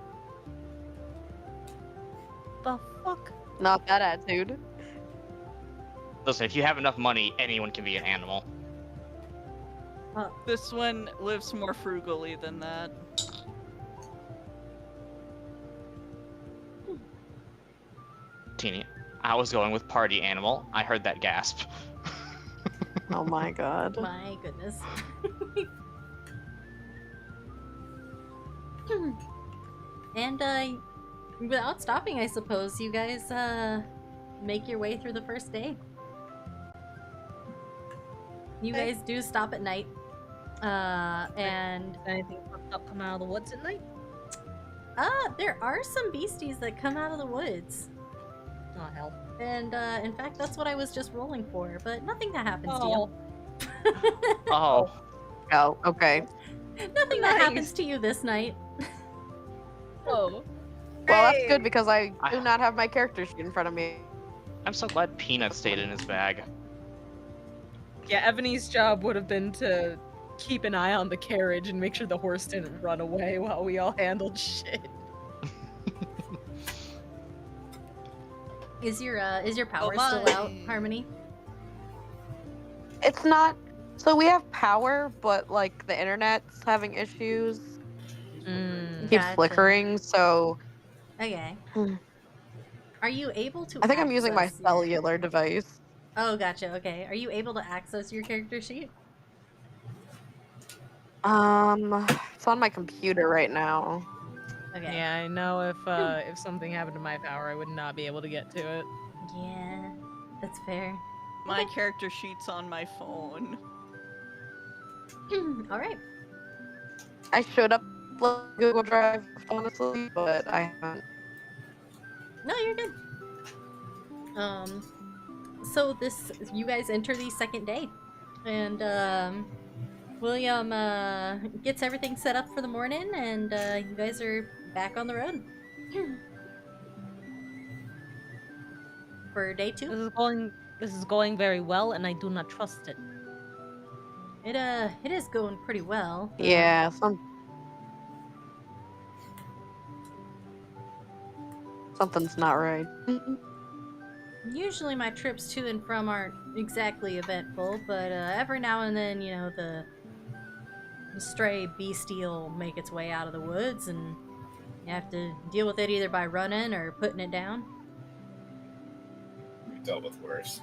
The fuck? Not that attitude. Listen, if you have enough money, anyone can be an animal. This one lives more frugally than that. Teeny, I was going with party animal. I heard that gasp. Oh my god. My goodness. And without stopping, I suppose you guys make your way through the first day. You guys do stop at night. And Anything fucked up come out of the woods at night? there are some beasties that come out of the woods. Oh, hell. And in fact, that's what I was just rolling for, but nothing that happens to you. Oh, Oh, okay. Nothing that Nice. happens to you this night. Oh. Well, that's good because I I- do not have my character sheet in front of me. I'm so glad Peanut stayed in his bag. Yeah, Evany's job would have been to keep an eye on the carriage and make sure the horse didn't run away while we all handled shit. Is your power Oh still my. out, Harmony? It's not. So we have power, but like the internet's having issues. It keeps Gotcha. flickering, so Okay. Hmm. Are you able to I think I'm using my access your- cellular device. Oh, gotcha. Okay. Are you able to access your character sheet? It's on my computer right now. Okay. Yeah, I know if something happened to my power, I would not be able to get to it. Yeah, that's fair. My character sheet's on my phone. All right. I should upload Google Drive, honestly, but I haven't. No, you're good. So you guys enter the second day, and William gets everything set up for the morning, and you guys are back on the road for day 2. This is going very well, and I do not trust it. It is going pretty well. Yeah, something's not right. Usually my trips to and from aren't exactly eventful, but every now and then, you know, the stray beastie will make its way out of the woods, and you have to deal with it either by running or putting it down. We've dealt with worse.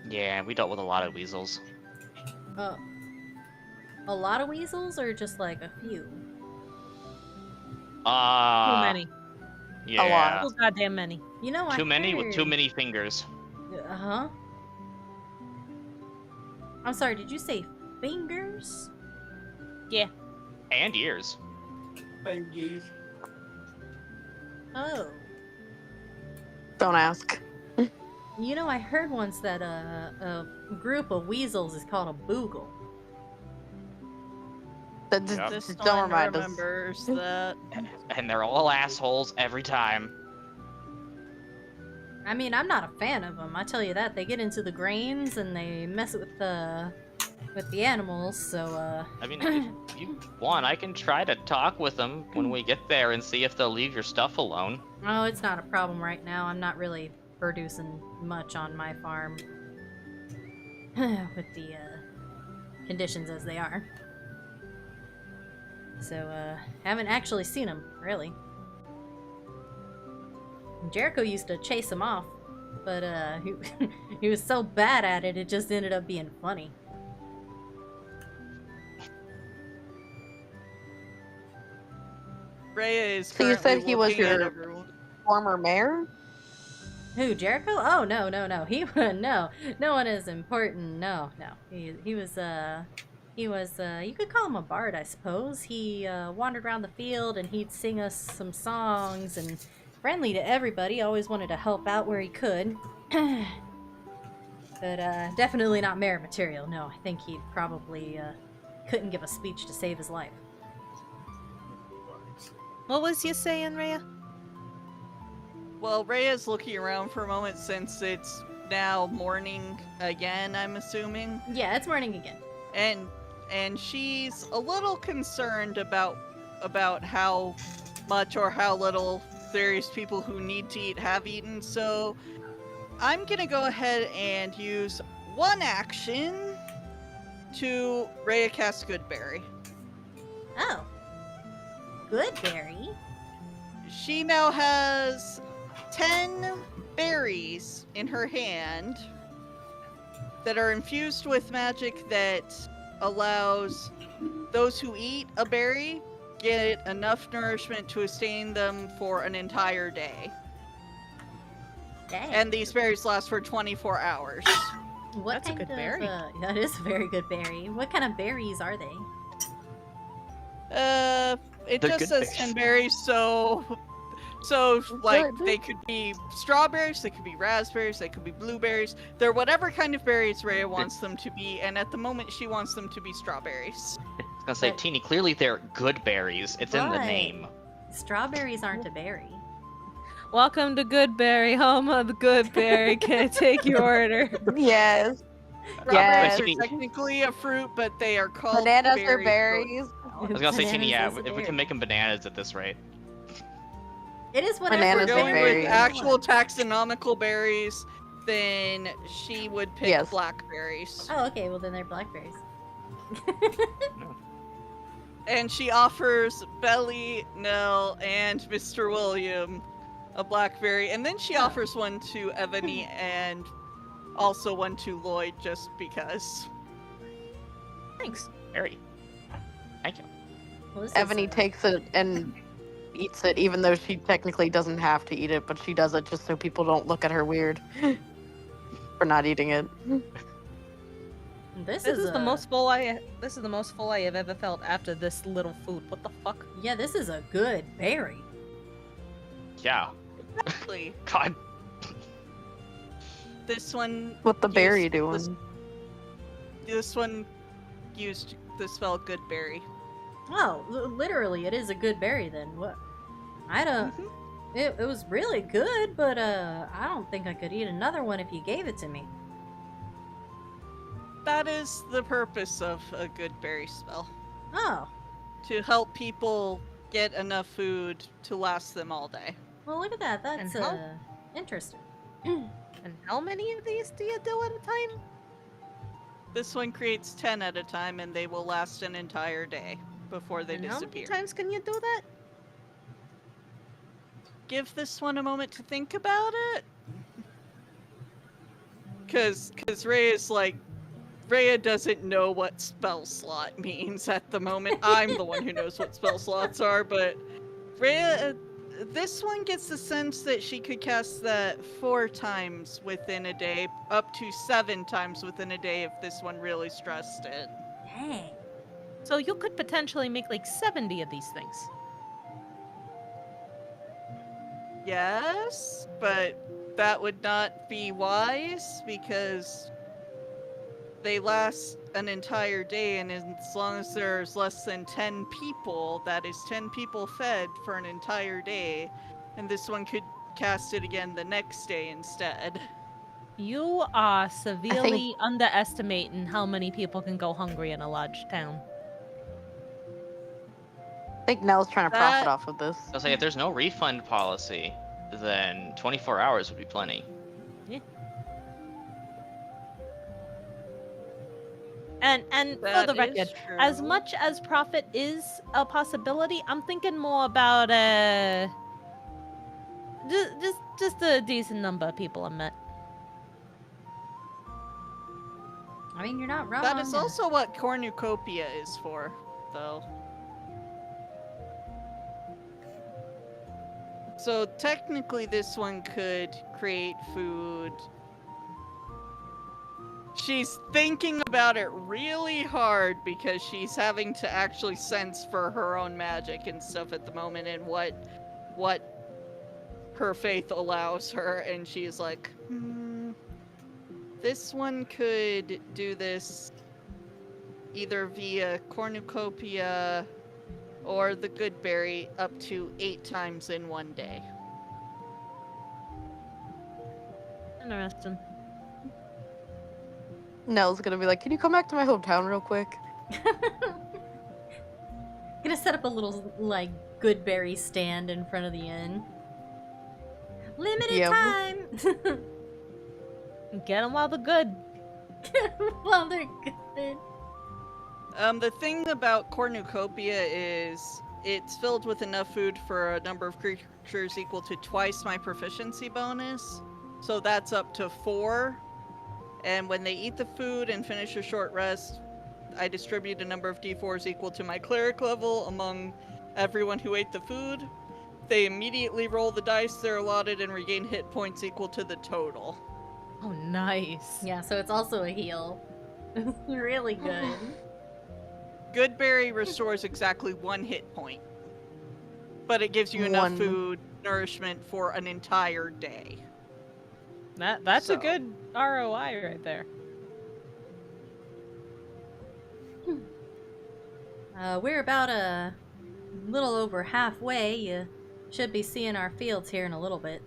Yeah, we dealt with a lot of weasels. A lot of weasels, or just like a few? Too many. Yeah. Too goddamn many. You know, Too many with too many fingers. Uh-huh. I'm sorry, did you say fingers? Yeah. And ears. Oh. Don't ask. You know, I heard once that a group of weasels is called a boogle. Yep. This Don't one remind us. remembers that. And they're all assholes every time. I mean, I'm not a fan of them, I tell you that. They get into the grains and they mess with the animals, so I mean, if you want, I can try to talk with them when we get there and see if they'll leave your stuff alone. oh, it's not a problem right now. I'm not really producing much on my farm with the conditions as they are. So, haven't actually seen them, really. Jericho used to chase them off But he was so bad at it, it just ended up being funny. Rhea is So you said currently he was looking at your everyone. former mayor? Who, Jericho? Oh, no. He no one is important. No. He was you could call him a bard, I suppose. He wandered around the field and he'd sing us some songs, and friendly to everybody, always wanted to help out where he could. But definitely not mayor material. No, I think he probably couldn't give a speech to save his life. What was you saying, Rhea? Well, Rhea's looking around for a moment since it's now morning again, I'm assuming. Yeah, it's morning again. And she's a little concerned about how much or how little various people who need to eat have eaten, so I'm gonna go ahead and use one action to Rhea cast Goodberry. Oh. Goodberry? She now has 10 berries in her hand that are infused with magic that allows those who eat a berry get enough nourishment to sustain them for an entire day. Dang. And these berries last for 24 hours. What That's a kind good of, berry. That is a very good berry. What kind of berries are they? It They're just good says berries. 10 berries, so like they could be strawberries, they could be raspberries, they could be blueberries. They're whatever kind of berries Rhea wants them to be, and at the moment she wants them to be strawberries. I was gonna say, But- Teeny, clearly they're good berries. It's in the Right. name. Strawberries aren't a berry. Welcome to Goodberry, home of the Goodberry. Can I take your order? Yes. Strawberries Yes. are technically a fruit, but they are called Bananas berries. are berries. I was gonna say, Teeny, yeah, Bananas is a if we berry. can make them bananas at this rate. It is whatever Bananas We're are going berries. with actual taxonomical berries, then she would pick Yes. blackberries. Oh, okay. Well, then they're blackberries. And she offers Belly, Nell, and Mr. William a blackberry, and then she Oh. offers one to Evony and also one to Lloyd just because. Thanks. Berry. Thank you. Well, this is, Evony takes it and eats it, even though she technically doesn't have to eat it, but she does it just so people don't look at her weird for not eating it. This This is is the most full I have ever felt after this little food. What the fuck? Yeah, this is a good berry. Yeah. Exactly. God. This one. What the berry used doing? This one used the spell good berry. Oh, literally, it is a good berry then. What? I don't. It was really good, but I don't think I could eat another one if you gave it to me. That is the purpose of a good berry spell. Oh, To help people get enough food to last them all day. well, look at that. That's And how- interesting. And how many of these do you do at a time? This one creates 10 at a time and they will last an entire day before they And how many disappear. times can you do that? Give this one a moment to think about it. Cause Rhea doesn't know what spell slot means at the moment. I'm the one who knows what spell slots are, but Rhea, this one gets the sense that she could cast that 4 times within a day, up to 7 times within a day if this one really stressed it. Dang. So you could potentially make like 70 of these things. Yes, but that would not be wise because they last an entire day, and as long as there's less than 10 people, that is 10 people fed for an entire day, and this one could cast it again the next day instead. You are severely underestimating how many people can go hungry in a large town. I think Nell's trying to profit That- off of this. I was like, if there's no refund policy, then 24 hours would be plenty. And for That the is record, as true. much as profit is a possibility, I'm thinking more about just a decent number of people I met. I mean, you're not wrong. That is also what cornucopia is for, though. So technically this one could create food. She's thinking about it really hard because she's having to actually sense for her own magic and stuff at the moment and what her faith allows her, and she's like, this one could do this either via cornucopia or the good berry up to 8 times in one day. Interesting. Nell's gonna be like, can you come back to my hometown real quick? Gonna set up a little, like, good berry stand in front of the inn. Limited time! Get them while they're good. While they're good. The thing about cornucopia is it's filled with enough food for a number of creatures equal to twice my proficiency bonus. So that's up to 4. And when they eat the food and finish a short rest, I distribute a number of d4s equal to my cleric level among everyone who ate the food. They immediately roll the dice they're allotted and regain hit points equal to the total. Oh, nice. Yeah, so it's also a heal. Really good. Goodberry restores exactly 1 hit point, but it gives you enough food, nourishment for an entire day. That's a good ROI right there. We're about a little over halfway. You should be seeing our fields here in a little bit.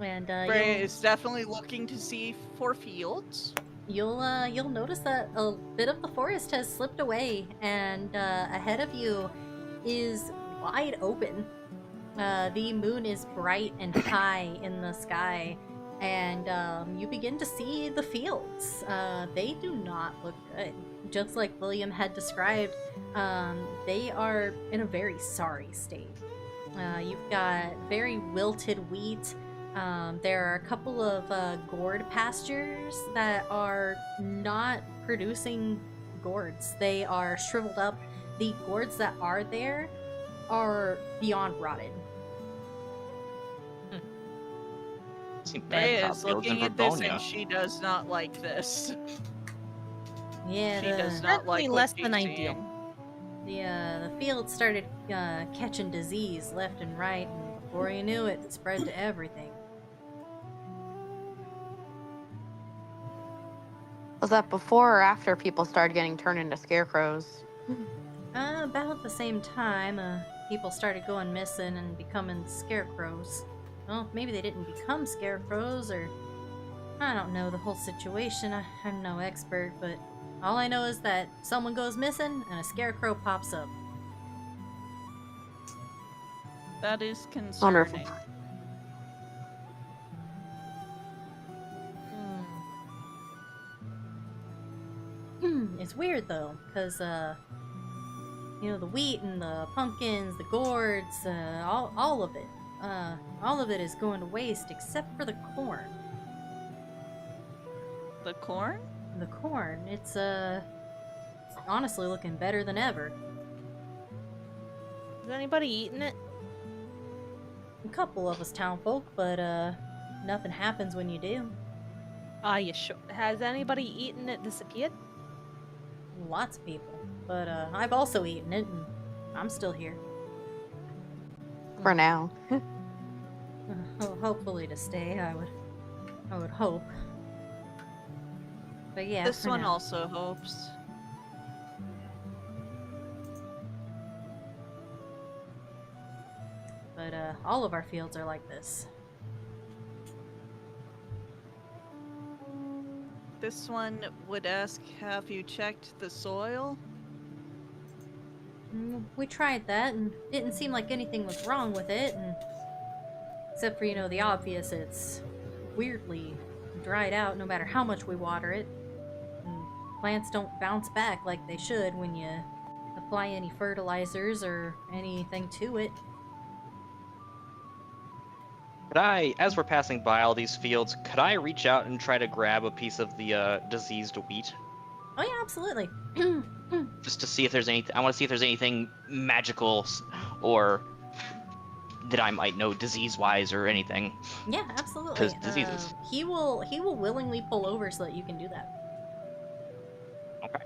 And Freya is definitely looking to see for fields. You'll notice that a bit of the forest has slipped away, and ahead of you is wide open. The moon is bright and high in the sky, and you begin to see the fields. They do not look good. Just like William had described, they are in a very sorry state. You've got very wilted wheat. There are a couple of gourd pastures that are not producing gourds. They are shriveled up. The gourds that are there are beyond rotted. Freya is looking at this and she does not like this. Yeah, She does not like less what than she's ideal. seeing. the fields started catching disease left and right, and before you knew it, it spread to everything. Was that before or after people started getting turned into scarecrows? About the same time, people started going missing and becoming scarecrows. Well, maybe they didn't become scarecrows, or I don't know the whole situation. I'm no expert, but all I know is that someone goes missing and a scarecrow pops up. That is concerning. Wonderful. It's weird though, because the wheat and the pumpkins, the gourds, all of it is going to waste except for the corn. The corn? The corn, it's honestly looking better than ever. Is anybody eating it? A couple of us townfolk, but nothing happens when you do. Are you sure? Has anybody eaten it disappeared? Lots of people, but I've also eaten it, and I'm still here. For now. Hopefully to stay, I would hope. But yeah, This for one now. also hopes. But all of our fields are like this. This one would ask, have you checked the soil? We tried that, and didn't seem like anything was wrong with it, and except for, the obvious, it's weirdly dried out no matter how much we water it. And plants don't bounce back like they should when you apply any fertilizers or anything to it. Could I, as we're passing by all these fields, could I reach out and try to grab a piece of the diseased wheat? Oh yeah, absolutely. Just to see if there's anything. I want to see if there's anything magical or that I might know disease-wise or anything. Yeah, absolutely. 'Cause diseases. He will willingly pull over so that you can do that. Okay.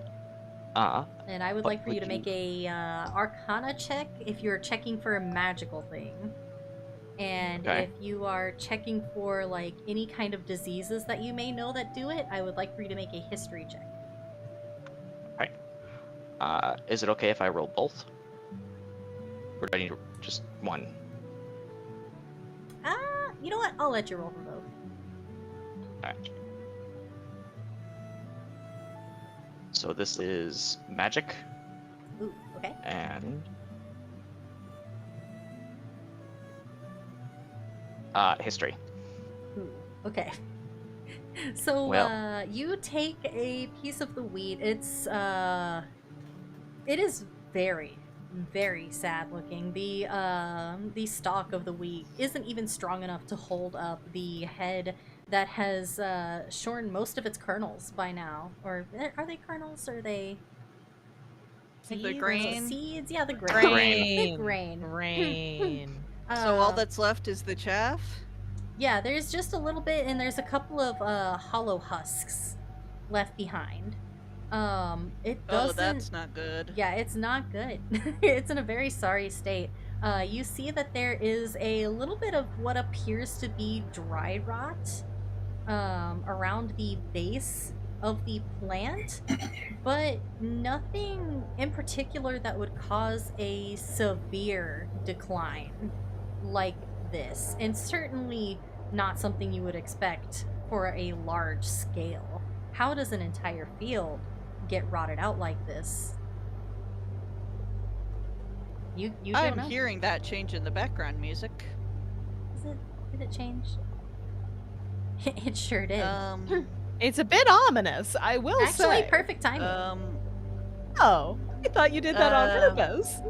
And I would But like for you to would make a Arcana check if you're checking for a magical thing. And Okay. if you are checking for like any kind of diseases that you may know that do it, I would like for you to make a history check. Is it okay if I roll both? Or do I need just one? You know what? I'll let you roll for both. Alright. So this is magic Ooh, okay. and history. Ooh, okay. So Well. you take a piece of the wheat. It is very, very sad looking. The stalk of the wheat isn't even strong enough to hold up the head that has shorn most of its kernels by now. Or are they kernels? Or are they The Seeds? grain. seeds? Yeah, the grain. Grain. The grain. Rain. So all that's left is the chaff? Yeah, there's just a little bit, and there's a couple of hollow husks left behind. It doesn't. Oh, that's not good. Yeah, it's not good. It's in a very sorry state. You see that there is a little bit of what appears to be dry rot around the base of the plant, but nothing in particular that would cause a severe decline like this, and certainly not something you would expect for a large scale. How does an entire field get rotted out like this? You don't I'm know. hearing that change in the background music. Did it change? It sure did. It's a bit ominous, I will Actually, say. perfect timing. Oh, I thought you did that on purpose.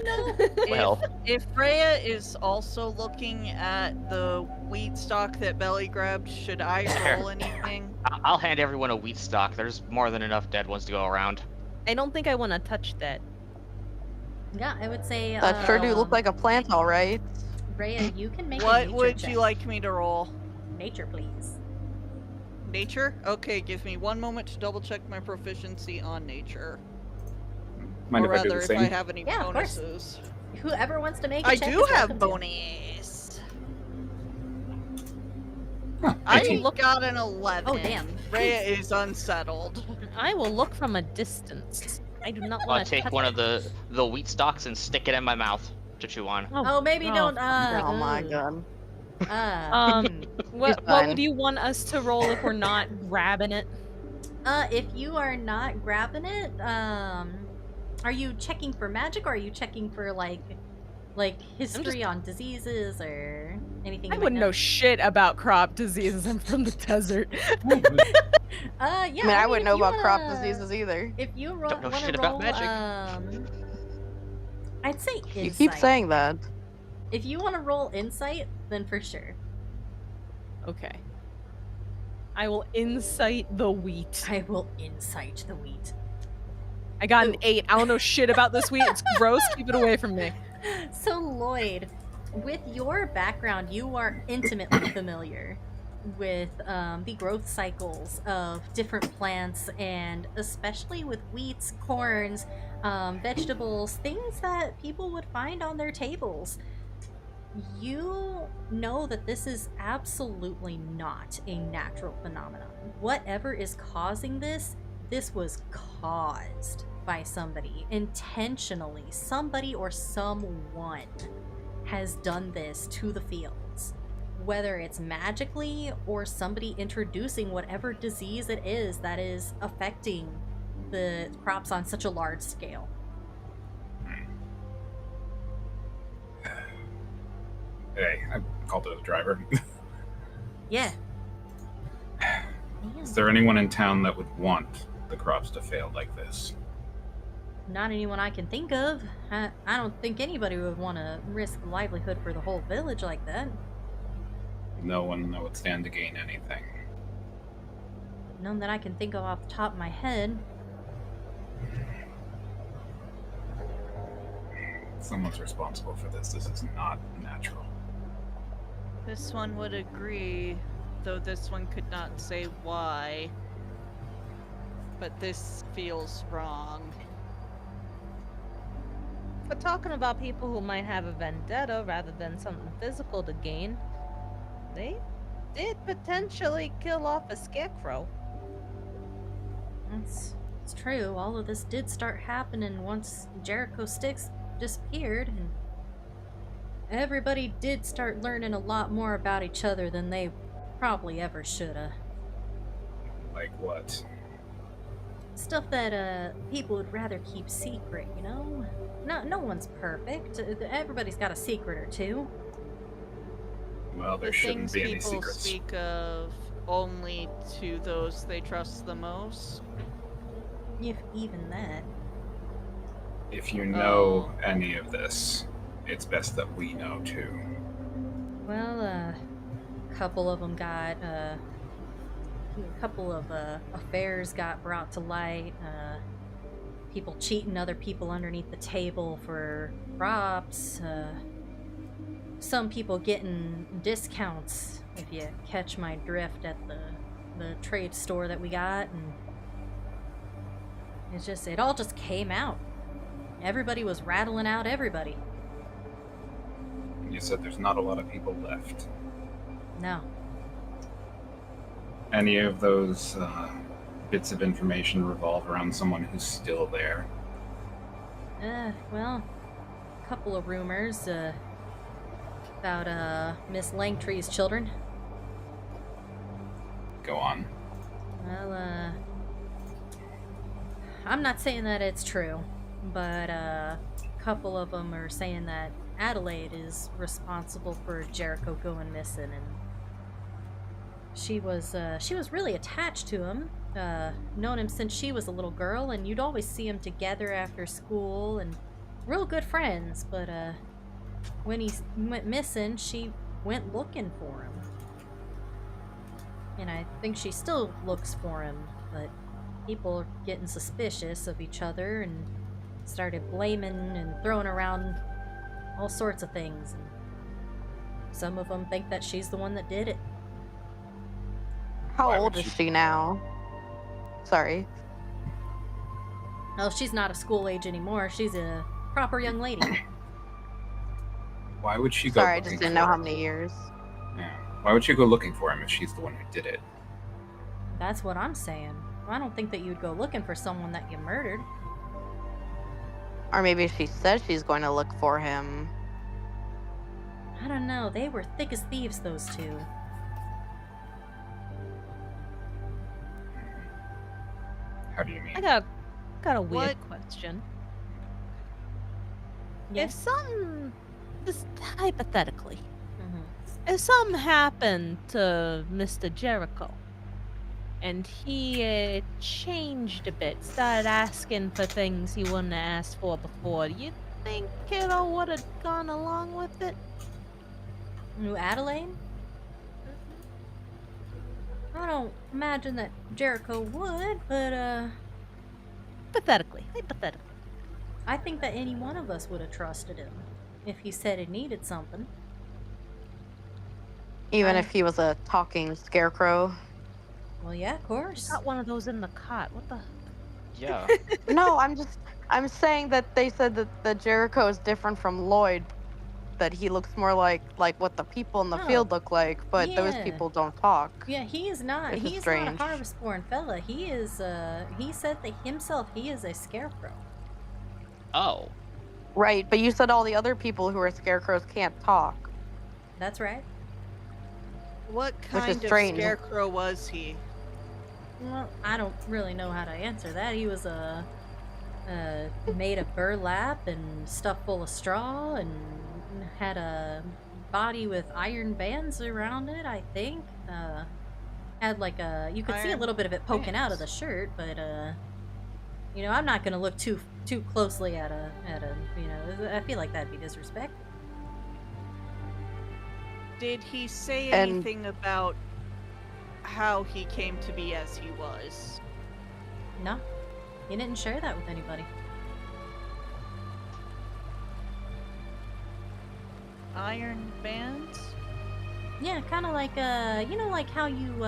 Well. If Freya is also looking at the wheat stalk that Belly grabbed, should I roll anything? I'll hand everyone a wheat stock. There's more than enough dead ones to go around. I don't think I want to touch that. Yeah, I would say. That sure do look like a plant, all right. Rhea, you can make a What nature would check. you like me to roll? Nature, please. Nature? Okay, give me one moment to double check my proficiency on nature. Mind or if I do rather, the if same? I have any Yeah, of course. bonuses. Whoever wants to make a I check do is have welcome to. bonus. Huh, I 18. look out an 11. Oh, damn. Rhea is unsettled. I will look from a distance. I do not I'll want to take one of the wheat stalks and stick it in my mouth to chew on. Oh, maybe don't. Oh my ooh. god. What fine. would you want us to roll if we're not grabbing it? If you are not grabbing it, are you checking for magic, or are you checking for like history on diseases or anything? I you wouldn't might know shit about crop diseases. I'm from the desert. Yeah. I mean, I wouldn't if know you about crop wanna- diseases either. If you Don't know want to shit roll, about magic. I'd say insight. You keep saying that. If you want to roll insight, then for sure. Okay. I will incite the wheat. I will insight the wheat. I got an Ooh. 8. I don't know shit about this wheat. It's gross. Keep it away from me. So Lloyd, with your background, you are intimately familiar with the growth cycles of different plants, and especially with wheats, corns, vegetables, things that people would find on their tables. You know that this is absolutely not a natural phenomenon. Whatever is causing this was caused by somebody intentionally. Somebody or someone has done this to the fields, whether it's magically or somebody introducing whatever disease it is that is affecting the crops on such a large scale. Hey, I called it a driver. Yeah. Is there anyone in town that would want the crops to fail like this? Not anyone I can think of. I don't think anybody would want to risk livelihood for the whole village like that. No one would stand to gain anything. None that I can think of off the top of my head. Someone's responsible for this. This is not natural. This one would agree, though this one could not say why. But this feels wrong. But talking about people who might have a vendetta rather than something physical to gain, they did potentially kill off a scarecrow. It's true. All of this did start happening once Jericho Styx disappeared, and everybody did start learning a lot more about each other than they probably ever shoulda. Like what? Stuff that people would rather keep secret, you know? No one's perfect. Everybody's got a secret or two. Well, there The shouldn't things be any people secrets. speak of only to those they trust the most. If even that. If you know any of this, it's best that we know too. Well, a couple of them got, a couple of affairs got brought to light. People cheating other people underneath the table for props. Some people getting discounts, if you catch my drift, at the trade store that we got. And it all just came out. Everybody was rattling out everybody. You said there's not a lot of people left. No. Any of those bits of information revolve around someone who's still there? Well, a couple of rumors about Miss Langtree's children. Go on. Well, I'm not saying that it's true, but a couple of them are saying that Adelaide is responsible for Jericho going missing, and she was really attached to him, known him since she was a little girl, and you'd always see them together after school, and real good friends, but when he went missing, she went looking for him. And I think she still looks for him, but people are getting suspicious of each other and started blaming and throwing around all sorts of things. And some of them think that she's the one that did it. How Why old would is she- she now? Sorry. Oh, she's not a school age anymore. She's a proper young lady. Why would she go Sorry, I looking just didn't for know how him? many years. Yeah. Why would she go looking for him if she's the one who did it? That's what I'm saying. I don't think that you'd go looking for someone that you murdered. Or maybe she says she's going to look for him. I don't know. They were thick as thieves, those two. How do you mean? I got a weird What? question. Yeah. If something, just hypothetically, Mhm. if something happened to Mr. Jericho, and he changed a bit, started asking for things he wouldn't have asked for before, do you think Kiddo would have gone along with it? Ooh, Adelaide? I don't imagine that Jericho would, but Hypothetically. I think that any one of us would have trusted him if he said he needed something. Even I- if he was a talking scarecrow. Well, yeah, of course. Got one of those in the cot. What the? Yeah. No, I'm saying that they said that the Jericho is different from Lloyd. That he looks more like what the people in the Oh, field look like, but those yeah. people don't talk. Yeah, he is not. This is He's strange. not a harvest-born fella. He is. He said that himself. He is a scarecrow. Oh. Right, but you said all the other people who are scarecrows can't talk. That's right. What is kind of strange. scarecrow was he? Well, I don't really know how to answer that. He was made of burlap and stuffed full of straw and had a body with iron bands around it, I think. Had like you could see a Iron little bit of it poking out of the bands. shirt, but you know, I'm not gonna look too closely at a, you know, I feel like that'd be disrespectful. Did he say And- anything about how he came to be as he was? No, he didn't share that with anybody. Iron bands? Yeah, kind of like you know, like how you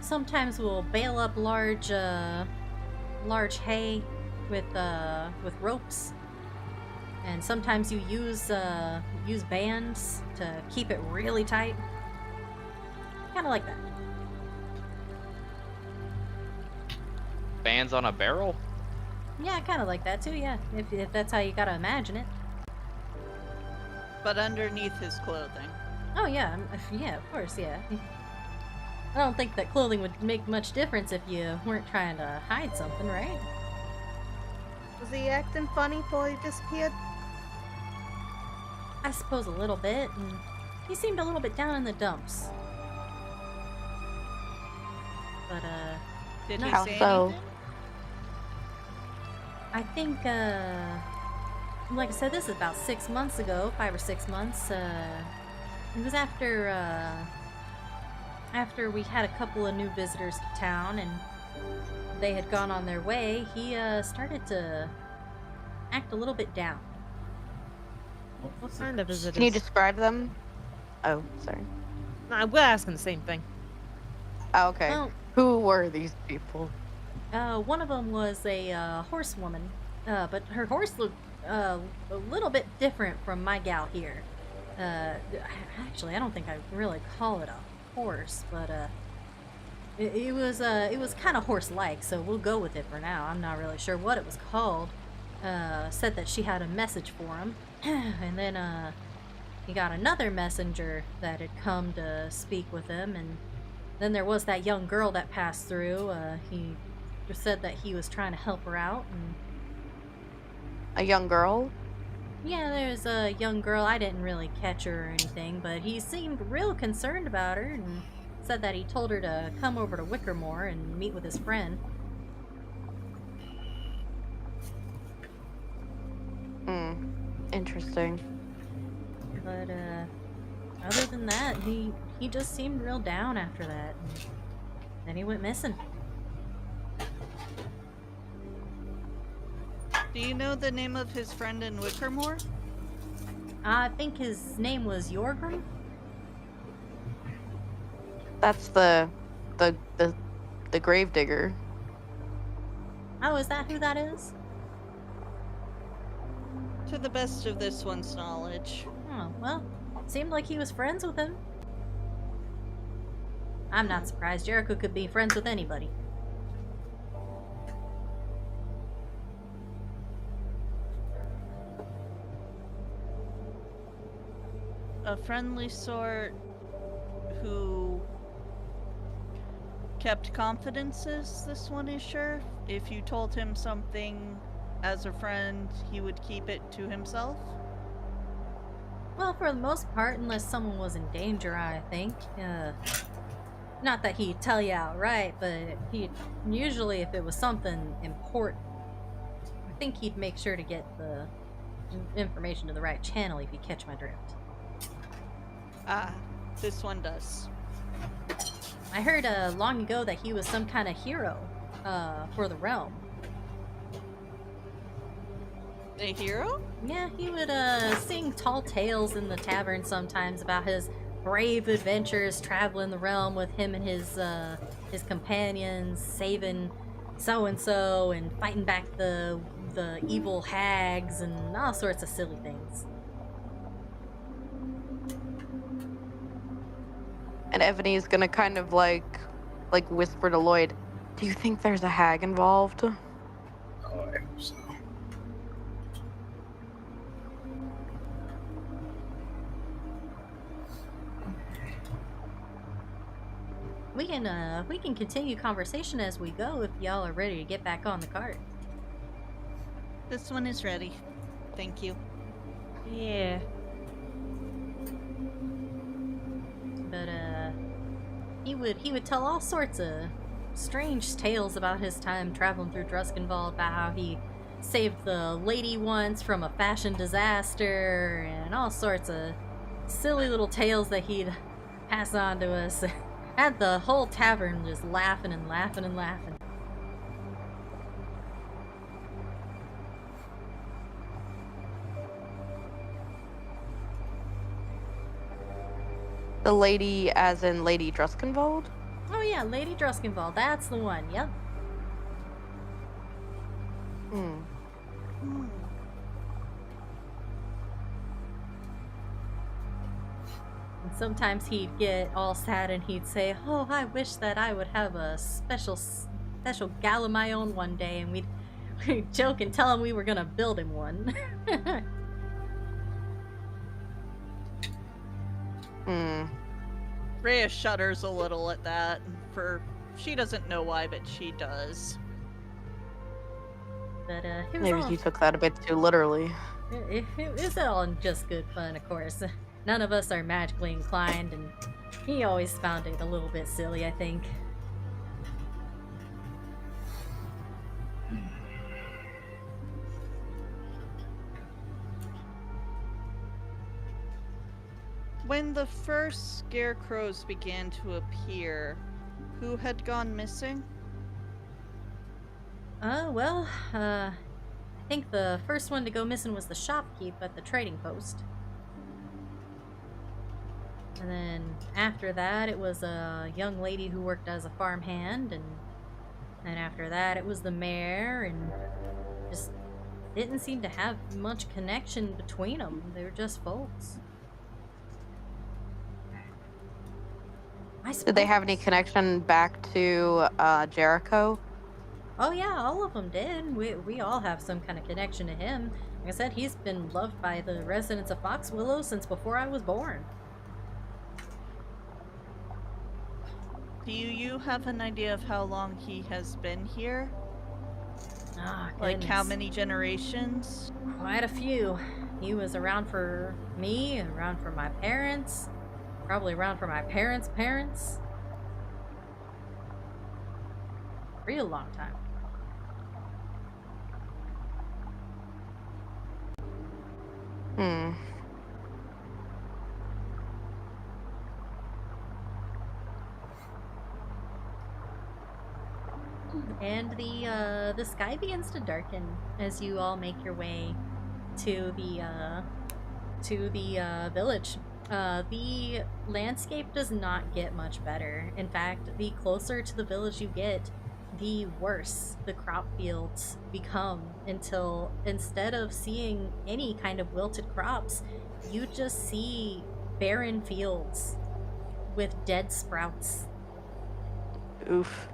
sometimes will bale up large hay with ropes, and sometimes you use bands to keep it really tight. Kind of like that. Bands on a barrel? Yeah, kind of like that too. Yeah, if that's how you gotta imagine it. But underneath his clothing. Oh yeah, yeah, of course, yeah. I don't think that clothing would make much difference if you weren't trying to hide something, right? Was he acting funny before he disappeared? I suppose a little bit, and he seemed a little bit down in the dumps. But, Did No. he How say so? anything? I think, like I said, this is about 6 months ago, 5 or 6 months. It was after we had a couple of new visitors to town, and they had gone on their way, he, started to act a little bit down. What kind of visitors? Can you describe them? Oh, sorry. Nah, we're asking the same thing. Oh, okay. Well, Who were these people? one of them was a horsewoman, but her horse looked a little bit different from my gal here. Actually, I don't think I really call it a horse, but it was kind of horse-like, so we'll go with it for now. I'm not really sure what it was called. Said that she had a message for him, and then he got another messenger that had come to speak with him, and then there was that young girl that passed through. He said that he was trying to help her out, and A young girl? yeah, there's a young girl. I didn't really catch her or anything, but he seemed real concerned about her and said that he told her to come over to Wickermore and meet with his friend. Interesting. But other than that, he just seemed real down after that. And then he went missing. Do you know the name of his friend in Wickermore? I think his name was Yorgrim. That's the gravedigger. Oh, is that who that is? To the best of this one's knowledge. Oh, well, seemed like he was friends with him. I'm not surprised. Jericho could be friends with anybody. A friendly sort who kept confidences, this one is sure. If you told him something as a friend, he would keep it to himself. Well, for the most part, unless someone was in danger, I think. Not that he'd tell you outright, but he'd usually, if it was something important, I think he'd make sure to get the information to the right channel, if you catch my drift. Ah, this one does. I heard long ago that he was some kind of hero for the realm. A hero? Yeah, he would sing tall tales in the tavern sometimes about his brave adventures traveling the realm with him and his companions, saving so and so and fighting back the evil hags and all sorts of silly things. And Evony is gonna kind of like whisper to Lloyd, "Do you think there's a hag involved?" Oh, I hope so. We can continue conversation as we go if y'all are ready to get back on the cart. This one is ready. Thank you. Yeah. But he would tell all sorts of strange tales about his time traveling through Druskenwald, about how he saved the lady once from a fashion disaster and all sorts of silly little tales that he'd pass on to us. Had the whole tavern just laughing and laughing and laughing. The lady, as in Lady Druskenwald? Oh yeah, Lady Druskenwald, that's the one, yep. Hmm. And sometimes he'd get all sad and he'd say, "Oh, I wish that I would have a special gal of my own one day," and we'd joke and tell him we were gonna build him one. Hmm. Rhea shudders a little at that. She doesn't know why, but she does. But it was Maybe all, you took that a bit too literally. it was all in just good fun, of course. None of us are magically inclined, and he always found it a little bit silly, I think. When the first scarecrows began to appear, who had gone missing? I think the first one to go missing was the shopkeep at the trading post. And then after that, it was a young lady who worked as a farmhand, and then after that, it was the mayor, and just didn't seem to have much connection between them. They were just folks. Did they have any connection back to Jericho? Oh yeah, all of them did. We all have some kind of connection to him. Like I said, he's been loved by the residents of Fox Willow since before I was born. Do you have an idea of how long he has been here? Ah, Like how goodness. many generations? Quite a few. He was around for me, around for my parents, probably around for my parents' parents. Real long time. Hmm. And the sky begins to darken as you all make your way to the village. The landscape does not get much better. In fact, the closer to the village you get, the worse the crop fields become, until instead of seeing any kind of wilted crops, you just see barren fields with dead sprouts. Oof.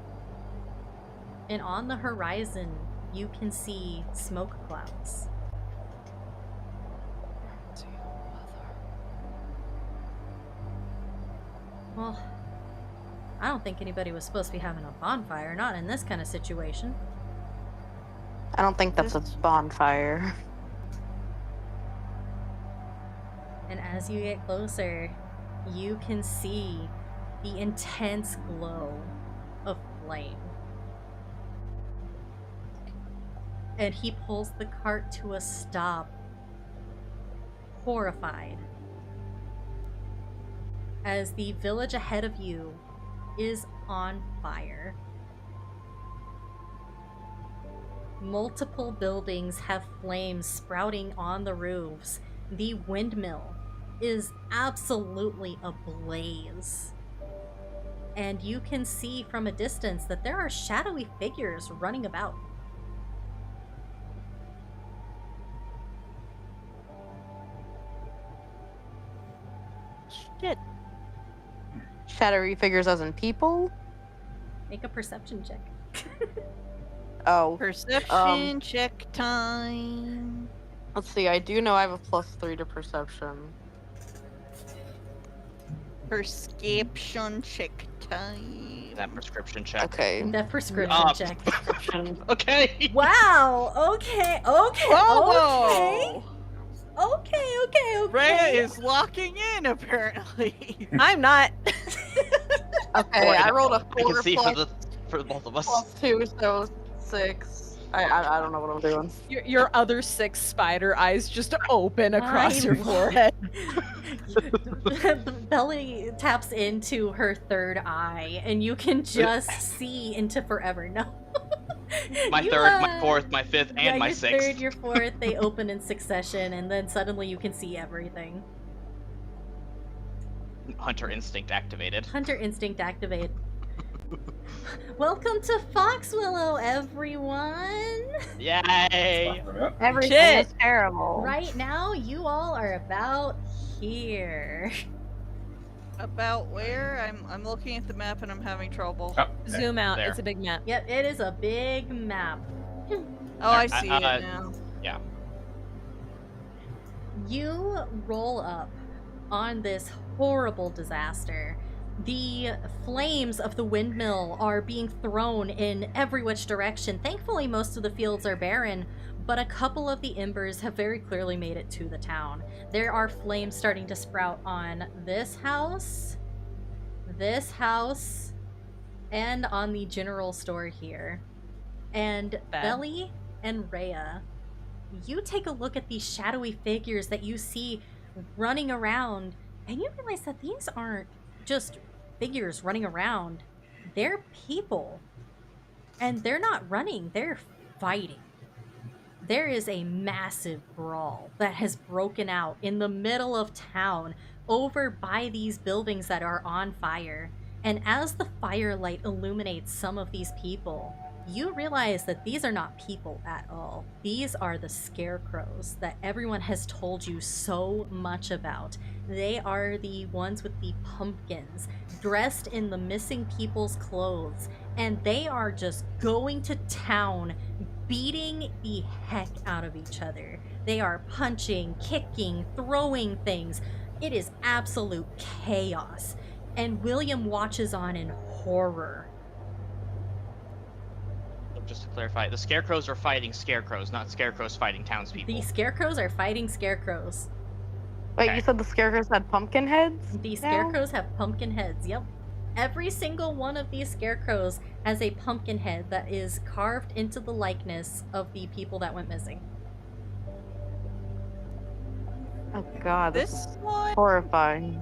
And on the horizon, you can see smoke clouds. Well, I don't think anybody was supposed to be having a bonfire, not in this kind of situation. I don't think that's a bonfire. And as you get closer, you can see the intense glow of flame. And he pulls the cart to a stop, horrified, as the village ahead of you is on fire. Multiple buildings have flames sprouting on the roofs. The windmill is absolutely ablaze. And you can see from a distance that there are shadowy figures running about. Shit. Shadowy figures as in people? Make a perception check. Oh. Perception check time. Let's see, I do know I have a +3 to perception. Perception check time. That prescription check. Okay. That prescription check. Okay. Wow. Okay. Whoa! Okay. Rhea is locking in, apparently. I'm not. Okay, Boy, I rolled a I 4 can see plus, for both of us. +2, so 6. I don't know what I'm doing. Your other 6 spider eyes just open across your forehead. Belly taps into her third eye, and you can just see into forever. No. My You, third, my fourth, my fifth, yeah, and my your sixth. third, your fourth, they open in succession, and then suddenly you can see everything. Hunter instinct activated. Hunter instinct activate. Welcome to Foxwillow, everyone! Yay! Everything Shit. is terrible. Right now, you all are about here. About where? I'm looking at the map and I'm having trouble. Oh, Zoom out. There. It's a big map. Yep, it is a big map. Oh, I see it now. Yeah. You roll up on this horrible disaster. The flames of the windmill are being thrown in every which direction. Thankfully, most of the fields are barren, but a couple of the embers have very clearly made it to the town. There are flames starting to sprout on this house, and on the general store here. And Bad. Belly and Rhea, you take a look at these shadowy figures that you see running around, and you realize that these aren't just figures running around. They're people. And they're not running, they're fighting. There is a massive brawl that has broken out in the middle of town over by these buildings that are on fire. And as the firelight illuminates some of these people, you realize that these are not people at all. These are the scarecrows that everyone has told you so much about. They are the ones with the pumpkins, dressed in the missing people's clothes, and they are just going to town, beating the heck out of each other. They are punching, kicking, throwing things. It is absolute chaos. And William watches on in horror. Just to clarify, the scarecrows are fighting scarecrows, not scarecrows fighting townspeople. The scarecrows are fighting scarecrows. Wait, Okay. you said the scarecrows had pumpkin heads? The now? scarecrows have pumpkin heads, yep. Every single one of these scarecrows has a pumpkin head that is carved into the likeness of the people that went missing. Oh god, this This is one, horrifying.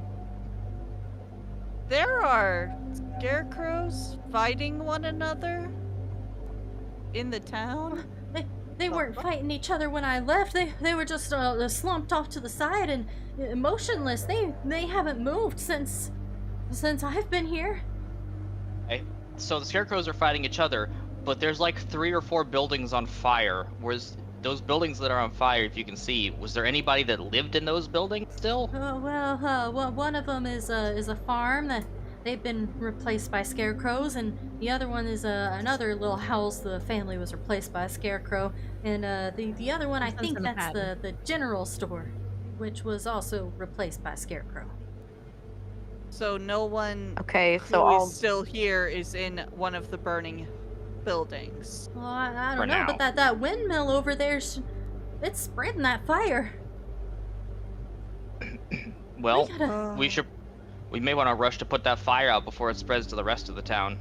there are scarecrows fighting one another in the town. They weren't fighting each other when I left. They were just slumped off to the side and motionless. They haven't moved since I've been here. So the scarecrows are fighting each other, but there's like 3 or 4 buildings on fire. Whereas those buildings that are on fire, if you can see, was there anybody that lived in those buildings still? Well, one of them is a farm that they've been replaced by scarecrows, and the other one is another little house. The family was replaced by a scarecrow, and the other one, I Sounds think in the that's pattern. the general store, which was also replaced by a scarecrow. So no one Okay, who so I'll is still here is in one of the burning buildings. Well, I For don't know, now. but that windmill over there, it's spreading that fire. Well, We gotta- we may want to rush to put that fire out before it spreads to the rest of the town.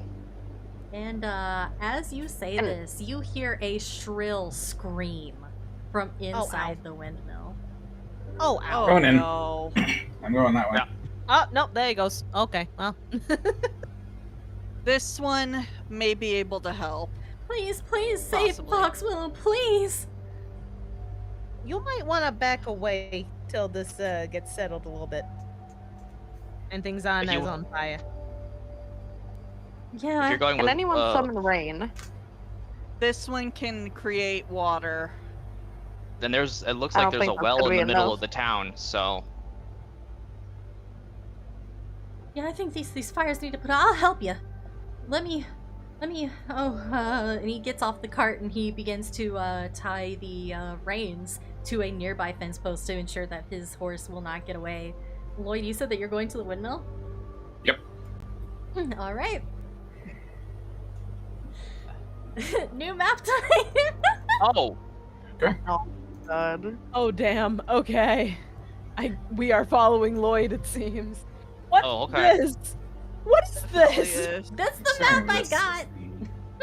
And as you say And- this, you hear a shrill scream from inside the windmill. Oh, ow. Oh Going in. no. I'm going that way. Yeah. Oh, no, there he goes. Okay, well. This one may be able to help. Please, save Possibly. Foxwillow, please. You might want to back away till this gets settled a little bit. And things on If you- is on fire. If Yeah, you're going can with, anyone summon rain? This one can create water. then it looks I like don't there's a think that's well gonna in be the middle enough. of the town, so yeah, I think these fires need to put out. I'll help you. Let me, and he gets off the cart and he begins to tie the reins to a nearby fence post to ensure that his horse will not get away. Lloyd, you said that you're going to the windmill? Yep. All right. New map time. oh, God. Oh, damn. Okay. We are following Lloyd, it seems. What's Oh, okay. this? What is Really this? is. That's the map I got.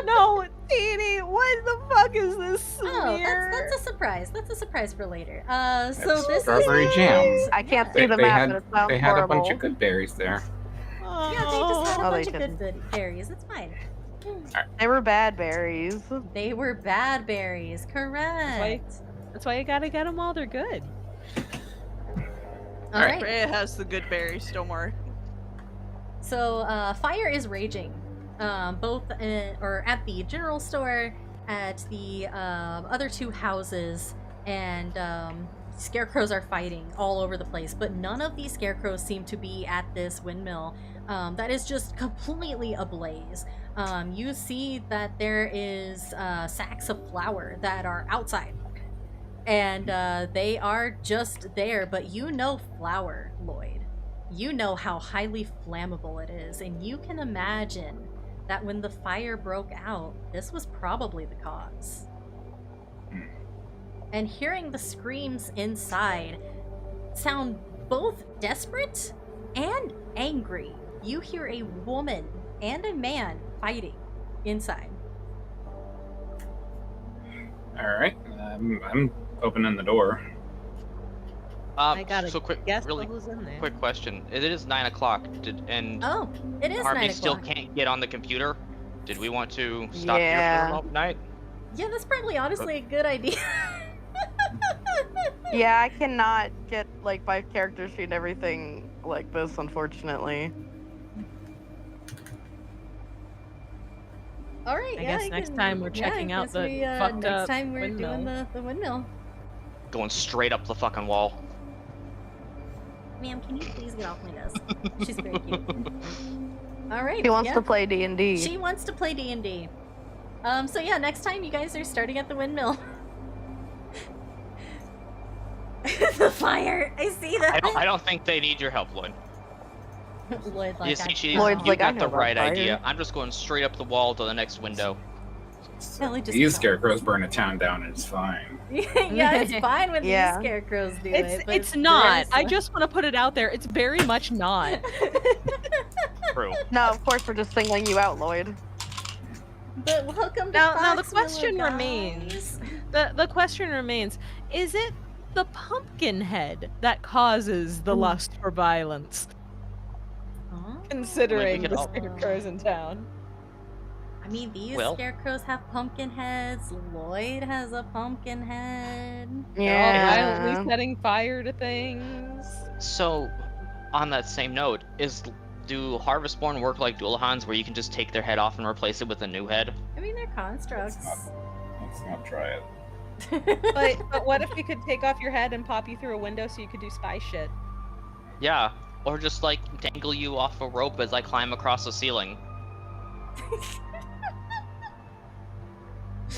No, Teeny, what the fuck is this Oh, smear? that's a surprise. That's a surprise for later. So That's this strawberry is jam. I can't yeah. see the They map, had but it sounds they had a bunch horrible. of good berries there. Yeah, they just had a Oh, bunch they of good didn't. berries. It's fine. They were bad berries. They were bad berries. Correct. That's why you gotta get them while they're good. All right. Rhea has the good berries, don't worry. So fire is raging, both or at the general store, at the other two houses, and scarecrows are fighting all over the place. But none of these scarecrows seem to be at this windmill that is just completely ablaze. You see that there is sacks of flour that are outside, and they are just there. But you know flour, Lloyd. You know how highly flammable it is, and you can imagine that when the fire broke out, this was probably the cause. And hearing the screams inside sound both desperate and angry. You hear a woman and a man fighting inside. All right, I'm opening the door. I gotta So quick, guess really who's in there. quick question. It is 9 o'clock, and Oh, it is 9 Harvey o'clock. still can't get on the computer. Did we want to stop here Yeah. for a night? Yeah, that's probably honestly a good idea. Yeah, I cannot get like my character sheet and everything like this, unfortunately. All right, I yeah, guess next can- time we're yeah, I checking out guess the we, fucked next up time we're windmill. doing the windmill. Going straight up the fucking wall. Ma'am, can you please get off my desk? She's very cute. All right. He wants yeah. to play D&D. She wants to play D&D. So yeah, next time you guys are starting at the windmill. The fire. I see that. I don't think they need your help, Lloyd. Lloyd, like, You see, she's, Lloyd's you like, I got know the about right fire. idea. I'm just going straight up the wall to the next window. Ellie just These goes. scarecrows burn a town down. It's fine. Yeah, it's fine when Yeah. these scarecrows do it. But It's not. I there's- just want to put it out there. It's very much not. True. No, of course we're just singling you out, Lloyd. But welcome to Now the Foxwillow, question guys. remains. The question remains: is it the pumpkin head that causes the lust for violence? Huh? Considering could the all- scarecrows in town. I mean, these Well- scarecrows have pumpkin heads. Lloyd has a pumpkin head. They're all Yeah. violently setting fire to things. So, on that same note, do Harvestborn work like Dualhans, where you can just take their head off and replace it with a new head? I mean, they're constructs. Let's not try it. But what if you could take off your head and pop you through a window so you could do spy shit? Yeah, or just like dangle you off a rope as I climb across the ceiling.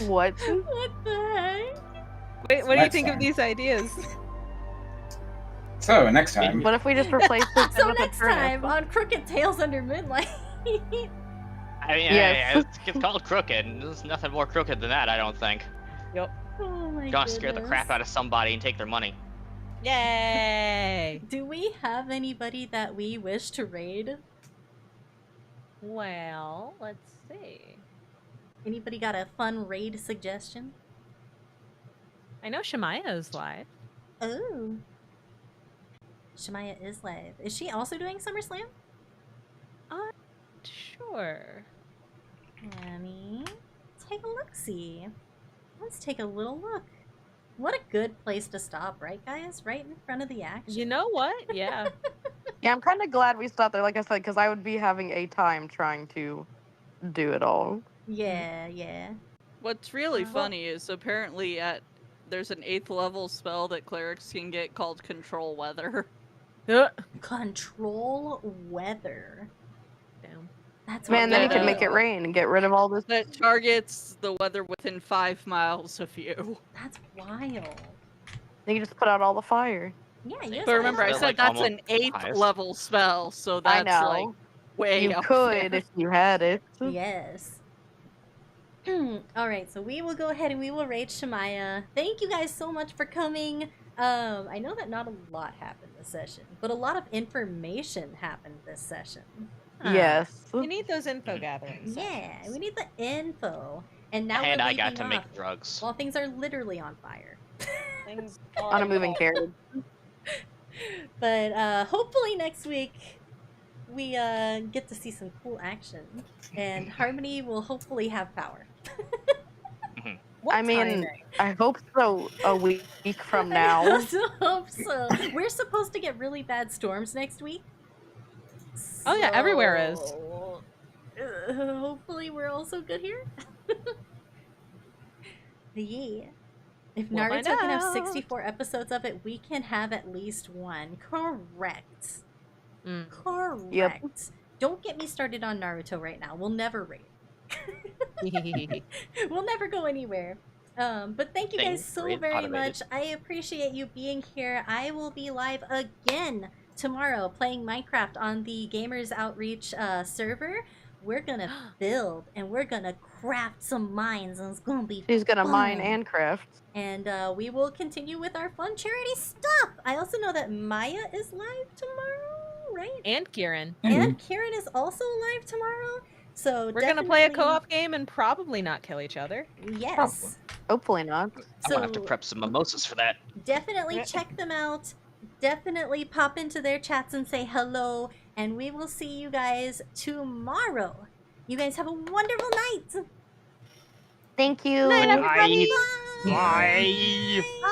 What? What the heck? Wait, what do you Next think of time. these ideas? So next time, What if we just replace this So with a next turnip? time on Crooked Tales Under Moonlight. I mean, Yes. it's called crooked. There's nothing more crooked than that, I don't think. Oh my Gotta scare the crap goodness. out of somebody and take their money. Yay! Do we have anybody that we wish to raid? Well, let's see. Anybody got a fun raid suggestion? I know Shemaya is live. Oh. Shemaya is live. Is she also doing SummerSlam? Sure. Let me take a look-see. Let's take a little look. What a good place to stop, right, guys? Right in front of the action. You know what? Yeah. Yeah, I'm kind of glad we stopped there, like I said, because I would be having a time trying to do it all. Yeah, yeah. What's really Well- funny is apparently there's an 8th level spell that clerics can get called Control Weather. Control weather. Damn. That's Man, then you that, can make it rain and get rid of all this. That targets the weather within 5 miles of you. That's wild. Then you just put out all the fire. Yeah, you But remember, I Is that, said like, that's almost an 8th highest? level spell, so I that's know. like way You up could there. if you had it. Yes. All right, so we will go ahead and we will raid Shemaya. Thank you guys so much for coming. I know that not a lot happened this session, but a lot of information happened this session. Yes. You need those info gatherings. Yeah, we need the info. And now And we're I got leaving to off make drugs. while things are literally on fire. Things On a moving carriage. But hopefully next week we get to see some cool action, and Harmony will hopefully have power. What I mean, timing? I hope so. A week from I now. also hope so. We're supposed to get really bad storms next week. Oh, yeah, everywhere is. So, hopefully we're also good here. Yeah. If We'll Naruto find can have out. 64 episodes of it, we can have at least one. Correct. Mm. Correct. Don't get me started on Naruto right now. We'll never rate. We'll never go anywhere. But thank you guys so Great, very automated. much. I appreciate you being here. I will be live again tomorrow playing Minecraft on the Gamers Outreach server. We're gonna build and we're gonna craft some mines, and it's gonna be She's gonna fun. mine and craft. And we will continue with our fun charity stuff. I also know that Maya is live tomorrow, right? And Kieran. And Kieran is also live tomorrow. So We're gonna play a definitely- co-op game and probably not kill each other. Yes. Hopefully not. I'm So gonna have to prep some mimosas for that. definitely check them out. Definitely pop into their chats and say hello. And we will see you guys tomorrow. You guys have a wonderful night. Thank you. Night, everybody. Bye. Bye. Bye.